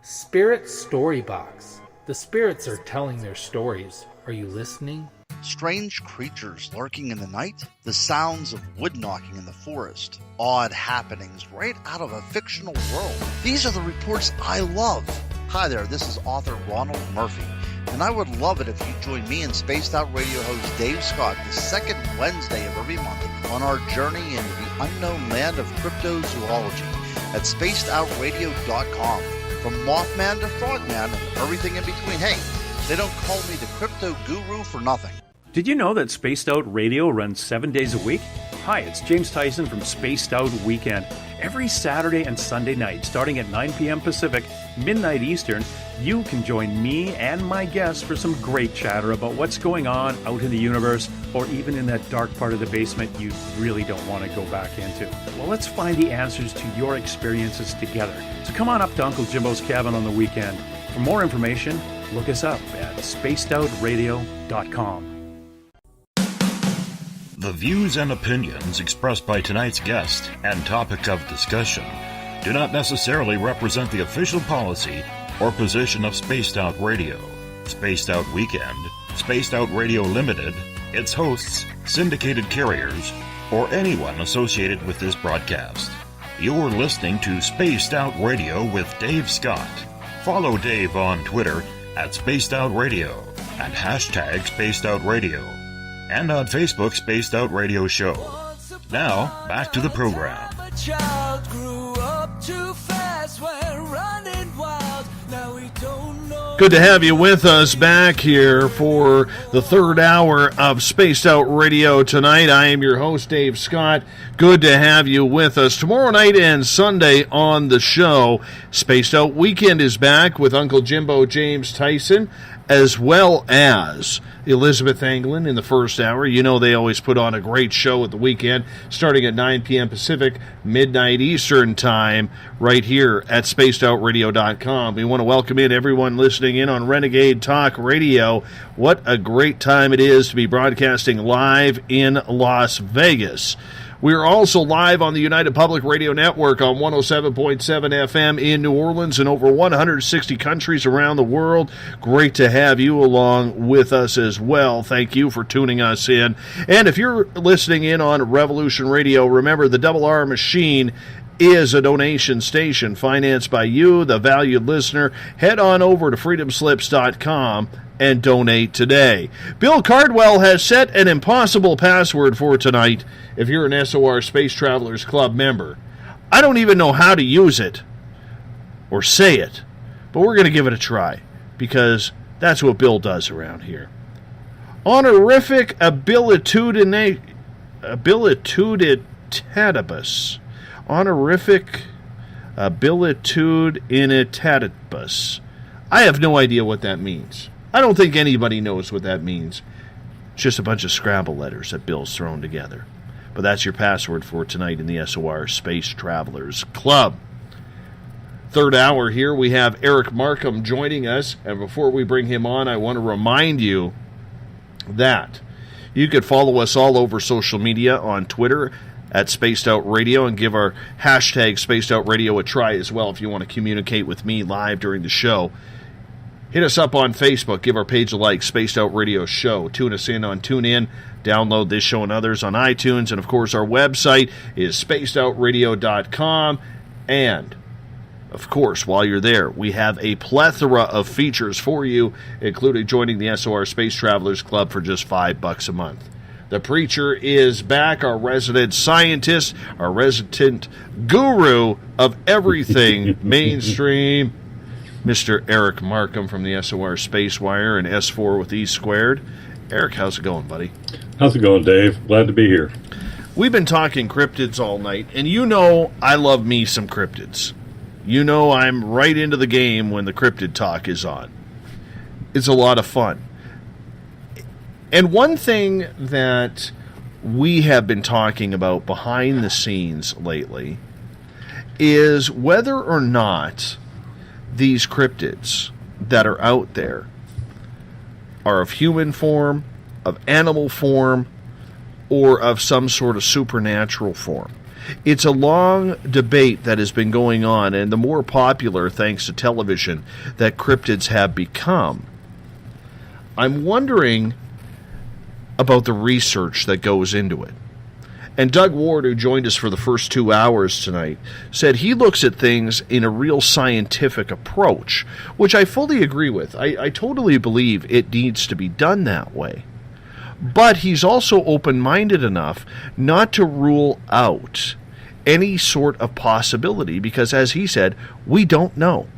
Spirit Storybox. The spirits are telling their stories. Are you listening? Strange creatures lurking in the night, the sounds of wood knocking in the forest, odd happenings right out of a fictional world. These are the reports I love. Hi there, this is author Ronald Murphy, and I would love it if you join me and Spaced Out Radio host Dave Scott the second Wednesday of every month on our journey into the unknown land of cryptozoology at spacedoutradio.com. From Mothman to Frogman and everything in between. Hey, they don't call me the crypto guru for nothing. Did you know that Spaced Out Radio runs 7 days a week? Hi, it's James Tyson from Spaced Out Weekend. Every Saturday and Sunday night, starting at 9 p.m. Pacific, midnight Eastern, you can join me and my guests for some great chatter about what's going on out in the universe, or even in that dark part of the basement you really don't want to go back into. Well, let's find the answers to your experiences together. So come on up to Uncle Jimbo's cabin on the weekend. For more information, look us up at spacedoutradio.com. The views and opinions expressed by tonight's guest and topic of discussion do not necessarily represent the official policy or position of Spaced Out Radio, Spaced Out Weekend, Spaced Out Radio Limited, its hosts, syndicated carriers, or anyone associated with this broadcast. You're listening to Spaced Out Radio with Dave Scott. Follow Dave on Twitter at Spaced Out Radio and hashtag Spaced Out Radio, and on Facebook, Spaced Out Radio Show. Now, back to the program. A child grew up too fast, went running wild. Now we don't know Good to have you with us back here for the third hour of Spaced Out Radio tonight. I am your host, Dave Scott. Good to have you with us. Tomorrow night and Sunday on the show, Spaced Out Weekend is back with Uncle Jimbo James Tyson, as well as Elizabeth Anglin in the first hour. You know they always put on a great show at the weekend, starting at 9 p.m. Pacific, midnight Eastern time, right here at spacedoutradio.com. We want to welcome in everyone listening in on Renegade Talk Radio. What a great time it is to be broadcasting live in Las Vegas. We are also live on the United Public Radio Network on 107.7 FM in New Orleans and over 160 countries around the world. Great to have you along with us as well. Thank you for tuning us in. And if you're listening in on Revolution Radio, remember the Double R Machine is a donation station financed by you, the valued listener. Head on over to freedomslips.com and donate today. Bill Cardwell has set an impossible password for tonight if you're an SOR Space Travelers Club member. I don't even know how to use it or say it, but we're going to give it a try because that's what Bill does around here. Honorific abilitudinatibus. Honorific abilitudinatibus. I have no idea what that means. I don't think anybody knows what that means. It's just a bunch of Scrabble letters that Bill's thrown together. But that's your password for tonight in the SOR Space Travelers Club. Third hour here, we have Eric Markham joining us. And before we bring him on, I want to remind you that you could follow us all over social media on Twitter at Spaced Out Radio and give our hashtag Spaced Out Radio a try as well if you want to communicate with me live during the show. Hit us up on Facebook. Give our page a like, Spaced Out Radio Show. Tune us in on TuneIn. Download this show and others on iTunes. And, of course, our website is spacedoutradio.com. And, of course, while you're there, we have a plethora of features for you, including joining the SOR Space Travelers Club for just $5 a month. The preacher is back, our resident scientist, our resident guru of everything mainstream, Mr. Eric Markham from the SOR Space Wire and S4 with E squared. Eric, how's it going, buddy? How's it going, Dave? Glad to be here. We've been talking cryptids all night, and you know I love me some cryptids. You know I'm right into the game when the cryptid talk is on. It's a lot of fun. And one thing that we have been talking about behind the scenes lately is whether or not these cryptids that are out there are of human form, of animal form, or of some sort of supernatural form. It's a long debate that has been going on, and the more popular, thanks to television, that cryptids have become. I'm wondering about the research that goes into it. And Doug Ward, who joined us for the first 2 hours tonight, said he looks at things in a real scientific approach, which I fully agree with. I totally believe it needs to be done that way. But he's also open-minded enough not to rule out any sort of possibility because, as he said, we don't know.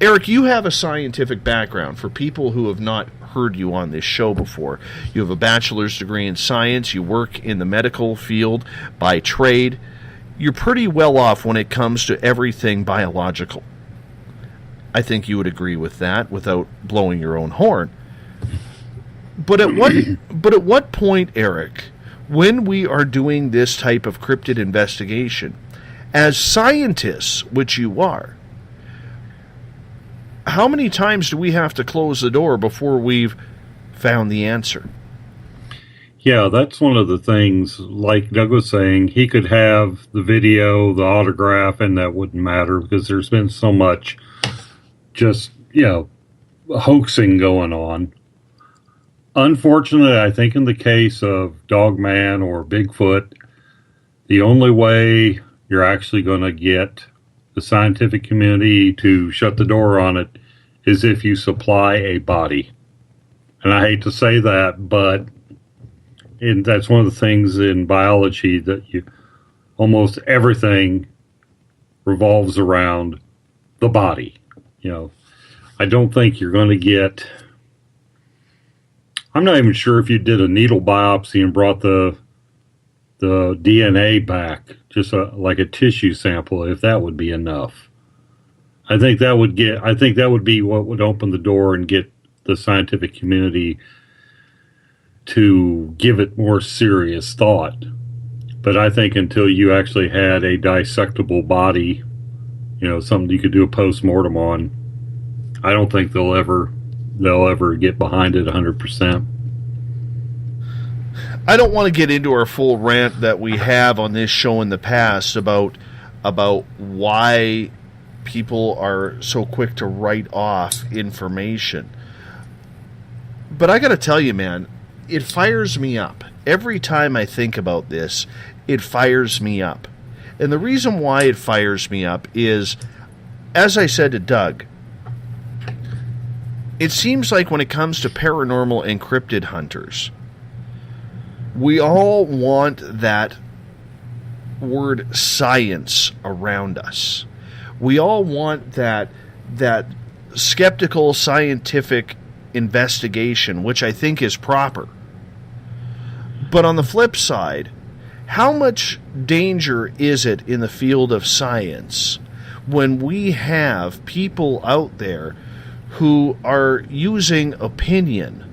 Eric, you have a scientific background. For people who have not heard you on this show before, you have a bachelor's degree in science, you work in the medical field by trade. You're pretty well off when it comes to everything biological. I think you would agree with that without blowing your own horn. But at what point, Eric, when we are doing this type of cryptid investigation, as scientists, which you are, how many times do we have to close the door before we've found the answer? Yeah, that's one of the things, like Doug was saying, he could have the video, the autograph, and that wouldn't matter because there's been so much just, hoaxing going on. Unfortunately, I think in the case of Dogman or Bigfoot, the only way you're actually going to get the scientific community to shut the door on it is if you supply a body. And I hate to say that, but that's one of the things in biology that almost everything revolves around the body. I don't think you're going to get... I'm not even sure if you did a needle biopsy and brought the DNA back, just like a tissue sample, if that would be enough. I think that would be what would open the door and get the scientific community to give it more serious thought. But I think until you actually had a dissectable body, something you could do a post-mortem on, I don't think they'll ever get behind it 100%. I don't want to get into our full rant that we have on this show in the past about why people are so quick to write off information. But I got to tell you, man, it fires me up. Every time I think about this, it fires me up. And the reason why it fires me up is, as I said to Doug, it seems like when it comes to paranormal and cryptid hunters, we all want that word science around us. We all want that skeptical scientific investigation, which I think is proper. But on the flip side, how much danger is it in the field of science when we have people out there who are using opinion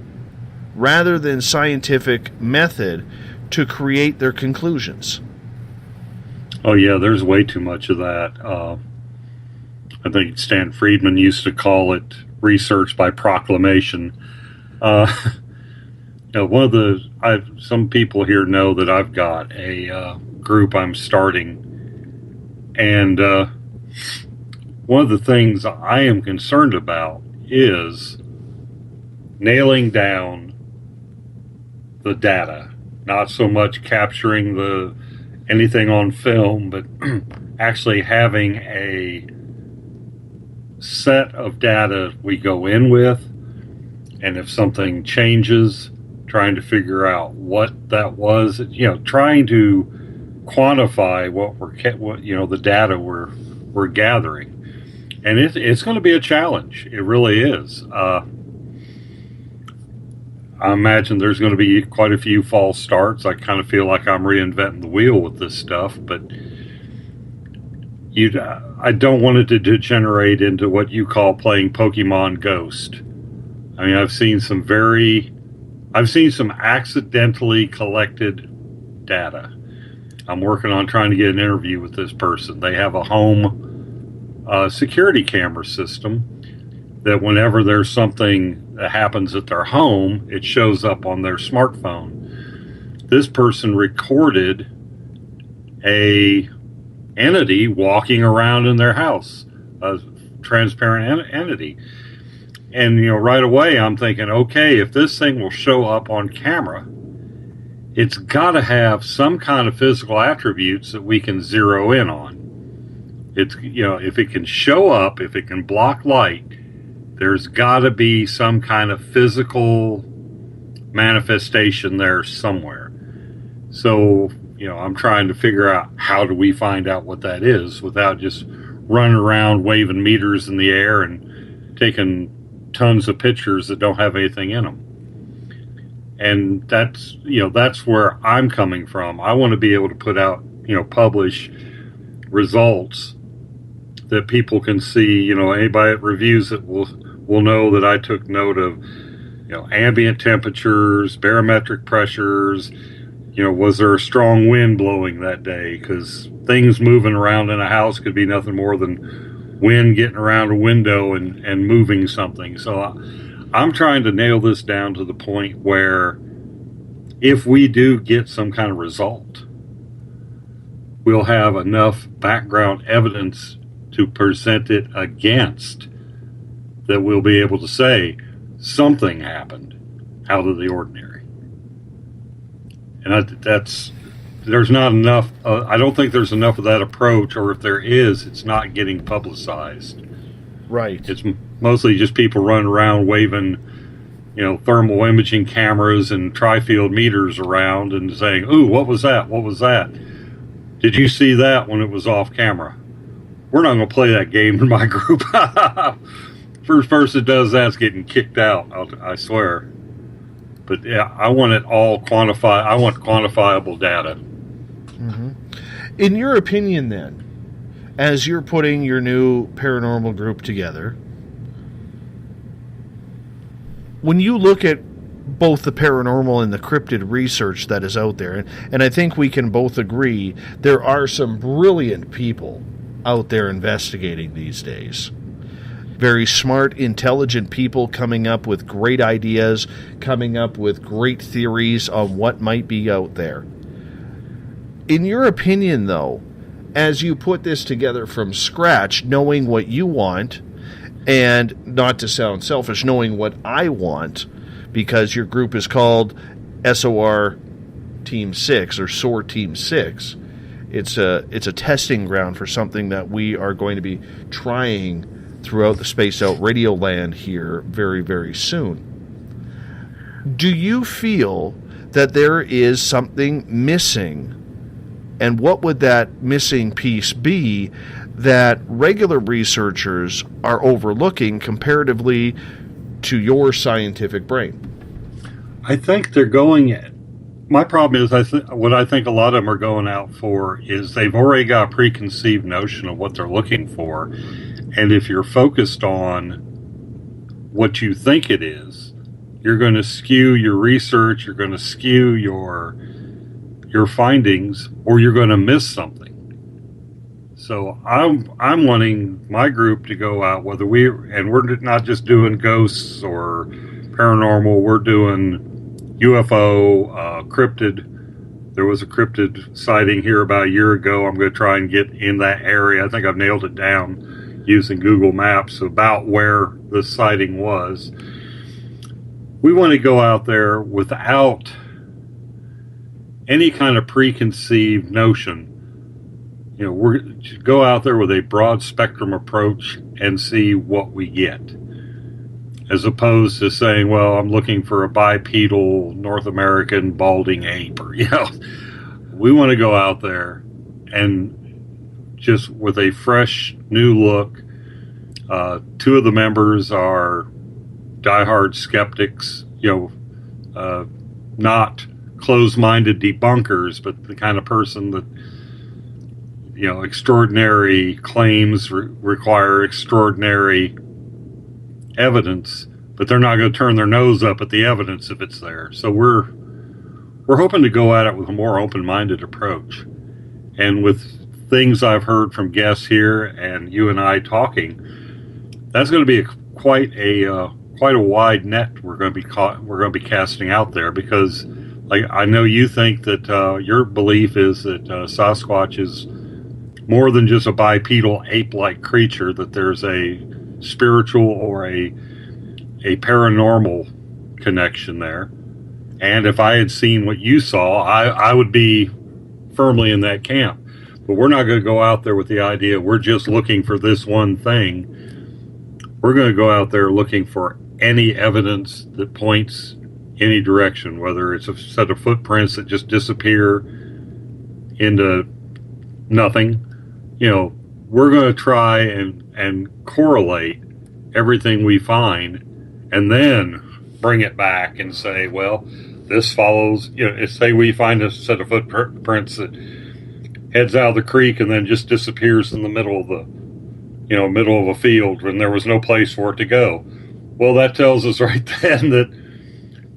rather than scientific method to create their conclusions? Oh, yeah, there's way too much of that. I think Stan Friedman used to call it research by proclamation. Some people here know that I've got a group I'm starting, and one of the things I am concerned about is nailing down the data, not so much capturing anything on film, but actually having a set of data we go in with, and if something changes, trying to figure out what that was, trying to quantify the data we're gathering. And it's going to be a challenge. It really is. I imagine there's going to be quite a few false starts. I kind of feel like I'm reinventing the wheel with this stuff, but I don't want it to degenerate into what you call playing Pokemon Ghost. I mean, I've seen some accidentally collected data. I'm working on trying to get an interview with this person. They have a home security camera system that whenever there's something that happens at their home, it shows up on their smartphone. This person recorded a entity walking around in their house, a transparent entity. And, right away I'm thinking, okay, if this thing will show up on camera, it's got to have some kind of physical attributes that we can zero in on. It's, if it can show up, if it can block light, there's got to be some kind of physical manifestation there somewhere. So, I'm trying to figure out how do we find out what that is without just running around waving meters in the air and taking tons of pictures that don't have anything in them. And that's where I'm coming from. I want to be able to put out, publish results that people can see. Anybody that reviews it will know that I took note of, ambient temperatures, barometric pressures. Was there a strong wind blowing that day? Because things moving around in a house could be nothing more than wind getting around a window and moving something. So I'm trying to nail this down to the point where if we do get some kind of result, we'll have enough background evidence to present it against that we'll be able to say something happened out of the ordinary. And there's not enough. I don't think there's enough of that approach, or if there is, it's not getting publicized. Right. It's mostly just people running around waving, thermal imaging cameras and tri-field meters around and saying, "Ooh, what was that? What was that? Did you see that when it was off camera?" We're not going to play that game in my group. first person that does that's getting kicked out, I swear. But yeah, I want it all quantified. I want quantifiable data. Mm-hmm. In your opinion, then, as you're putting your new paranormal group together, when you look at both the paranormal and the cryptid research that is out there, and I think we can both agree there are some brilliant people out there investigating these days. Very smart, intelligent people coming up with great ideas, coming up with great theories on what might be out there. In your opinion, though, as you put this together from scratch, knowing what you want, and not to sound selfish, knowing what I want, because your group is called SOR Team 6 or SOR Team 6, it's a testing ground for something that we are going to be trying throughout the Spaced Out Radio land here very, very soon. Do you feel that there is something missing? And what would that missing piece be that regular researchers are overlooking comparatively to your scientific brain? I think they're going... My problem is, what I think a lot of them are going out for is they've already got a preconceived notion of what they're looking for. And if you're focused on what you think it is, you're going to skew your research, you're going to skew your findings, or you're going to miss something. So I'm wanting my group to go out, we're not just doing ghosts or paranormal, we're doing UFO, cryptid. There was a cryptid sighting here about a year ago. I'm going to try and get in that area. I think I've nailed it down using Google Maps about where the sighting was. We want to go out there without any kind of preconceived notion. We're go out there with a broad spectrum approach and see what we get, as opposed to saying, well, I'm looking for a bipedal North American balding ape. We want to go out there and just with a fresh new look. Two of the members are diehard skeptics, not closed-minded debunkers, but the kind of person that, extraordinary claims require extraordinary evidence, but they're not going to turn their nose up at the evidence if it's there. So we're hoping to go at it with a more open-minded approach. And with things I've heard from guests here and you and I talking, that's going to be quite a wide net we're going to be casting out there, because I know you think that your belief is that Sasquatch is more than just a bipedal ape-like creature, that there's a spiritual or a paranormal connection there. And if I had seen what you saw, I would be firmly in that camp. But we're not going to go out there with the idea we're just looking for this one thing. We're going to go out there looking for any evidence that points any direction, whether it's a set of footprints that just disappear into nothing. We're going to try and correlate everything we find and then bring it back and say, well, this follows, say we find a set of footprints that heads out of the creek and then just disappears in the middle of a field when there was no place for it to go. Well, that tells us right then that,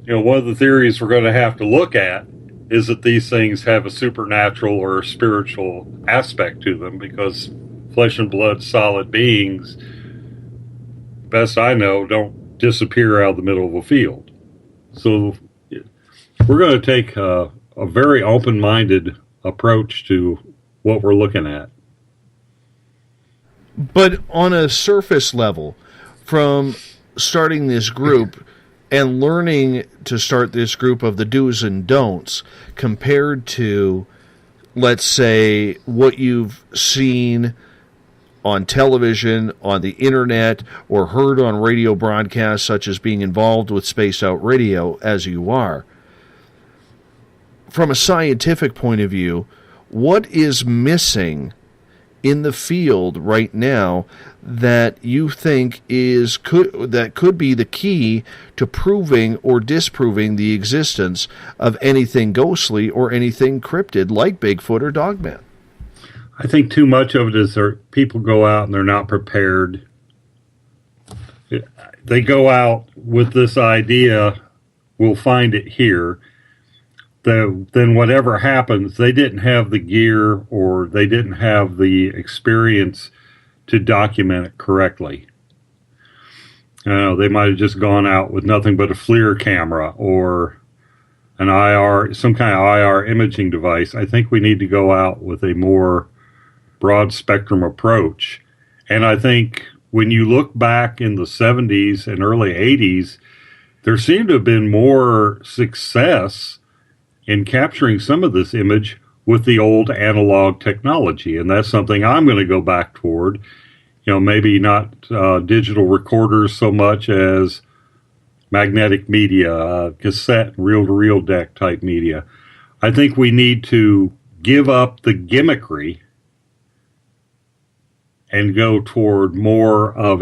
one of the theories we're going to have to look at is that these things have a supernatural or a spiritual aspect to them, because flesh and blood solid beings, best I know, don't disappear out of the middle of a field. So we're going to take a very open-minded approach to what we're looking at. But on a surface level, from starting this group and learning to start this group of the do's and don'ts compared to, let's say, what you've seen on television, on the internet, or heard on radio broadcasts, such as being involved with Spaced Out Radio as you are, from a scientific point of view, what is missing in the field right now that you think could be the key to proving or disproving the existence of anything ghostly or anything cryptid like Bigfoot or Dogman? I think too much of it is people go out and they're not prepared. They go out with this idea, we'll find it here. Then whatever happens, they didn't have the gear or they didn't have the experience to document it correctly. They might have just gone out with nothing but a FLIR camera or an IR, some kind of IR imaging device. I think we need to go out with a more broad spectrum approach. And I think when you look back in the 70s and early 80s, there seemed to have been more success in capturing some of this image with the old analog technology. And that's something I'm going to go back toward. Maybe not digital recorders so much as magnetic media, cassette, reel-to-reel deck type media. I think we need to give up the gimmickry and go toward more of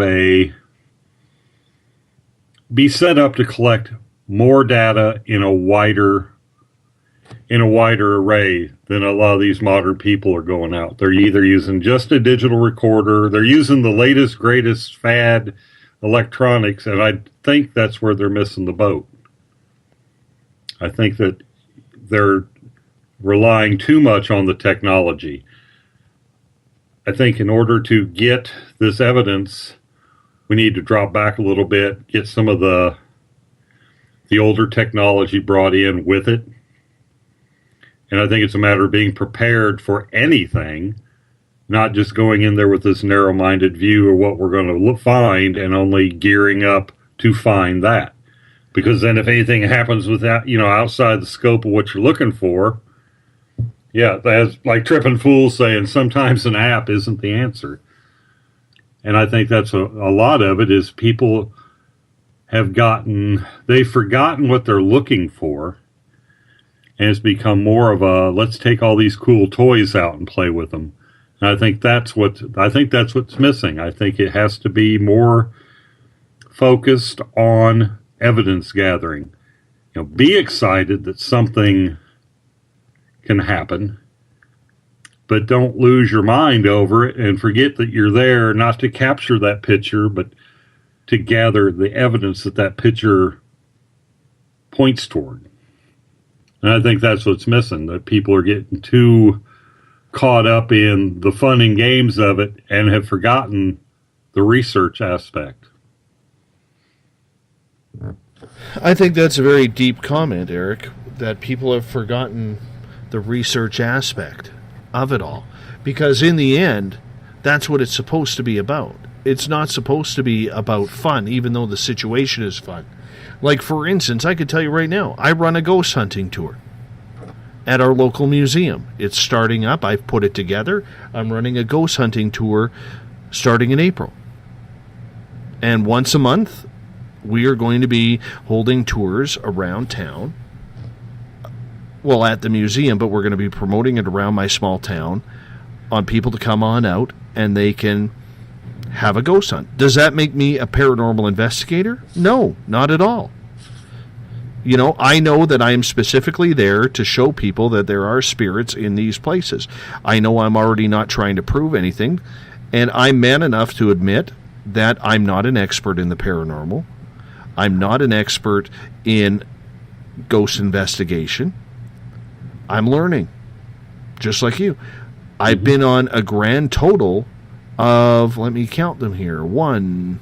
be set up to collect more data in a wider array than a lot of these modern people are going out. They're either using just a digital recorder, they're using the latest, greatest fad electronics, and I think that's where they're missing the boat. I think that they're relying too much on the technology. I think in order to get this evidence, we need to drop back a little bit, get some of the older technology brought in with it. And I think it's a matter of being prepared for anything, not just going in there with this narrow-minded view of what we're going to find and only gearing up to find that. Because then if anything happens with that, outside the scope of what you're looking for, that's like tripping fools saying sometimes an app isn't the answer. And I think that's a lot of it is people they've forgotten what they're looking for. And it's become more of let's take all these cool toys out and play with them. And I think that's what's missing. I think it has to be more focused on evidence gathering. Be excited that something can happen, but don't lose your mind over it and forget that you're there not to capture that picture, but to gather the evidence that picture points toward. And I think that's what's missing, that people are getting too caught up in the fun and games of it and have forgotten the research aspect. I think that's a very deep comment, Eric, that people have forgotten the research aspect of it all. Because in the end, that's what it's supposed to be about. It's not supposed to be about fun, even though the situation is fun. Like, for instance, I could tell you right now, I run a ghost hunting tour at our local museum. It's starting up. I've put it together. I'm running a ghost hunting tour starting in April. And once a month, we are going to be holding tours around town. Well, at the museum, but we're going to be promoting it around my small town on people to come on out and they can have a ghost hunt. Does that make me a paranormal investigator? No, not at all. I know that I am specifically there to show people that there are spirits in these places. I know I'm already not trying to prove anything, and I'm man enough to admit that I'm not an expert in the paranormal. I'm not an expert in ghost investigation. I'm learning, just like you. I've been on a grand total of, let me count them here, 1,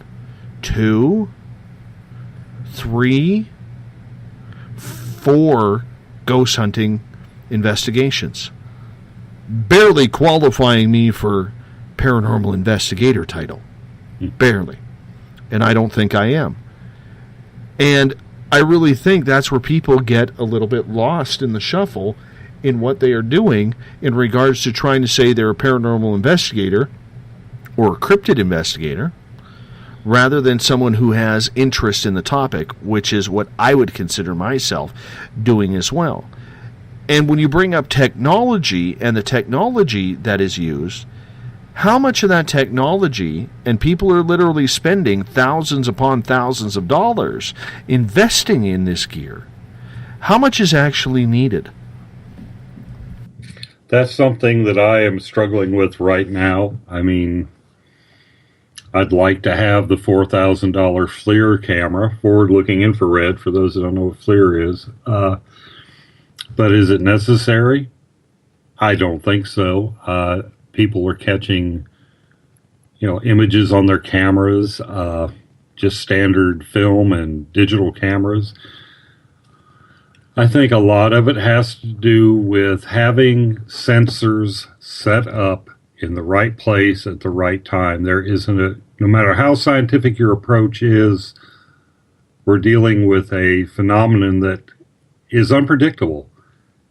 2, 3, 4 ghost hunting investigations, barely qualifying me for paranormal investigator title. Barely. And I don't think I am. And I really think that's where people get a little bit lost in the shuffle in what they are doing in regards to trying to say they're a paranormal investigator or a cryptid investigator, rather than someone who has interest in the topic, which is what I would consider myself doing as well. And when you bring up technology and the technology that is used, how much of that technology, and people are literally spending thousands upon thousands of dollars investing in this gear, how much is actually needed? That's something that I am struggling with right now. I mean, I'd like to have the $4,000 FLIR camera, forward-looking infrared, for those that don't know what FLIR is. But is it necessary? I don't think so. People are catching, images on their cameras, just standard film and digital cameras. I think a lot of it has to do with having sensors set up in the right place at the right time. There isn't no matter how scientific your approach is, we're dealing with a phenomenon that is unpredictable.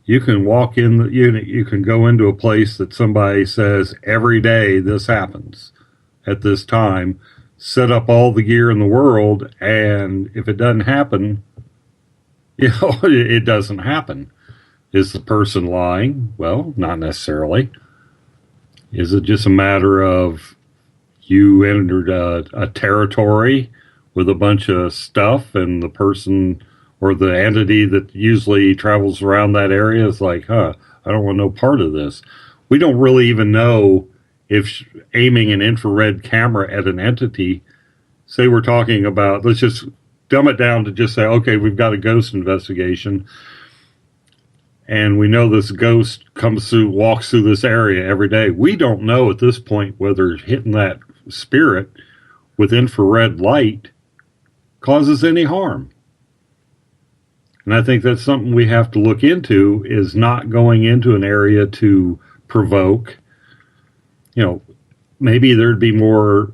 You can walk in, you can go into a place that somebody says every day this happens at this time, set up all the gear in the world, and if it doesn't happen, it doesn't happen. Is the person lying? Well, not necessarily. Is it just a matter of you entered a territory with a bunch of stuff, and the person or the entity that usually travels around that area is like, I don't want no part of this. We don't really even know if aiming an infrared camera at an entity, say we're talking about, let's just dumb it down to just say, okay, we've got a ghost investigation, and we know this ghost walks through this area every day. We don't know at this point whether hitting that spirit with infrared light causes any harm. And I think that's something we have to look into, is not going into an area to provoke. Maybe there'd be more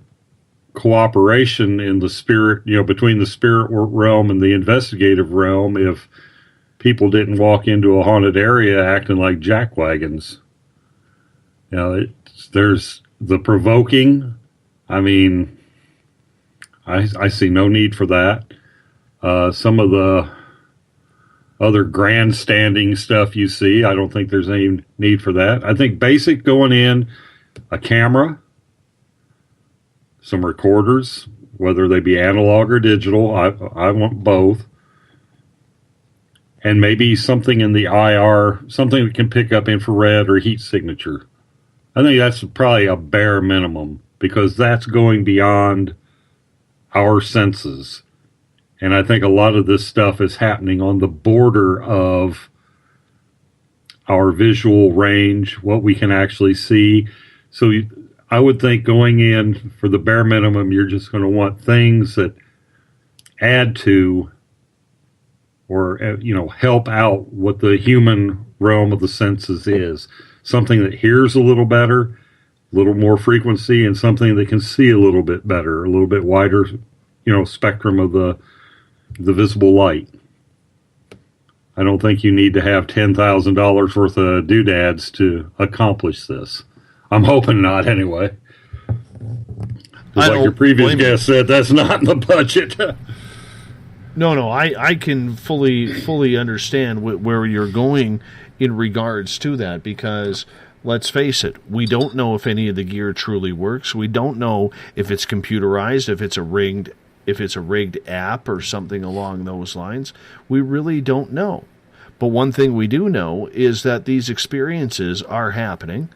cooperation in the spirit, between the spirit realm and the investigative realm if people didn't walk into a haunted area acting like jackwagons. There's the provoking. I mean, I see no need for that. Some of the other grandstanding stuff you see, I don't think there's any need for that. I think basic going in, a camera, some recorders, whether they be analog or digital. I want both. And maybe something in the IR, something that can pick up infrared or heat signature. I think that's probably a bare minimum, because that's going beyond our senses. And I think a lot of this stuff is happening on the border of our visual range, what we can actually see. So I would think going in for the bare minimum, you're just going to want things that add to or, help out what the human realm of the senses is. Something that hears a little better, a little more frequency, and something that can see a little bit better, a little bit wider, spectrum of the visible light. I don't think you need to have $10,000 worth of doodads to accomplish this. I'm hoping not, anyway. Like your previous guest said, that's not in the budget. No, I can fully understand where you're going in regards to that, because let's face it, we don't know if any of the gear truly works. We don't know if it's computerized, if it's a rigged app or something along those lines. We really don't know. But one thing we do know is that these experiences are happening.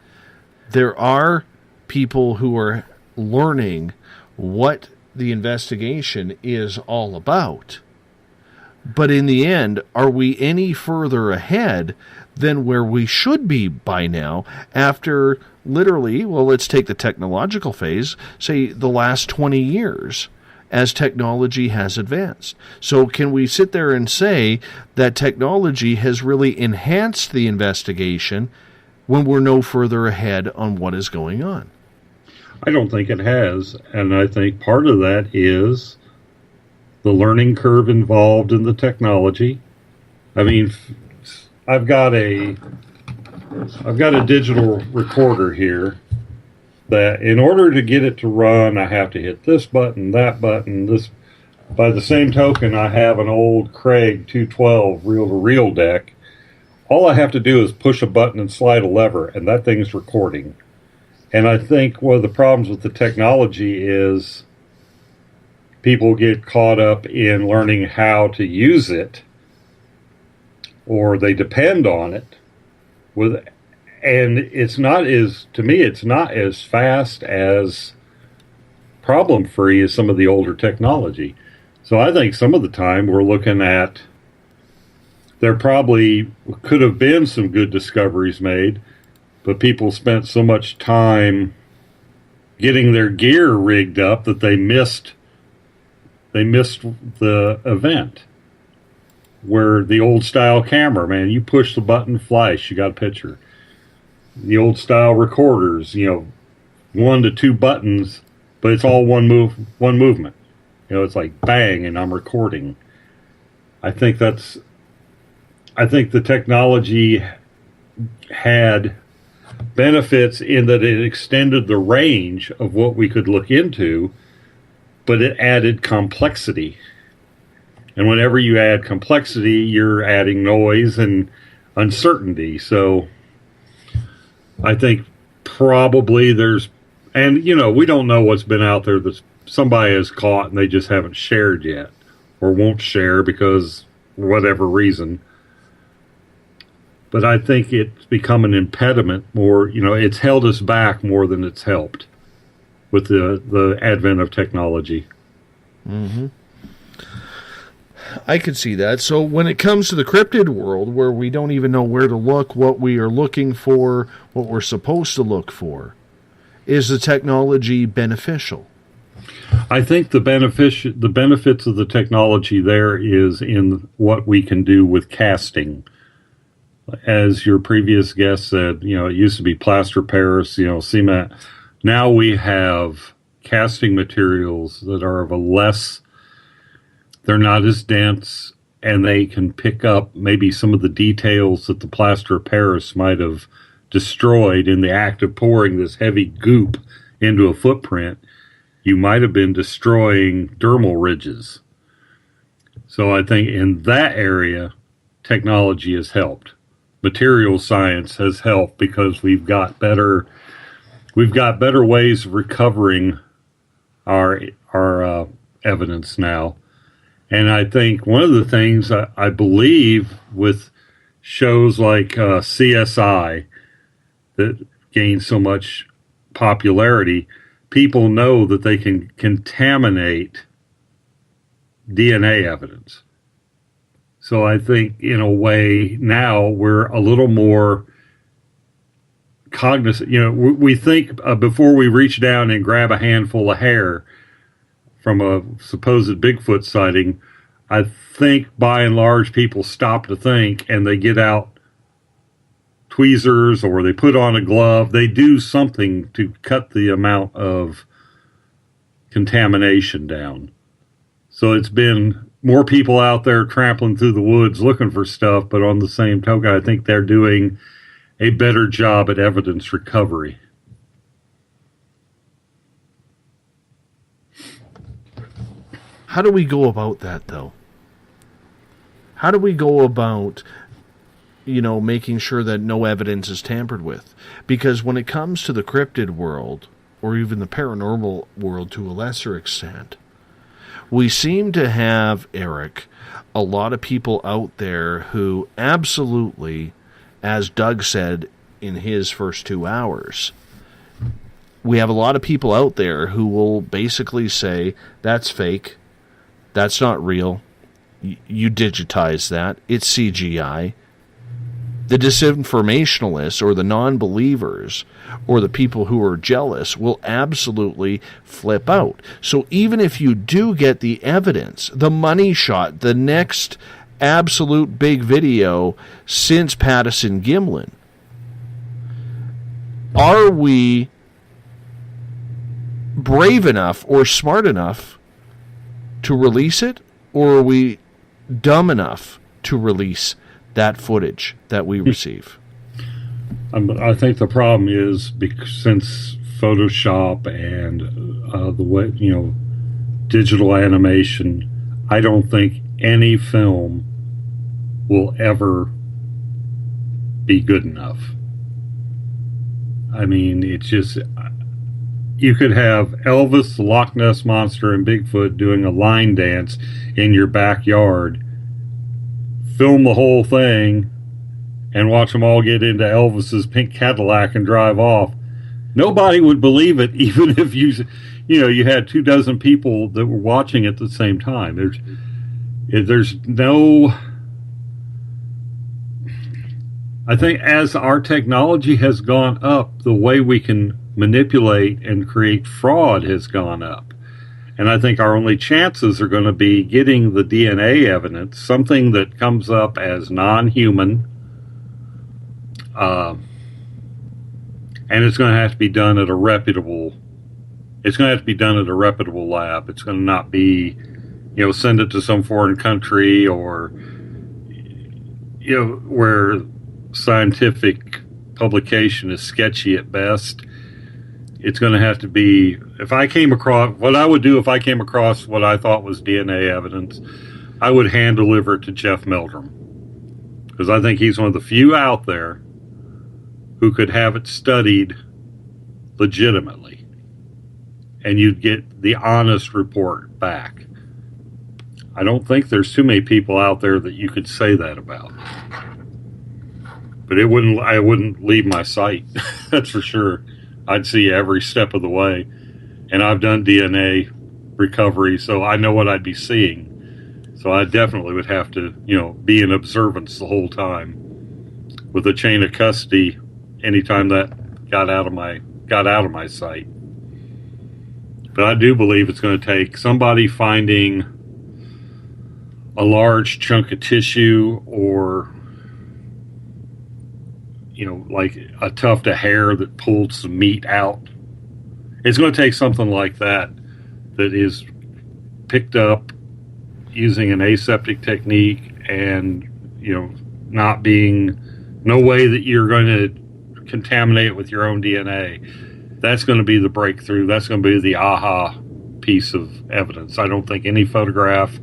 There are people who are learning what the investigation is all about. But in the end, are we any further ahead than where we should be by now after literally, well, let's take the technological phase, say the last 20 years as technology has advanced. So can we sit there and say that technology has really enhanced the investigation when we're no further ahead on what is going on? I don't think it has, and I think part of that is the learning curve involved in the technology. I mean, I've got a digital recorder here that in order to get it to run, I have to hit this button, that button, this. By the same token, I have an old Craig 212 reel-to-reel deck. All I have to do is push a button and slide a lever, and that thing's recording. And I think one of the problems with the technology is people get caught up in learning how to use it, or they depend on it. And it's not as, to me, it's not as fast as problem-free as some of the older technology. So I think some of the time we're looking at, there probably could have been some good discoveries made, but people spent so much time getting their gear rigged up that they missed the event. Where the old style camera, man, you push the button, flash, you got a picture. The old style recorders, 1 to 2 buttons, but it's all one movement. It's like bang, and I'm recording. I think the technology had benefits in that it extended the range of what we could look into, but it added complexity. And whenever you add complexity, you're adding noise and uncertainty. So I think probably we don't know what's been out there that somebody has caught and they just haven't shared yet, or won't share because whatever reason. But I think it's become an impediment more, it's held us back more than it's helped with the advent of technology. Mm-hmm. I could see that. So when it comes to the cryptid world, where we don't even know where to look, what we are looking for, what we're supposed to look for, is the technology beneficial? I think the benefits of the technology there is in what we can do with casting. As your previous guest said, it used to be plaster Paris, cement. Now we have casting materials that are of a less, they're not as dense, and they can pick up maybe some of the details that the plaster of Paris might have destroyed in the act of pouring this heavy goop into a footprint. You might have been destroying dermal ridges. So I think in that area, technology has helped. Material science has helped because we've got better ways of recovering our evidence now. And I think one of the things I believe with shows like CSI that gain so much popularity, people know that they can contaminate DNA evidence. So I think in a way now we're a little more cognizant. We think before we reach down and grab a handful of hair from a supposed Bigfoot sighting, I think by and large people stop to think and they get out tweezers or they put on a glove. They do something to cut the amount of contamination down. So it's been more people out there trampling through the woods looking for stuff, but on the same token, I think they're doing a better job at evidence recovery. How do we go about that, though? How do we go about, making sure that no evidence is tampered with? Because when it comes to the cryptid world, or even the paranormal world to a lesser extent, we seem to have, Eric, a lot of people out there who absolutely, as Doug said in his first 2 hours, we have a lot of people out there who will basically say, that's fake, that's not real, you digitize that, it's CGI. The disinformationalists or the non-believers or the people who are jealous will absolutely flip out. So even if you do get the evidence, the money shot, the next absolute big video since Patterson Gimlin, are we brave enough or smart enough to release it, or are we dumb enough to release that footage that we receive? I think the problem is since Photoshop and the way, digital animation, I don't think any film will ever be good enough. I mean, it's just, you could have Elvis, the Loch Ness Monster, and Bigfoot doing a line dance in your backyard, film the whole thing, and watch them all get into Elvis's pink Cadillac and drive off. Nobody would believe it, even if you had 24 people that were watching at the same time. There's no... I think as our technology has gone up, the way we can manipulate and create fraud has gone up. And I think our only chances are going to be getting the DNA evidence, something that comes up as non-human, and it's going to have to be done at a reputable. It's going to have to be done at a reputable lab. It's going to not be, send it to some foreign country or, where scientific publication is sketchy at best. It's going to have to be, what I would do if I came across what I thought was DNA evidence, I would hand deliver it to Jeff Meldrum. Because I think he's one of the few out there who could have it studied legitimately. And you'd get the honest report back. I don't think there's too many people out there that you could say that about. But I wouldn't leave my site. That's for sure. I'd see every step of the way. And I've done DNA recovery, so I know what I'd be seeing. So I definitely would have to, be in observance the whole time with a chain of custody anytime that got out of my site. But I do believe it's going to take somebody finding a large chunk of tissue or like a tuft of hair that pulled some meat out. It's going to take something like that is picked up using an aseptic technique and, no way that you're going to contaminate it with your own DNA. That's going to be the breakthrough. That's going to be the aha piece of evidence. I don't think any photograph,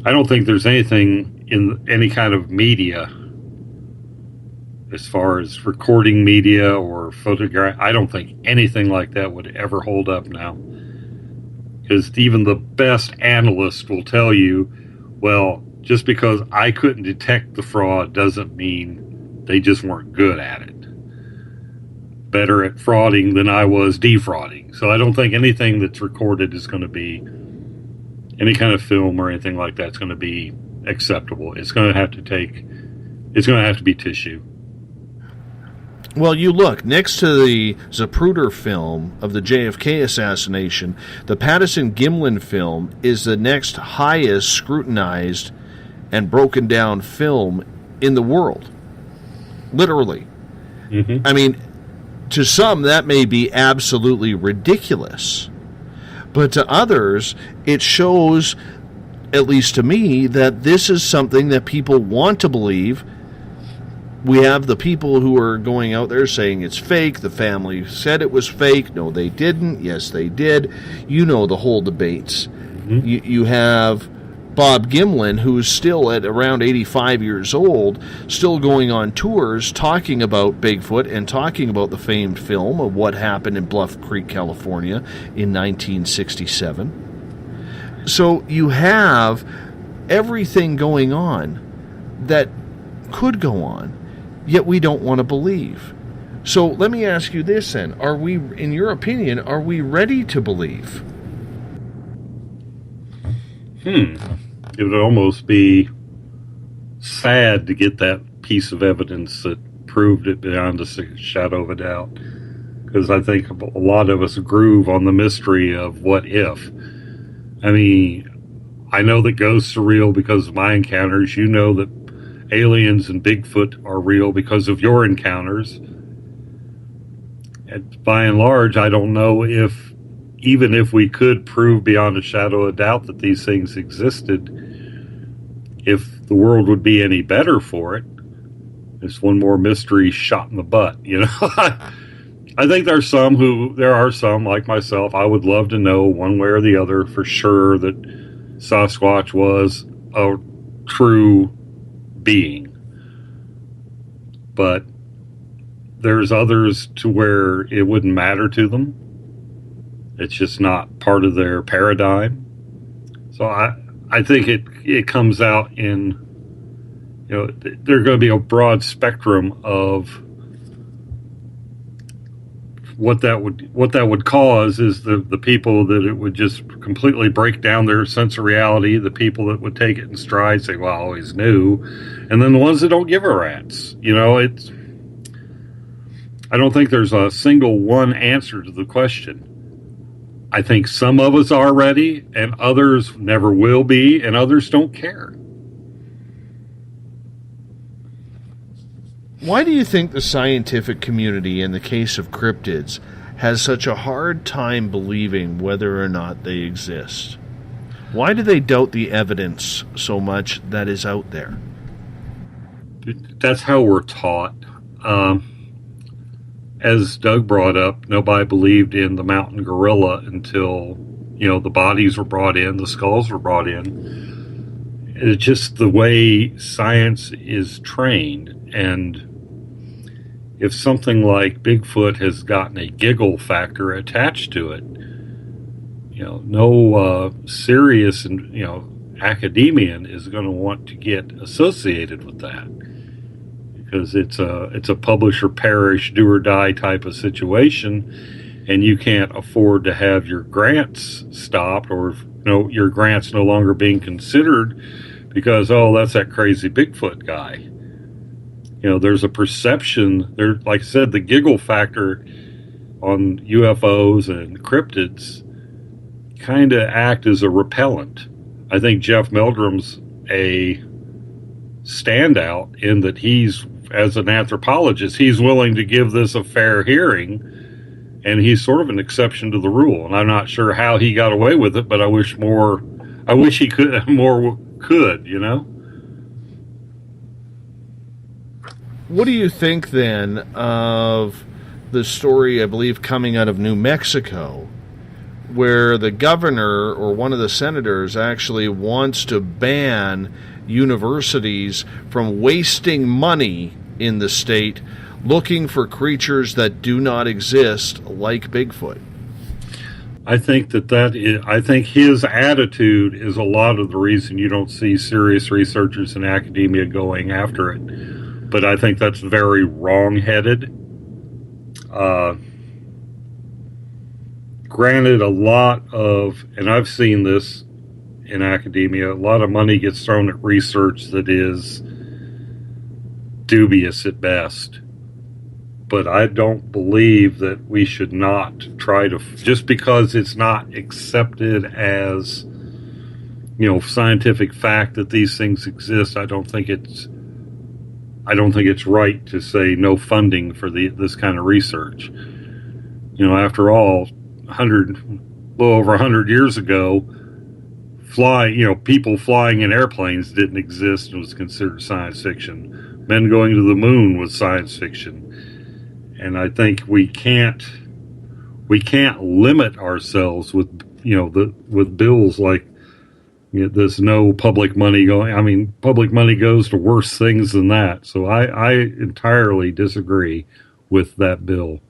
I don't think there's anything in any kind of media as far as recording media or photograph. I don't think anything like that would ever hold up now. Because even the best analyst will tell you, well, just because I couldn't detect the fraud doesn't mean they just weren't good at it. Better at frauding than I was defrauding. So I don't think anything that's recorded is going to be, any kind of film or anything like that's going to be acceptable. It's going to have to be tissue. Well, you look, next to the Zapruder film of the JFK assassination, the Patterson-Gimlin film is the next highest scrutinized and broken down film in the world. Literally. Mm-hmm. I mean, to some, that may be absolutely ridiculous. But to others, it shows, at least to me, that this is something that people want to believe. We have the people who are going out there saying it's fake. The family said it was fake. No, they didn't. Yes, they did. The whole debates. Mm-hmm. You have Bob Gimlin, who's still at around 85 years old, still going on tours talking about Bigfoot and talking about the famed film of what happened in Bluff Creek, California in 1967. So you have everything going on that could go on, yet we don't want to believe. So let me ask you this then. Are we, in your opinion, are we ready to believe? It would almost be sad to get that piece of evidence that proved it beyond a shadow of a doubt. Because I think a lot of us groove on the mystery of what if. I mean, I know that ghosts are real because of my encounters. You know that aliens and Bigfoot are real because of your encounters. And by and large, I don't know if, even if we could prove beyond a shadow of doubt that these things existed, if the world would be any better for it. It's one more mystery shot in the butt, I think there are some like myself. I would love to know one way or the other for sure that Sasquatch was a true being. But there's others to where it wouldn't matter to them. It's just not part of their paradigm. So I think it comes out in, there's going to be a broad spectrum of what that would cause is the people that it would just completely break down their sense of reality, the people that would take it in stride, say, well, I always knew, and then the ones that don't give a rat's. I don't think there's a single one answer to the question. I think some of us are ready, and others never will be, and others don't care. Why do you think the scientific community, in the case of cryptids, has such a hard time believing whether or not they exist? Why do they doubt the evidence so much that is out there? That's how we're taught. As Doug brought up, nobody believed in the mountain gorilla until, the bodies were brought in, the skulls were brought in. It's just the way science is trained. And if something like Bigfoot has gotten a giggle factor attached to it, no serious academian is going to want to get associated with that, because it's a publisher perish, do or die type of situation, and you can't afford to have your grants stopped or your grants no longer being considered because that's that crazy Bigfoot guy. There's a perception there, like I said, the giggle factor on UFOs and cryptids kind of act as a repellent. I think Jeff Meldrum's a standout in that he's, as an anthropologist, he's willing to give this a fair hearing, and he's sort of an exception to the rule. And I'm not sure how he got away with it, but I wish he could. What do you think, then, of the story, I believe, coming out of New Mexico, where the governor or one of the senators actually wants to ban universities from wasting money in the state looking for creatures that do not exist, like Bigfoot? I think I think his attitude is a lot of the reason you don't see serious researchers in academia going after it. But I think that's very wrong-headed. Granted, and I've seen this in academia, a lot of money gets thrown at research that is dubious at best. But I don't believe that we should not try to, just because it's not accepted as, scientific fact that these things exist, I don't think it's right to say no funding for this kind of research. After all, a little over 100 years ago, people flying in airplanes didn't exist and was considered science fiction. Men going to the moon was science fiction. And I think we can't limit ourselves with with bills like there's no public money going. I mean, public money goes to worse things than that. So I entirely disagree with that bill.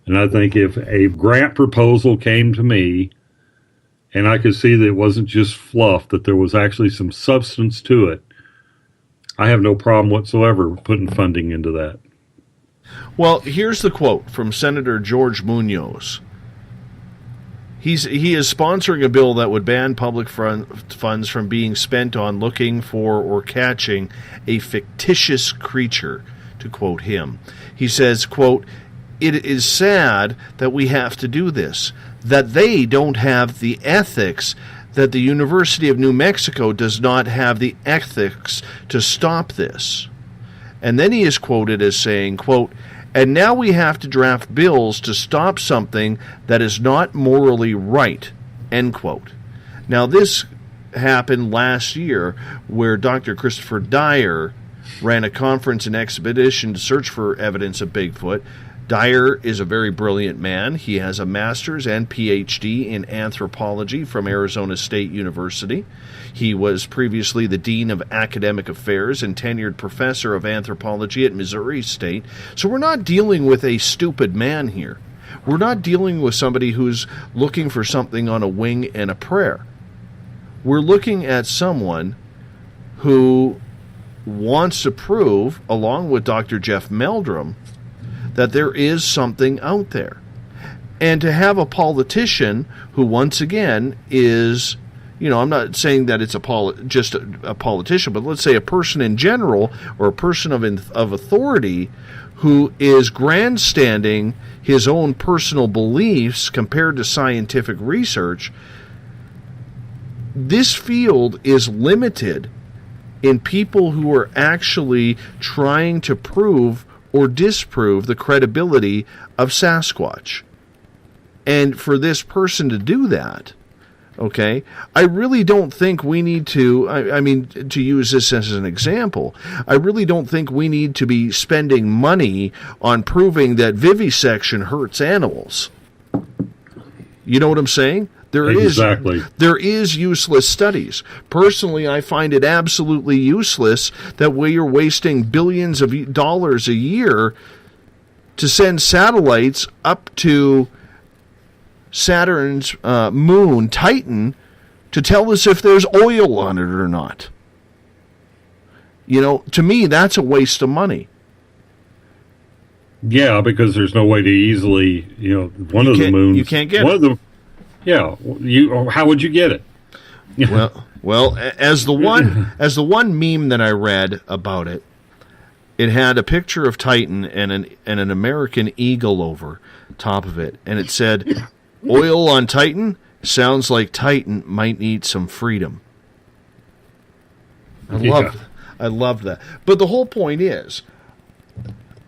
And I think if a grant proposal came to me and I could see that it wasn't just fluff, that there was actually some substance to it, I have no problem whatsoever putting funding into that. Well, here's the quote from Senator George Munoz. He is sponsoring a bill that would ban public funds from being spent on looking for or catching a fictitious creature, to quote him. He says, quote, "It is sad that we have to do this, that they don't have the ethics, that the University of New Mexico does not have the ethics to stop this." And then he is quoted as saying, quote, "And now we have to draft bills to stop something that is not morally right," end quote. Now, this happened last year where Dr. Christopher Dyer ran a conference and expedition to search for evidence of Bigfoot. Dyer is a very brilliant man. He has a master's and PhD in anthropology from Arizona State University. He was previously the Dean of Academic Affairs and tenured professor of anthropology at Missouri State. So we're not dealing with a stupid man here. We're not dealing with somebody who's looking for something on a wing and a prayer. We're looking at someone who wants to prove, along with Dr. Jeff Meldrum, that there is something out there. And to have a politician who, once again, is, I'm not saying that it's just a politician, but let's say a person in general or a person of authority who is grandstanding his own personal beliefs compared to scientific research. This field is limited in people who are actually trying to prove or disprove the credibility of Sasquatch. And for this person to do that, okay, I really don't think we need to, to use this as an example, I really don't think we need to be spending money on proving that vivisection hurts animals. You know what I'm saying? There is useless studies. Personally, I find it absolutely useless that we are wasting billions of dollars a year to send satellites up to Saturn's moon, Titan, to tell us if there's oil on it or not. To me, that's a waste of money. Yeah, because there's no way to easily, one of the moons. You can't get it. Yeah, how would you get it? well, as the one meme that I read about it, it had a picture of Titan and an American eagle over top of it, and it said, "Oil on Titan sounds like Titan might need some freedom." I loved that. But the whole point is,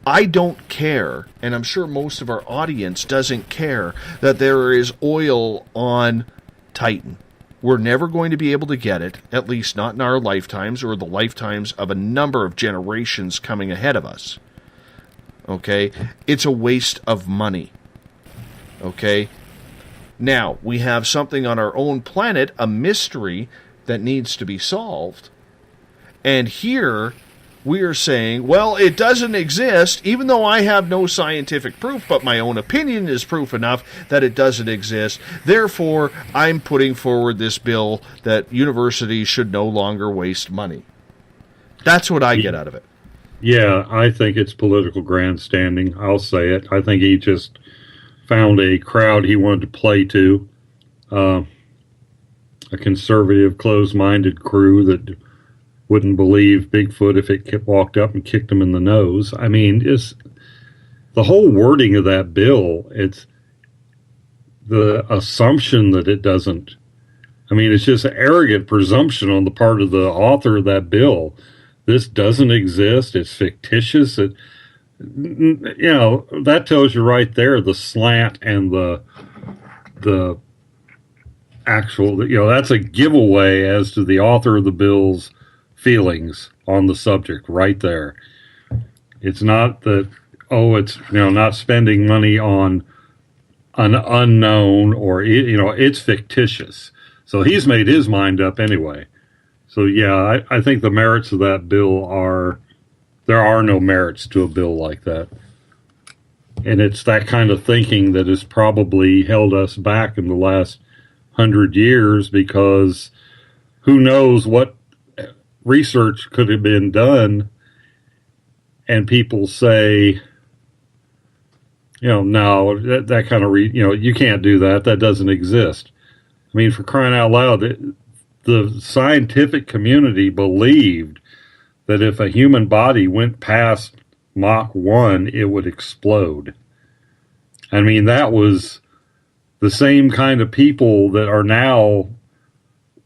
I don't care, and I'm sure most of our audience doesn't care, that there is oil on Titan. We're never going to be able to get it, at least not in our lifetimes or the lifetimes of a number of generations coming ahead of us. Okay? It's a waste of money. Okay? Now, we have something on our own planet, a mystery that needs to be solved. And here we are saying, well, it doesn't exist, even though I have no scientific proof, but my own opinion is proof enough that it doesn't exist. Therefore, I'm putting forward this bill that universities should no longer waste money. That's what I get out of it. Yeah, I think it's political grandstanding. I'll say it. I think he just found a crowd he wanted to play to, a conservative, closed-minded crew that wouldn't believe Bigfoot if it walked up and kicked him in the nose. I mean, it's the whole wording of that bill. It's the assumption that it doesn't. I mean, it's just an arrogant presumption on the part of the author of that bill. This doesn't exist. It's fictitious. That tells you right there the slant and the actual. That's a giveaway as to the author of the bill's feelings on the subject right there. It's not that, it's not spending money on an unknown or it's fictitious. So he's made his mind up anyway. So yeah, I think the merits of that bill there are no merits to a bill like that. And it's that kind of thinking that has probably held us back in the last 100 years, because who knows what research could have been done, and people say, no, that kind of, you can't do that. That doesn't exist. I mean, for crying out loud, the scientific community believed that if a human body went past Mach 1, it would explode. I mean, that was the same kind of people that are now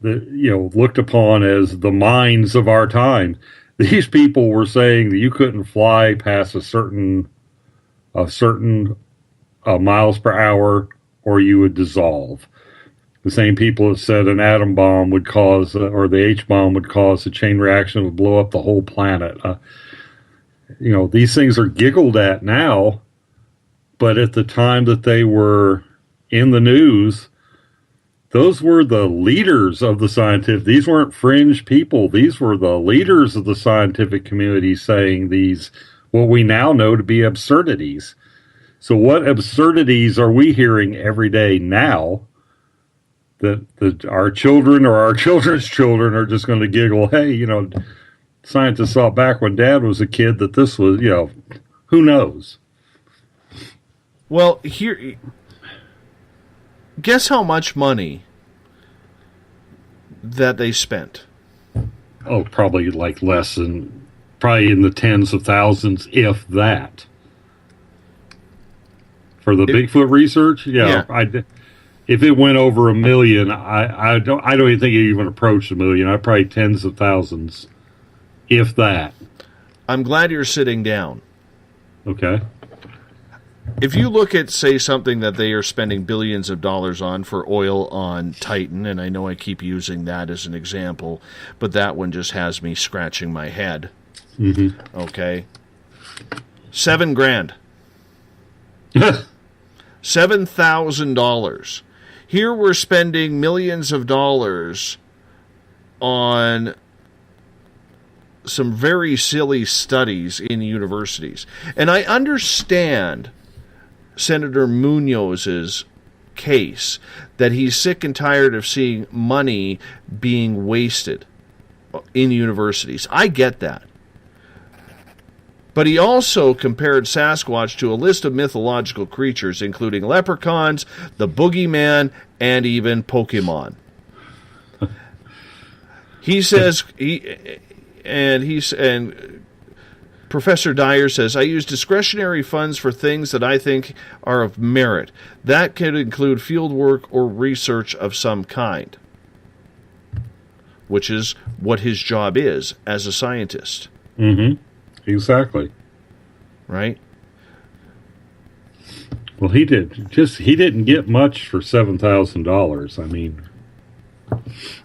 looked upon as the minds of our time. These people were saying that you couldn't fly past a certain miles per hour or you would dissolve. The same people that said an atom bomb would cause, or the H-bomb would cause a chain reaction that would blow up the whole planet. These things are giggled at now, but at the time that they were in the news, those were the leaders of the scientific. These weren't fringe people. These were the leaders of the scientific community saying these, what we now know to be absurdities. So what absurdities are we hearing every day now that our children or our children's children are just going to giggle, hey, you know, scientists thought back when Dad was a kid that this was, you know, who knows? Well, here, guess how much money that they spent? Oh, probably like less than, probably in the tens of thousands, if that. For the Bigfoot research? Yeah. If it went over $1 million, I don't even think it even approached $1 million. I probably tens of thousands, if that. I'm glad you're sitting down. Okay. If you look at, say, something that they are spending billions of dollars on for oil on Titan, and I know I keep using that as an example, but that one just has me scratching my head. Mm-hmm. Okay. $7,000. $7,000. Here we're spending millions of dollars on some very silly studies in universities. And I understand Senator Munoz's case that he's sick and tired of seeing money being wasted in universities. I get that. But he also compared Sasquatch to a list of mythological creatures, including leprechauns, the boogeyman, and even Pokemon. He says, and Professor Dyer says, I use discretionary funds for things that I think are of merit. That could include field work or research of some kind, which is what his job is as a scientist. Mm-hmm. Exactly. Right? Well, he didn't get much for $7,000. I mean,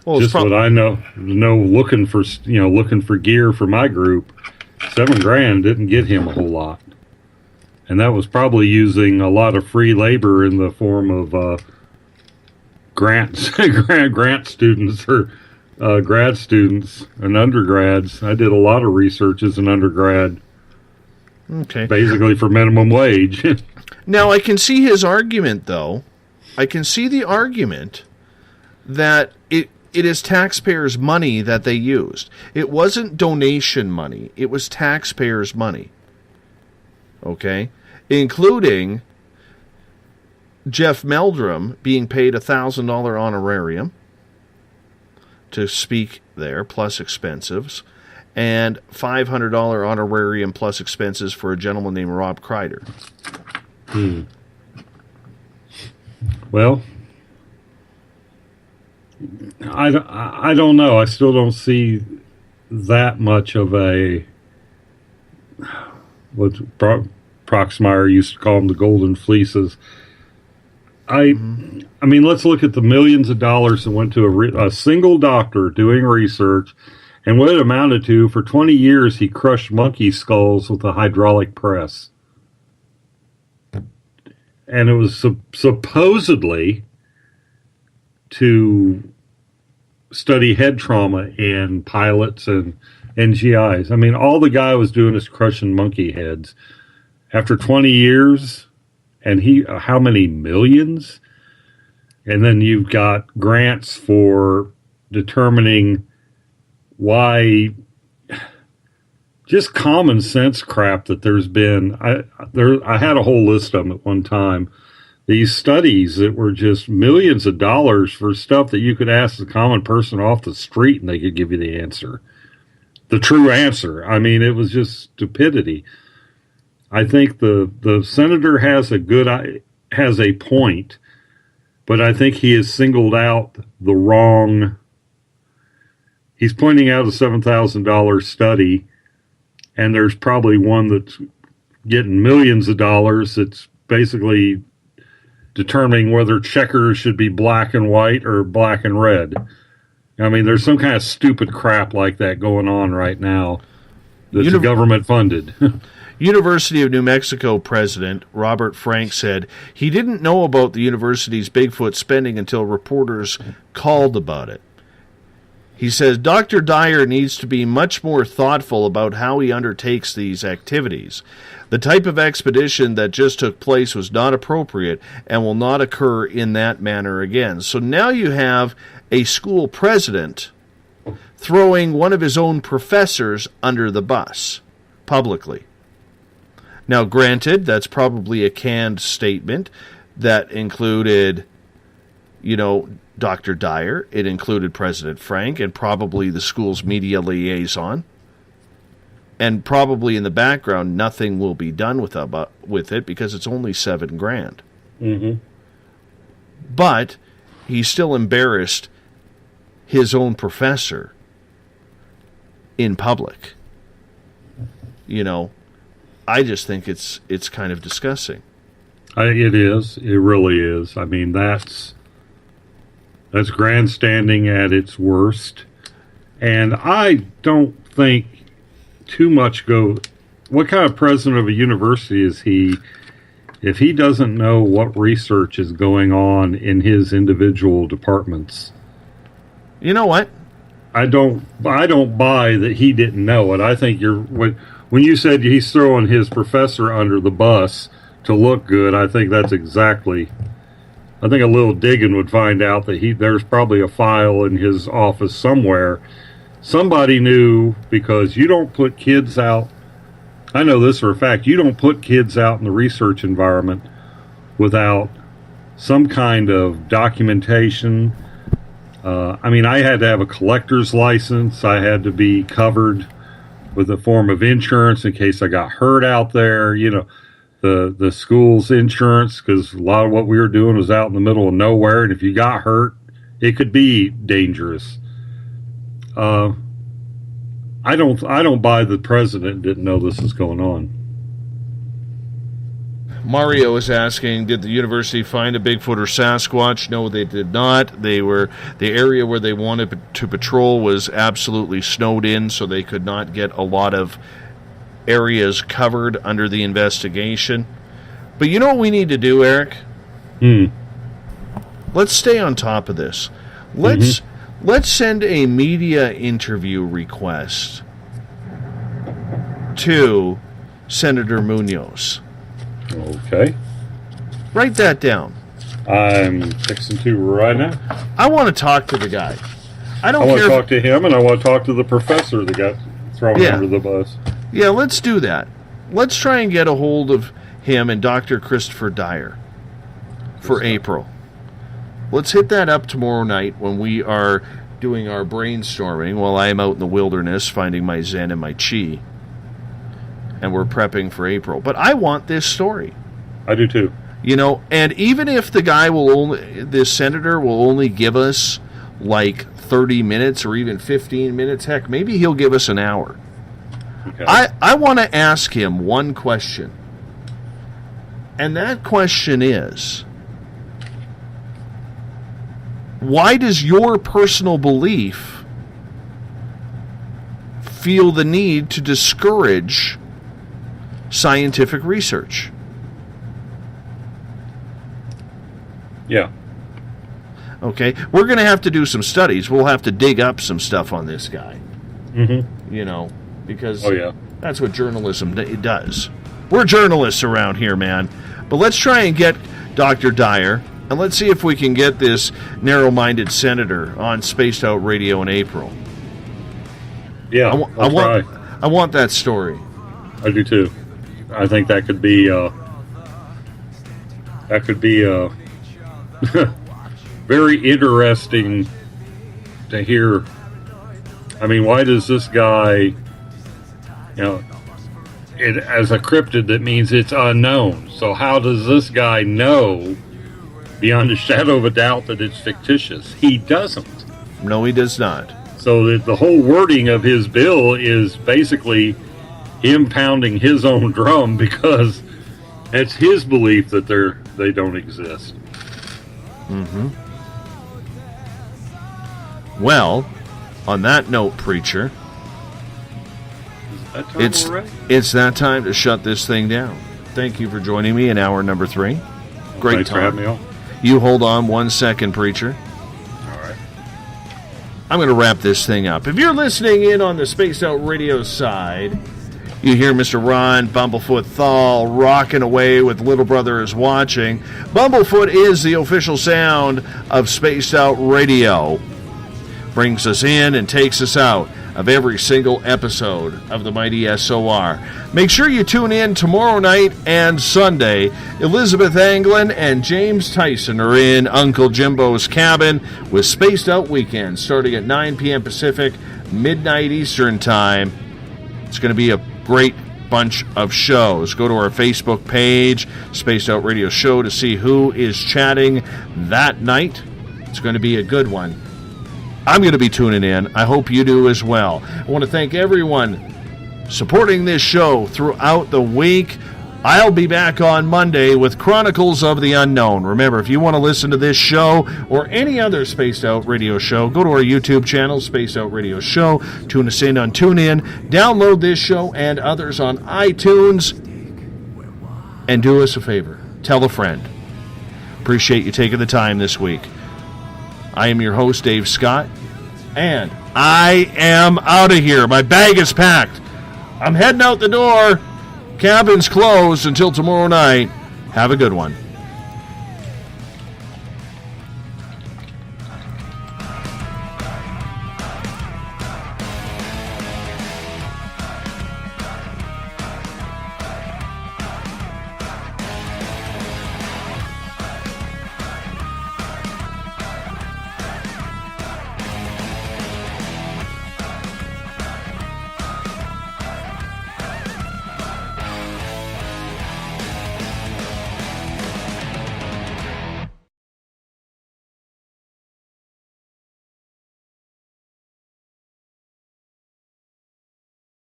well, just what I know looking for gear for my group, $7,000 didn't get him a whole lot. And that was probably using a lot of free labor in the form of grants, grant students or grad students and undergrads. I did a lot of research as an undergrad. Okay. Basically for minimum wage. Now, I can see his argument, though. I can see the argument that it is taxpayers' money that they used. It wasn't donation money. It was taxpayers' money. Okay? Including Jeff Meldrum being paid $1,000 honorarium to speak there, plus expenses, and $500 honorarium plus expenses for a gentleman named Rob Kreider. Well, I don't know. I still don't see that much of a, what Proxmire used to call them, the golden fleeces. I mean, let's look at the millions of dollars that went to a single doctor doing research, and what it amounted to. For 20 years, he crushed monkey skulls with a hydraulic press. And it was supposedly to study head trauma in pilots and NGIs. I mean, all the guy was doing is crushing monkey heads. After 20 years, and how many millions? And then you've got grants for determining why, just common sense crap that there's been. I had a whole list of them at one time. These studies that were just millions of dollars for stuff that you could ask the common person off the street and they could give you the answer. The true answer. I mean, it was just stupidity. I think the senator has a point, but I think he has singled out the wrong. He's pointing out a $7,000 study, and there's probably one that's getting millions of dollars. It's basically determining whether checkers should be black and white or black and red. I mean, there's some kind of stupid crap like that going on right now that's government funded. University of New Mexico president Robert Frank said he didn't know about the university's Bigfoot spending until reporters called about it. He says, Dr. Dyer needs to be much more thoughtful about how he undertakes these activities. The type of expedition that just took place was not appropriate and will not occur in that manner again. So now you have a school president throwing one of his own professors under the bus publicly. Now, granted, that's probably a canned statement that included, Dr. Dyer. It included President Frank and probably the school's media liaison. And probably in the background, nothing will be done with it because it's only $7,000. Mm-hmm. But he still embarrassed his own professor in public. I just think it's kind of disgusting. It is. It really is. I mean, that's grandstanding at its worst. And I don't think too much what kind of president of a university is he if he doesn't know what research is going on in his individual departments? You know what? I don't buy that he didn't know it. I think when you said he's throwing his professor under the bus to look good, I think that's exactly. I think a little digging would find out that there's probably a file in his office somewhere. Somebody knew, because you don't put kids out. I know this for a fact. You don't put kids out in the research environment without some kind of documentation. I had to have a collector's license. I had to be covered with a form of insurance in case I got hurt out there. The school's insurance, because a lot of what we were doing was out in the middle of nowhere, and if you got hurt, it could be dangerous. I don't buy the president didn't know this is going on. Mario is asking, did the university find a Bigfoot or Sasquatch? No, they did not. The area where they wanted to patrol was absolutely snowed in, so they could not get a lot of areas covered under the investigation. But you know what we need to do, Eric? Let's stay on top of this. Let's send a media interview request to Senator Munoz. Okay. Write that down. I'm fixing to right now. I want to talk to the guy. I want to talk to him, and I want to talk to the professor that got thrown under the bus. Yeah, let's do that. Let's try and get a hold of him and Dr. Christopher Dyer for April. Let's hit that up tomorrow night when we are doing our brainstorming while I am out in the wilderness finding my Zen and my Chi. And we're prepping for April. But I want this story. I do too. And even if the guy this senator will only give us like 30 minutes or even 15 minutes, heck, maybe he'll give us an hour. Okay. I want to ask him one question. And that question is, why does your personal belief feel the need to discourage scientific research? Yeah. Okay, we're going to have to do some studies. We'll have to dig up some stuff on this guy. Because that's what journalism does. We're journalists around here, man. But let's try and get Dr. Dyer, and let's see if we can get this narrow-minded senator on Spaced Out Radio in April. Yeah, I want that story. I do too. I think that could be very interesting to hear. I mean, why does this guy, as a cryptid, that means it's unknown. So how does this guy know beyond a shadow of a doubt that it's fictitious? He doesn't. No, he does not. So the whole wording of his bill is basically him pounding his own drum because it's his belief that they don't exist. Well, on that note, preacher, it's that time to shut this thing down. Thank you for joining me in hour number 3. Great Thanks time. For having me on. You hold on 1 second, preacher. All right. I'm going to wrap this thing up. If you're listening in on the Spaced Out Radio side, you hear Mr. Ron Bumblefoot THAL rocking away with Little Brother is Watching. Bumblefoot is the official sound of Spaced Out Radio. Brings us in and takes us out of every single episode of the mighty SOR. Make sure you tune in tomorrow night and Sunday. Elizabeth Anglin and James Tyson are in Uncle Jimbo's cabin with Spaced Out Weekend, starting at 9 p.m. Pacific, midnight Eastern Time. It's going to be a great bunch of shows. Go to our Facebook page, Spaced Out Radio Show, to see who is chatting that night. It's going to be a good one. I'm going to be tuning in. I hope you do as well. I want to thank everyone supporting this show throughout the week. I'll be back on Monday with Chronicles of the Unknown. Remember, if you want to listen to this show or any other Spaced Out Radio show, go to our YouTube channel, Spaced Out Radio Show. Tune us in on TuneIn. Download this show and others on iTunes. And do us a favor. Tell a friend. Appreciate you taking the time this week. I am your host, Dave Scott, and I am out of here. My bag is packed. I'm heading out the door. Cabin's closed until tomorrow night. Have a good one.